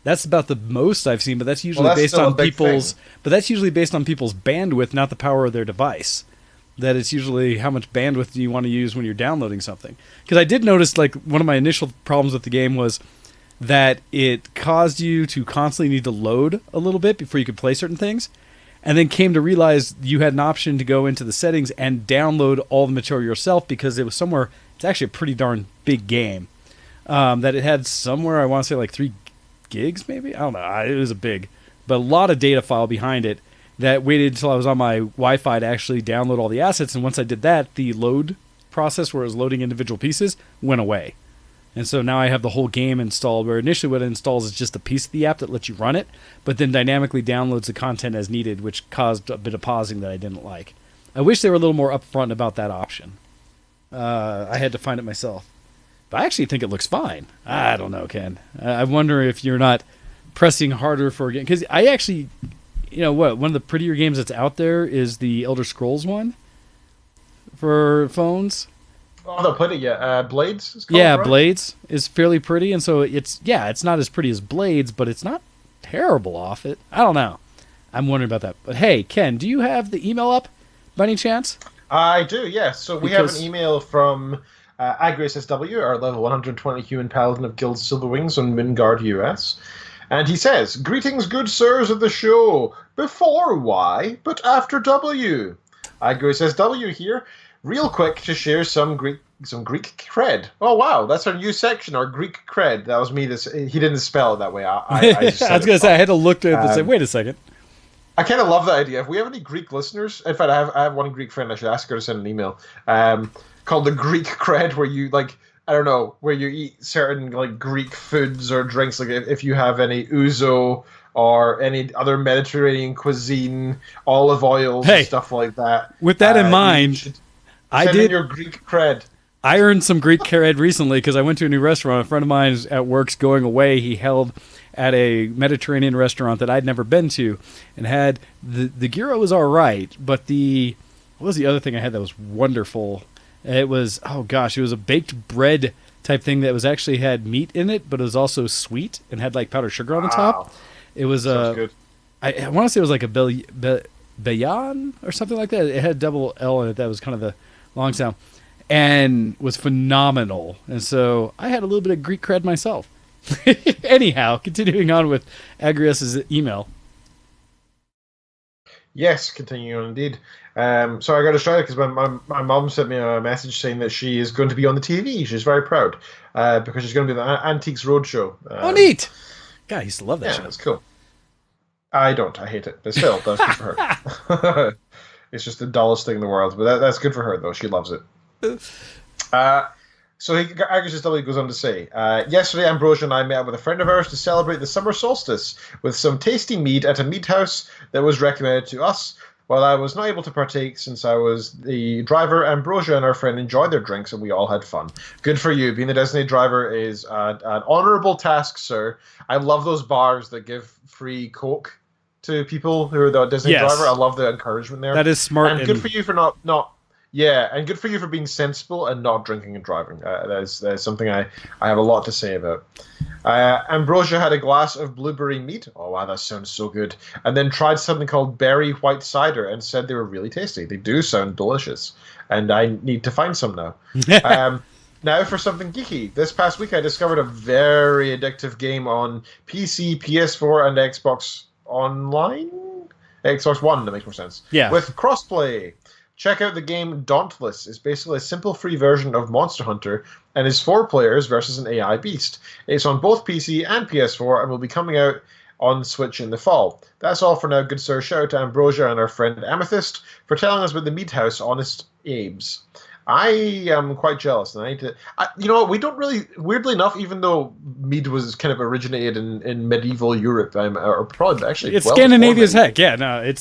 That's about the most I've seen, but that's usually based on people's bandwidth, not the power of their device. That it's usually how much bandwidth do you want to use when you're downloading something. Because I did notice, like, one of my initial problems with the game was that it caused you to constantly need to load a little bit before you could play certain things, and then came to realize you had an option to go into the settings and download all the material yourself, because it was somewhere, it's actually a pretty darn big game, that it had somewhere, I want to say like 3 gigs maybe? I don't know, it was but a lot of data file behind it that waited until I was on my Wi-Fi to actually download all the assets, and once I did that, the load process where it was loading individual pieces went away. And so now I have the whole game installed, where initially what it installs is just a piece of the app that lets you run it, but then dynamically downloads the content as needed, which caused a bit of pausing that I didn't like. I wish they were a little more upfront about that option. I had to find it myself. But I actually think it looks fine. I don't know, Ken. I wonder if you're not pressing harder for a game. Because I actually, you know what, one of the prettier games that's out there is the Elder Scrolls one for phones. Oh, I haven't played it yet. Blades? It's called, right? Blades is fairly pretty, and so it's not as pretty as Blades, but it's not terrible off it. I don't know. I'm wondering about that. But hey, Ken, do you have the email up by any chance? I do, yes. So we have an email from Agrius SW, our level 120 human paladin of Guild Silverwings on Midgard, US. And he says, "Greetings, good sirs of the show. Before Y, but after W. Agrius SW here, real quick to share some Greek cred." Oh wow, that's our new section, our Greek cred. That was me. He didn't spell it that way. I was gonna say I had to look at it and say, wait a second. I kind of love that idea. If we have any Greek listeners, in fact, I have one Greek friend. I should ask her to send an email called the Greek cred, where you I don't know, where you eat certain Greek foods or drinks. Like if you have any ouzo or any other Mediterranean cuisine, olive oils, and stuff like that. With that in mind, I did your Greek cred. I earned some Greek cred recently because I went to a new restaurant. A friend of mine at work's going away. He held at a Mediterranean restaurant that I'd never been to, and had the gyro was all right, but what was the other thing I had that was wonderful? It was it was a baked bread type thing that was actually had meat in it, but it was also sweet and had powdered sugar on the top. It was good. I want to say it was like a bayan or something like that. It had double L in it. That was kind of the long sound, and was phenomenal. And so I had a little bit of Greek cred myself. Anyhow, continuing on with Agrius's email. Yes, continuing on indeed. So I got distracted because my mom sent me a message saying that she is going to be on the TV. She's very proud because she's going to be on the Antiques Roadshow. Oh, neat! God, I used to love that show. It's cool. I don't. I hate it. But still, that's good for her. It's just the dullest thing in the world. But that's good for her, though. She loves it. So Agrius SW goes on to say, yesterday Ambrosia and I met up with a friend of ours to celebrate the summer solstice with some tasty mead at a mead house that was recommended to us. While I was not able to partake since I was the driver, Ambrosia and our friend enjoyed their drinks and we all had fun. Good for you. Being the designated driver is an honourable task, sir. I love those bars that give free Coke to people who are the designated driver. I love the encouragement there. That is smart. And good for you for not Yeah, and good for you for being sensible and not drinking and driving. That is something I have a lot to say about. Ambrosia had a glass of blueberry mead. Oh, wow, that sounds so good. And then tried something called berry white cider and said they were really tasty. They do sound delicious. And I need to find some now. Now for something geeky. This past week I discovered a very addictive game on PC, PS4, and Xbox Online? Xbox One, that makes more sense. Yeah. With crossplay. Check out the game Dauntless. It's basically a simple free version of Monster Hunter and is 4 players versus an AI beast. It's on both PC and PS4 and will be coming out on Switch in the fall. That's all for now, good sir. Shout out to Ambrosia and our friend Amethyst for telling us about the Mead House, Honest Abe's. I am quite jealous. And I need to. You know what? We don't really. Weirdly enough, even though mead was kind of originated in medieval Europe, or probably actually it's Scandinavia as heck. Yeah, no, it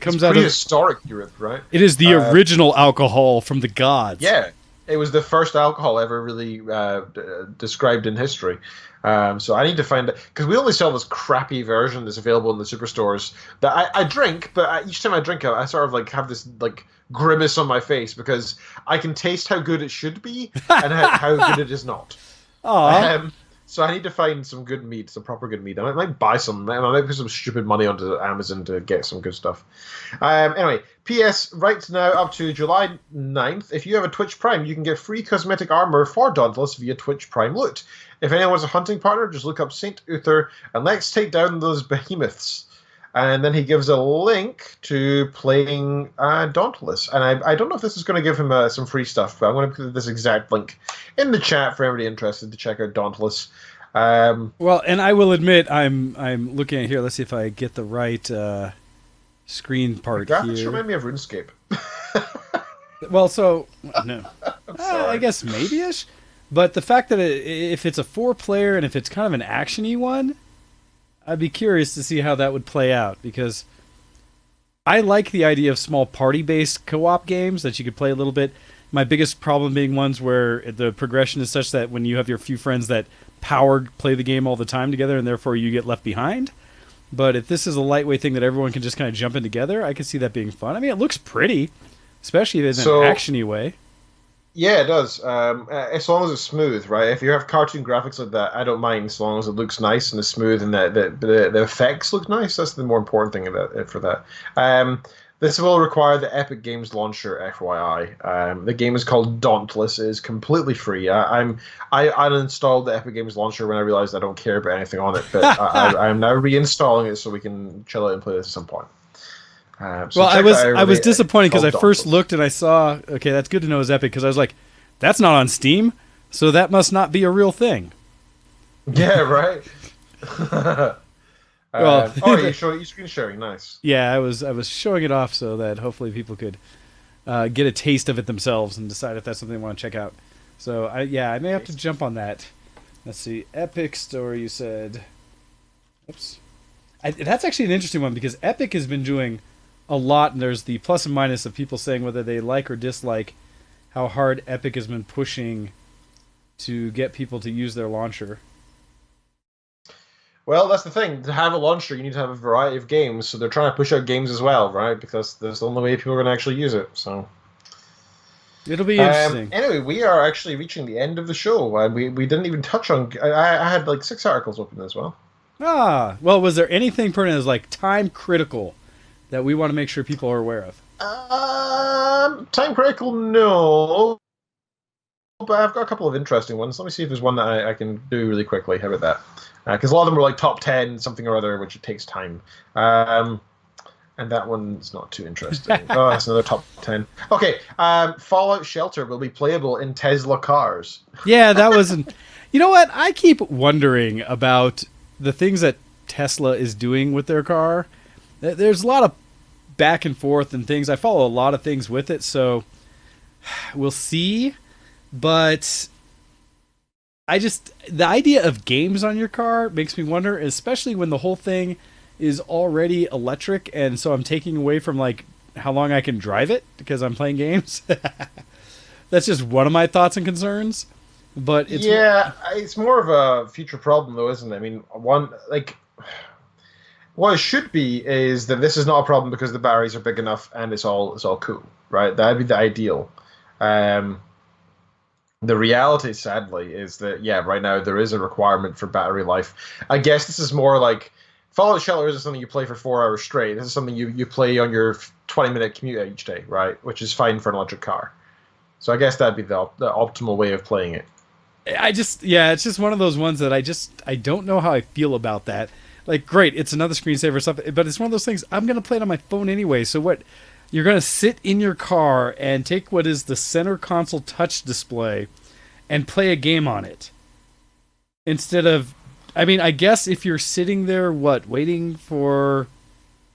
comes out of prehistoric Europe, right? It is the original alcohol from the gods. Yeah, it was the first alcohol ever really described in history. So I need to find it because we only sell this crappy version that's available in the superstores that I drink, but each time I drink it, I sort of like have this like grimace on my face because I can taste how good it should be and how good it is not. So I need to find some good meat, some proper good meat. I might buy some. I might put some stupid money onto Amazon to get some good stuff. Anyway, P.S. Right now up to July 9th, if you have a Twitch Prime, you can get free cosmetic armor for Dauntless via Twitch Prime Loot. If anyone wants a hunting partner, just look up Saint Uther and let's take down those behemoths. And then he gives a link to playing Dauntless. And I don't know if this is going to give him some free stuff, but I'm going to put this exact link in the chat for everybody interested to check out Dauntless. Well, and I will admit, I'm looking at here. Let's see if I get the right screen part here. Graphics remind me of RuneScape. Well, so no, I guess maybe-ish. But the fact that if it's a 4-player and if it's kind of an action-y one, I'd be curious to see how that would play out, because I like the idea of small party-based co-op games that you could play a little bit. My biggest problem being ones where the progression is such that when you have your few friends that play the game all the time together and therefore you get left behind. But if this is a lightweight thing that everyone can just kind of jump in together, I could see that being fun. I mean, it looks pretty, especially in an action-y way. Yeah, it does. As long as it's smooth, right? If you have cartoon graphics like that, I don't mind as long as it looks nice and it's smooth and the effects look nice. That's the more important thing for that. This will require the Epic Games Launcher, FYI. The game is called Dauntless. It is completely free. I uninstalled the Epic Games Launcher when I realized I don't care about anything on it, but I'm now reinstalling it so we can chill out and play this at some point. Well, I was disappointed because I first looked and I saw, okay, that's good to know is Epic, because I was like, that's not on Steam, so that must not be a real thing. Yeah, right. Well, you screen sharing, nice. Yeah, I was showing it off so that hopefully people could get a taste of it themselves and decide if that's something they want to check out. So I may have to jump on that. Let's see, Epic Store. You said, oops. That's actually an interesting one because Epic has been doing a lot, and there's the plus and minus of people saying whether they like or dislike how hard Epic has been pushing to get people to use their launcher. Well, that's the thing. To have a launcher, you need to have a variety of games. So they're trying to push out games as well, right? Because that's the only way people are going to actually use it. So it'll be interesting. Anyway, we are actually reaching the end of the show. We didn't even touch on... I had like 6 articles open as well. Well, was there anything pertinent as like time critical that we want to make sure people are aware of? Time critical, no. But I've got a couple of interesting ones. Let me see if there's one that I can do really quickly. How about that? Because a lot of them were like top 10, something or other, which it takes time. And that one's not too interesting. Oh, that's another top 10. Okay, Fallout Shelter will be playable in Tesla cars. Yeah, that wasn't... You know what? I keep wondering about the things that Tesla is doing with their car. There's a lot of back and forth and things. I follow a lot of things with it, so we'll see. But... the idea of games on your car makes me wonder, especially when the whole thing is already electric, and so I'm taking away from like how long I can drive it because I'm playing games. That's just one of my thoughts and concerns. But it's more of a future problem, though, isn't it? I mean, what it should be is that this is not a problem because the batteries are big enough and it's all cool, right? That'd be the ideal. The reality, sadly, is that, right now there is a requirement for battery life. I guess this is more like Fallout Shelter isn't something you play for 4 hours straight. This is something you play on your 20-minute commute each day, right? Which is fine for an electric car. So I guess that'd be the optimal way of playing it. It's just one of those ones that I don't know how I feel about that. Like, great, it's another screensaver stuff, but it's one of those things, I'm going to play it on my phone anyway, so what... You're going to sit in your car and take what is the center console touch display and play a game on it. Instead of... I mean, I guess if you're sitting there, waiting for...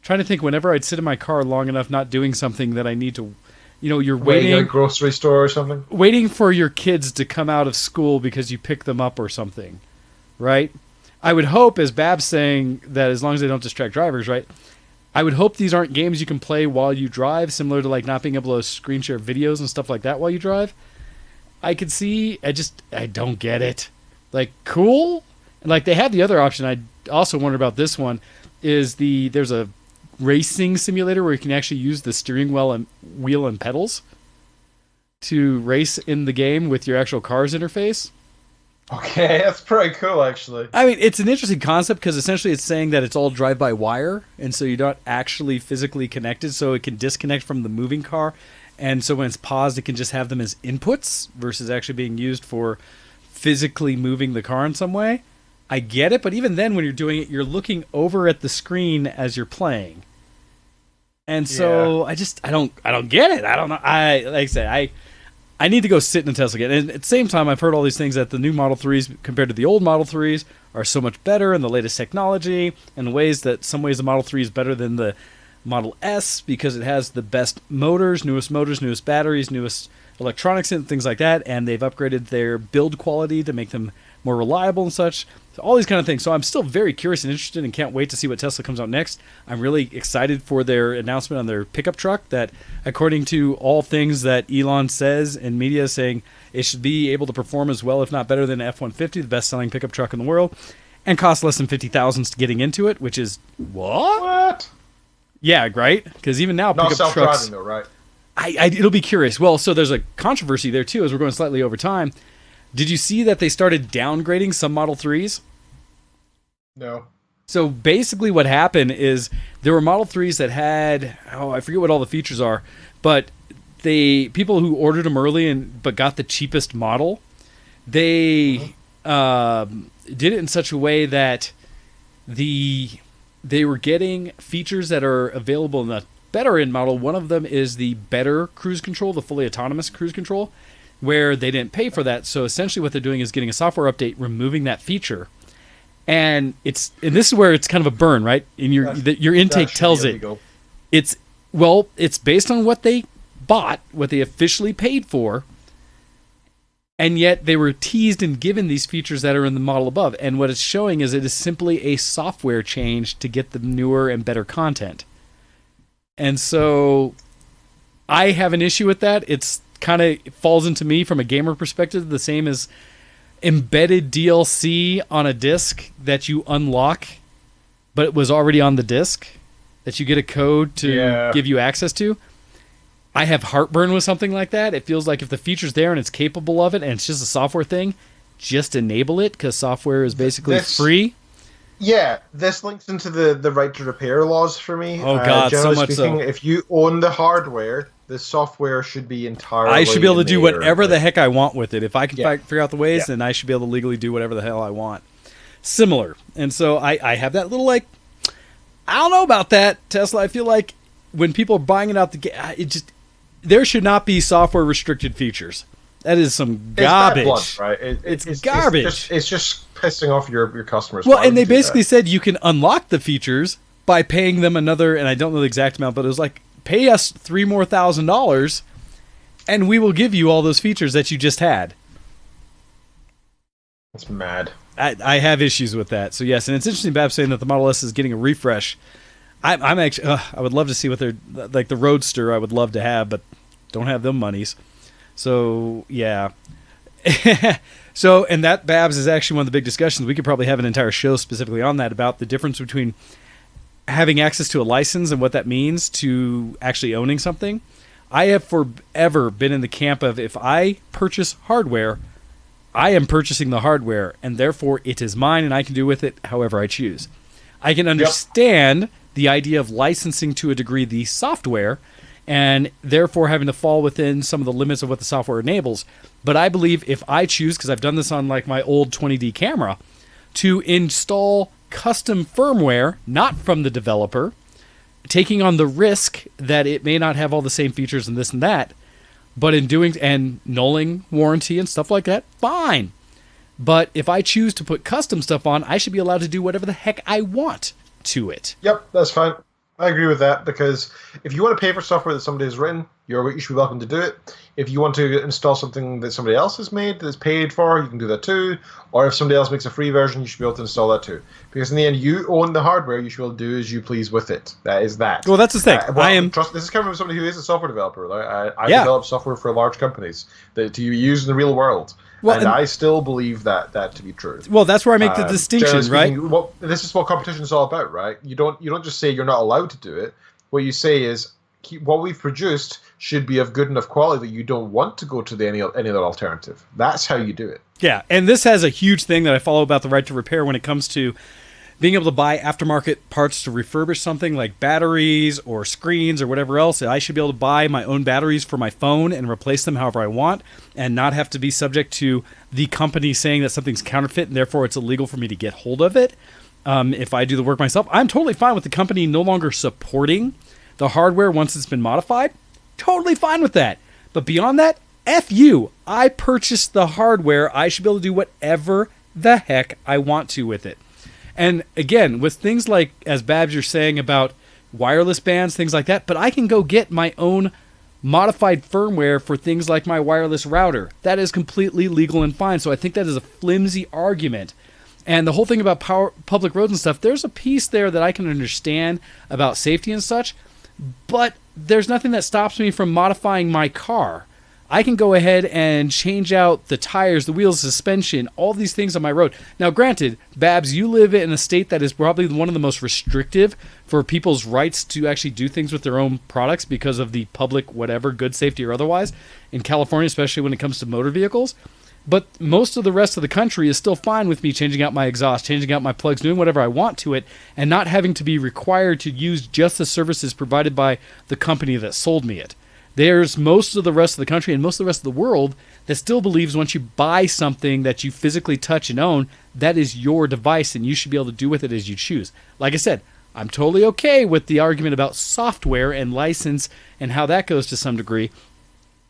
Trying to think whenever I'd sit in my car long enough not doing something that I need to... you're waiting... at a grocery store or something? Waiting for your kids to come out of school because you pick them up or something. Right? I would hope, as Bab's saying, that as long as they don't distract drivers, right... I would hope these aren't games you can play while you drive, similar to like not being able to screen share videos and stuff like that while you drive. I could see, I don't get it. Like, cool? And like they have the other option, I also wonder about this one, is there's a racing simulator where you can actually use the steering wheel and pedals to race in the game with your actual car's interface. Okay, that's pretty cool, actually. I mean, it's an interesting concept because essentially it's saying that it's all drive-by-wire, and so you're not actually physically connected, so it can disconnect from the moving car, and so when it's paused, it can just have them as inputs versus actually being used for physically moving the car in some way. I get it, but even then, when you're doing it, you're looking over at the screen as you're playing. And so I don't get it. I don't know. Like I said, I need to go sit in a Tesla again. And at the same time, I've heard all these things that the new Model 3s compared to the old Model 3s are so much better and the latest technology and ways that some ways the Model 3 is better than the Model S because it has the best motors, newest batteries, newest electronics and things like that. And they've upgraded their build quality to make them more reliable and such. So all these kind of things. So I'm still very curious and interested and can't wait to see what Tesla comes out next. I'm really excited for their announcement on their pickup truck that, according to all things that Elon says in media, saying it should be able to perform as well, if not better than F-150, the best-selling pickup truck in the world, and cost less than $50,000 getting into it, which is... What? Yeah, right? Because even now, not pickup self-driving though, right? It'll be curious. Well, so there's a controversy there, too, as we're going slightly over time. Did you see that they started downgrading some Model 3s? No. So basically what happened is there were Model 3s that had, I forget what all the features are, but people who ordered them early but got the cheapest model, they did it in such a way that they were getting features that are available in the better end model. One of them is the better cruise control, the fully autonomous cruise control, where they didn't pay for that. So essentially what they're doing is getting a software update, removing that feature. And this is where it's kind of a burn, right? And your intake tells it. It's based on what they bought, what they officially paid for, and yet they were teased and given these features that are in the model above. And what it's showing is it is simply a software change to get the newer and better content. And so I have an issue with that. It's kind of falls into me from a gamer perspective, the same as embedded DLC on a disc that you unlock, but it was already on the disc that you get a code to give you access to. I have heartburn with something like that. It feels like if the feature's there and it's capable of it and it's just a software thing, just enable it, because software is basically free. Yeah, this links into the right to repair laws for me. Oh God, so much speaking, so. If you own the hardware, the software should be entirely. I should be able to do whatever the heck I want with it. If I can figure out the ways, then I should be able to legally do whatever the hell I want. Similar, and so I have that little I don't know about that, Tesla. I feel like when people are buying it out the gate, there should not be software restricted features. That is some garbage. It's blunt, right? It's garbage. It's just pissing off your customers. Well, and they basically said you can unlock the features by paying them another, and I don't know the exact amount, but it was pay us $3,000 more, and we will give you all those features that you just had. That's mad. I have issues with that. So yes, and it's interesting, Babs saying that the Model S is getting a refresh. I'm actually, I would love to see what they're like. The Roadster I would love to have, but don't have them monies. So yeah. So, and that, Babs, is actually one of the big discussions. We could probably have an entire show specifically on that, about the difference between having access to a license and what that means to actually owning something. I have forever been in the camp of, if I purchase hardware, I am purchasing the hardware, and therefore it is mine, and I can do with it however I choose. I can understand the idea of licensing to a degree the software, and therefore having to fall within some of the limits of what the software enables. But I believe if I choose, because I've done this on my old 20D camera, to install custom firmware, not from the developer, taking on the risk that it may not have all the same features and this and that, but in doing, and nulling warranty and stuff like that, fine. But if I choose to put custom stuff on, I should be allowed to do whatever the heck I want to it. Yep, that's fine. I agree with that, because if you want to pay for software that somebody has written, you should be welcome to do it. If you want to install something that somebody else has made that's paid for, you can do that too. Or if somebody else makes a free version, you should be able to install that too. Because in the end, you own the hardware, you should be able to do as you please with it. That is that. Well, that's the thing. This is coming from somebody who is a software developer. Right? I develop software for large companies that to use in the real world. Well, and I still believe that to be true. Well, that's where I make the distinction, right? This is what competition is all about, right? You don't just say you're not allowed to do it. What you say is, what we've produced should be of good enough quality that you don't want to go to any other alternative. That's how you do it. Yeah, and this has a huge thing that I follow about the right to repair when it comes to being able to buy aftermarket parts to refurbish something like batteries or screens or whatever else. I should be able to buy my own batteries for my phone and replace them however I want, and not have to be subject to the company saying that something's counterfeit and therefore it's illegal for me to get hold of it. If I do the work myself, I'm totally fine with the company no longer supporting the hardware once it's been modified. Totally fine with that. But beyond that, F you. I purchased the hardware. I should be able to do whatever the heck I want to with it. And again, with things like, as Babs, you're saying about wireless bands, things like that, but I can go get my own modified firmware for things like my wireless router. That is completely legal and fine. So I think that is a flimsy argument. And the whole thing about public roads and stuff, there's a piece there that I can understand about safety and such, but there's nothing that stops me from modifying my car. I can go ahead and change out the tires, the wheels, suspension, all these things on my road. Now, granted, Babs, you live in a state that is probably one of the most restrictive for people's rights to actually do things with their own products because of the public whatever, good safety or otherwise, in California, especially when it comes to motor vehicles. But most of the rest of the country is still fine with me changing out my exhaust, changing out my plugs, doing whatever I want to it, and not having to be required to use just the services provided by the company that sold me it. There's most of the rest of the country and most of the rest of the world that still believes once you buy something that you physically touch and own, that is your device and you should be able to do with it as you choose. Like I said, I'm totally okay with the argument about software and license and how that goes to some degree.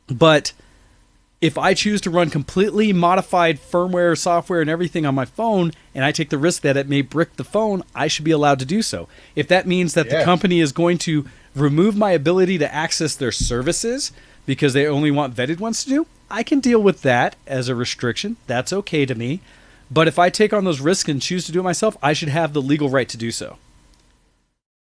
But if I choose to run completely modified firmware, software, and everything on my phone, and I take the risk that it may brick the phone, I should be allowed to do so. If that means that the company is going to remove my ability to access their services because they only want vetted ones to do, I can deal with that as a restriction. That's okay to me. But if I take on those risks and choose to do it myself, I should have the legal right to do so.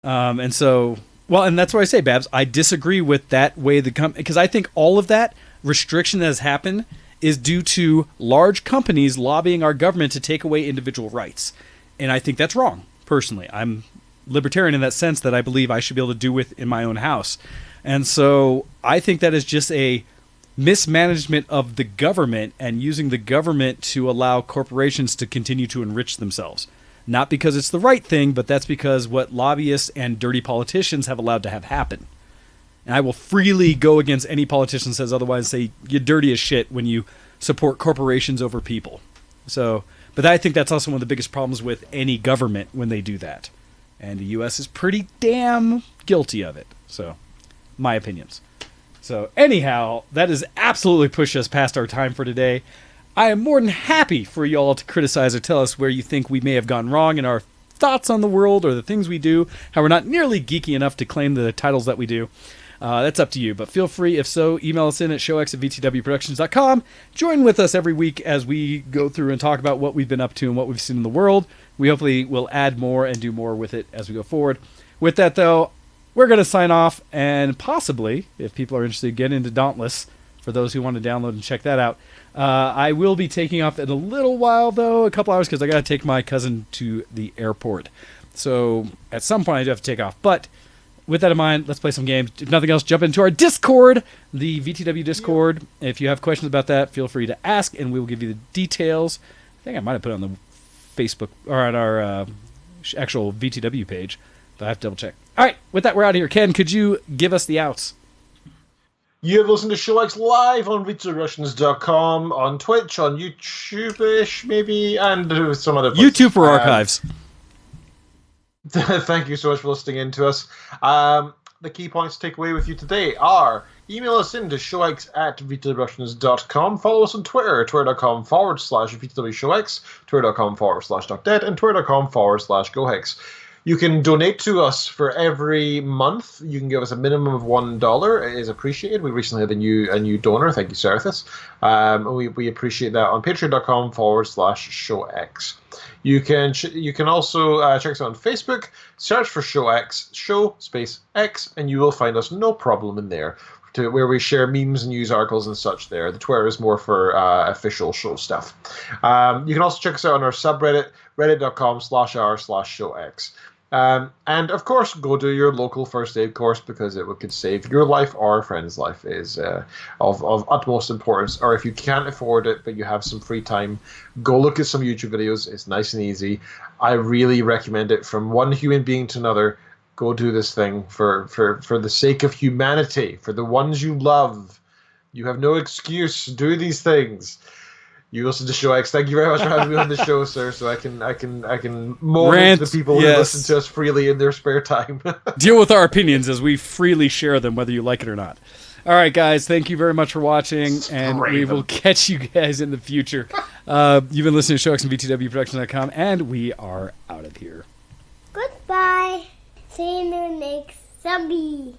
And that's why I say, Babs, I disagree with that way the company, because I think all of that restriction that has happened is due to large companies lobbying our government to take away individual rights. And I think that's wrong, personally. I'm libertarian in that sense that I believe I should be able to do with in my own house. And so I think that is just a mismanagement of the government and using the government to allow corporations to continue to enrich themselves. Not because it's the right thing, but that's because what lobbyists and dirty politicians have allowed to have happen. And I will freely go against any politician who says otherwise, say you're dirty as shit when you support corporations over people. But I think that's also one of the biggest problems with any government when they do that. And the U.S. is pretty damn guilty of it. So, my opinions. So, anyhow, that has absolutely pushed us past our time for today. I am more than happy for you all to criticize or tell us where you think we may have gone wrong in our thoughts on the world or the things we do, how we're not nearly geeky enough to claim the titles that we do. That's up to you, but feel free, if so, email us in at showx@vtwproductions.com. Join with us every week as we go through and talk about what we've been up to and what we've seen in the world. We hopefully will add more and do more with it as we go forward. With that, though, we're going to sign off, and possibly, if people are interested, get into Dauntless, for those who want to download and check that out. I will be taking off in a little while, though, a couple hours, because I got to take my cousin to the airport. So at some point I do have to take off. But with that in mind, let's play some games. If nothing else, jump into our Discord, the VTW Discord. If you have questions about that, feel free to ask, and we will give you the details. I think I might have put it on the Facebook or on our actual VTW page, but I have to double check. All right, with that, we're out of here. Ken, could you give us the outs? You have listened to ShowX live on VTWRussians.com, on Twitch, on YouTube-ish, maybe, and some other places. YouTube for archives. Thank you so much for listening in to us. The key points to take away with you today are: email us in to showx@VTWRussians.com. Follow us on Twitter, twitter.com/VTWShowX, twitter.com/DocDead, and twitter.com/GoHex. You can donate to us for every month. You can give us a minimum of $1. It is appreciated. We recently had a new donor. Thank you, Serthis. We appreciate that on patreon.com/showx. You can also check us out on Facebook. Search for ShowX, show space X, and you will find us no problem in there, where we share memes and news articles and such there. The Twitter is more for official show stuff. You can also check us out on our subreddit, reddit.com/r/showx. And of course, go do your local first aid course, because it could save your life or a friend's life. Is of utmost importance. Or if you can't afford it but you have some free time, go look at some YouTube videos. It's nice and easy. I really recommend it. From one human being to another, go do this thing for the sake of humanity, for the ones you love. You have no excuse. Do these things. You listen to ShowX. Thank you very much for having me on the show, sir. So I can mold the people who listen to us freely in their spare time. Deal with our opinions as we freely share them, whether you like it or not. All right, guys. Thank you very much for watching, and we will catch you guys in the future. You've been listening to ShowX and VTWProductions.com, and we are out of here. Goodbye. See you next zombie.